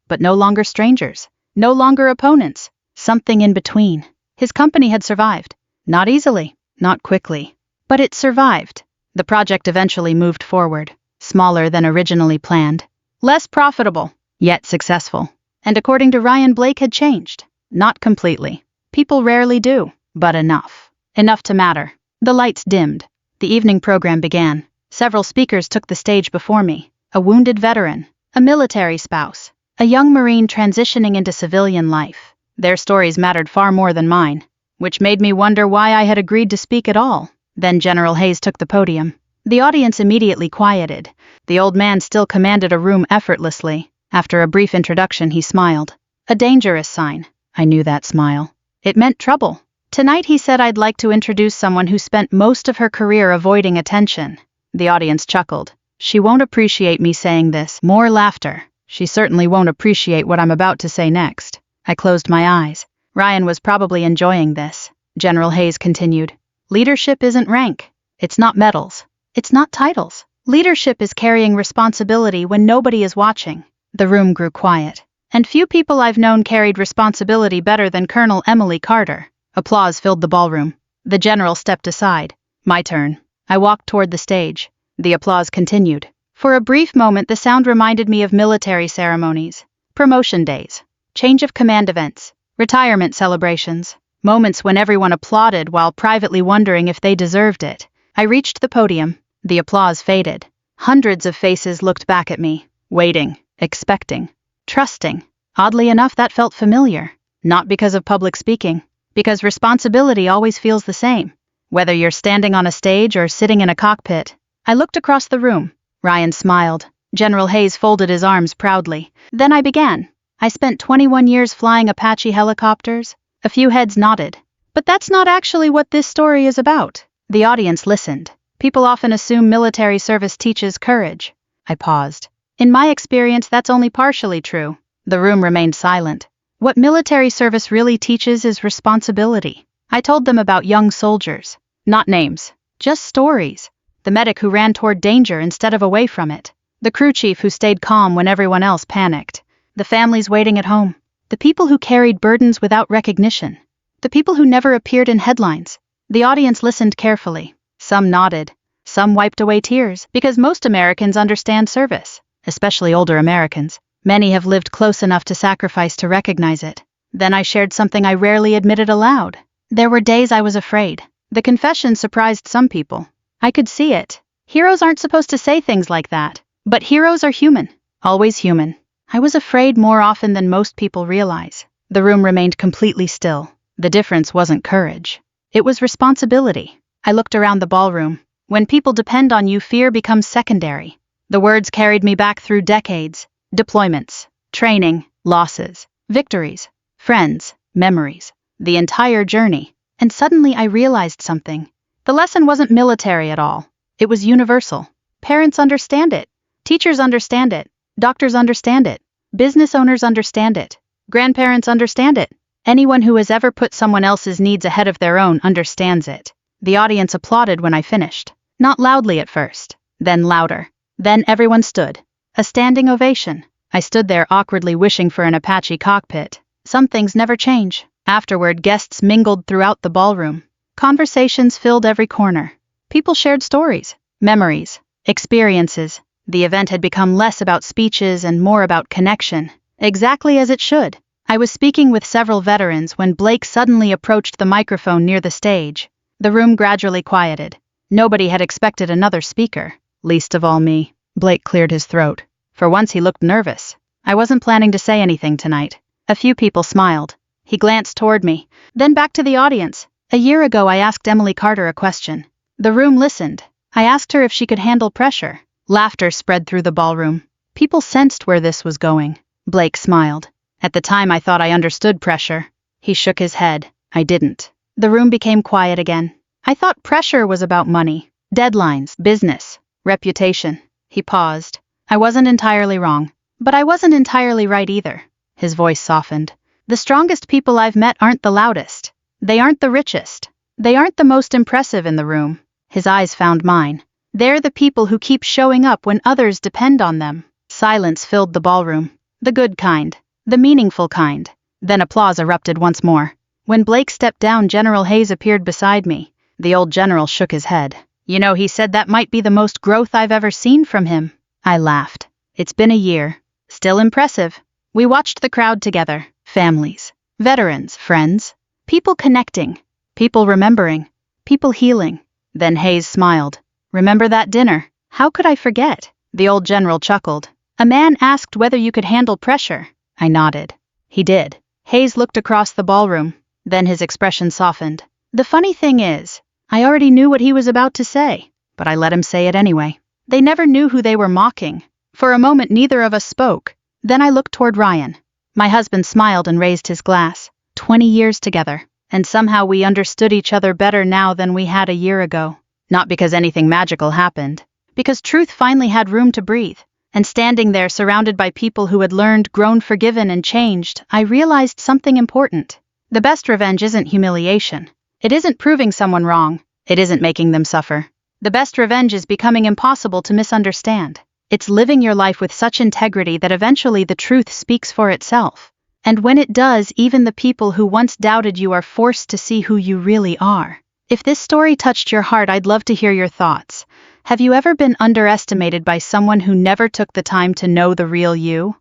but no longer strangers. No longer opponents. Something in between. His company had survived. Not easily, not quickly. But it survived. The project eventually moved forward. Smaller than originally planned. Less profitable, yet successful. And according to Ryan, Blake had changed. Not completely. People rarely do, but enough. Enough to matter. The lights dimmed. The evening program began. Several speakers took the stage before me. A wounded veteran. A military spouse. A young Marine transitioning into civilian life. Their stories mattered far more than mine, which made me wonder why I had agreed to speak at all. Then General Hayes took the podium. The audience immediately quieted. The old man still commanded a room effortlessly. After a brief introduction, he smiled. A dangerous sign. I knew that smile. It meant trouble. Tonight, he said, I'd like to introduce someone who spent most of her career avoiding attention. The audience chuckled. She won't appreciate me saying this. More laughter. She certainly won't appreciate what I'm about to say next. I closed my eyes. Ryan was probably enjoying this. General Hayes continued. Leadership isn't rank. It's not medals. It's not titles. Leadership is carrying responsibility when nobody is watching. The room grew quiet. And few people I've known carried responsibility better than Colonel Emily Carter. Applause filled the ballroom. The general stepped aside. My turn. I walked toward the stage. The applause continued. For a brief moment, the sound reminded me of military ceremonies. Promotion days. Change of command events, retirement celebrations, moments when everyone applauded while privately wondering if they deserved it. I reached the podium. The applause faded. Hundreds of faces looked back at me, waiting, expecting, trusting. Oddly enough, that felt familiar. Not because of public speaking, because responsibility always feels the same. Whether you're standing on a stage or sitting in a cockpit. I looked across the room. Ryan smiled. General Hayes folded his arms proudly. Then I began. I spent 21 years flying Apache helicopters. A few heads nodded. But that's not actually what this story is about. The audience listened. People often assume military service teaches courage. I paused. In my experience, that's only partially true. The room remained silent. What military service really teaches is responsibility. I told them about young soldiers. Not names. Just stories. The medic who ran toward danger instead of away from it. The crew chief who stayed calm when everyone else panicked. The families waiting at home. The people who carried burdens without recognition. The people who never appeared in headlines. The audience listened carefully. Some nodded. Some wiped away tears, because most Americans understand service, especially older Americans. Many have lived close enough to sacrifice to recognize it. Then I shared something I rarely admitted aloud. There were days I was afraid. The confession surprised some people. I could see it. Heroes aren't supposed to say things like that. But heroes are human. Always human. I was afraid more often than most people realize. The room remained completely still. The difference wasn't courage. It was responsibility. I looked around the ballroom. When people depend on you, fear becomes secondary. The words carried me back through decades. Deployments, training, losses, victories, friends, memories, the entire journey. And suddenly I realized something. The lesson wasn't military at all. It was universal. Parents understand it. Teachers understand it. Doctors understand it. Business owners understand it. Grandparents understand it. Anyone who has ever put someone else's needs ahead of their own understands it. The audience applauded when I finished. Not loudly at first, then louder. Then everyone stood. A standing ovation. I stood there awkwardly wishing for an Apache cockpit. Some things never change. Afterward, guests mingled throughout the ballroom. Conversations filled every corner. People shared stories, memories, experiences. The event had become less about speeches and more about connection. Exactly as it should. I was speaking with several veterans when Blake suddenly approached the microphone near the stage. The room gradually quieted. Nobody had expected another speaker, least of all me. Blake cleared his throat. For once he looked nervous. I wasn't planning to say anything tonight. A few people smiled. He glanced toward me, then back to the audience. A year ago I asked Emily Carter a question. The room listened. I asked her if she could handle pressure. Laughter spread through the ballroom. People sensed where this was going. Blake smiled. At the time I thought I understood pressure. He shook his head. I didn't. The room became quiet again. I thought pressure was about money, deadlines, business, reputation. He paused. I wasn't entirely wrong. But I wasn't entirely right either. His voice softened. The strongest people I've met aren't the loudest. They aren't the richest. They aren't the most impressive in the room. His eyes found mine. They're the people who keep showing up when others depend on them. Silence filled the ballroom. The good kind. The meaningful kind. Then applause erupted once more. When Blake stepped down, General Hayes appeared beside me. The old general shook his head. You know, he said that might be the most growth I've ever seen from him. I laughed. It's been a year. Still impressive. We watched the crowd together. Families. Veterans. Friends. People connecting. People remembering. People healing. Then Hayes smiled. Remember that dinner? How could I forget? The old general chuckled. A man asked whether you could handle pressure. I nodded. He did. Hayes looked across the ballroom. Then his expression softened. The funny thing is, I already knew what he was about to say, but I let him say it anyway. They never knew who they were mocking. For a moment neither of us spoke. Then I looked toward Ryan. My husband smiled and raised his glass. 20 years together. And somehow we understood each other better now than we had a year ago. Not because anything magical happened. Because truth finally had room to breathe. And standing there surrounded by people who had learned, grown, forgiven, and changed, I realized something important. The best revenge isn't humiliation. It isn't proving someone wrong. It isn't making them suffer. The best revenge is becoming impossible to misunderstand. It's living your life with such integrity that eventually the truth speaks for itself. And when it does, even the people who once doubted you are forced to see who you really are. If this story touched your heart, I'd love to hear your thoughts. Have you ever been underestimated by someone who never took the time to know the real you?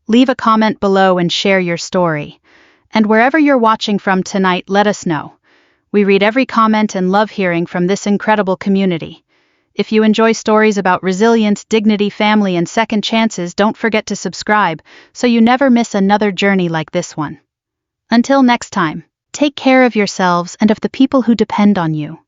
Leave a comment below and share your story. And wherever you're watching from tonight, let us know. We read every comment and love hearing from this incredible community. If you enjoy stories about resilience, dignity, family, and second chances, don't forget to subscribe so you never miss another journey like this one. Until next time, take care of yourselves and of the people who depend on you.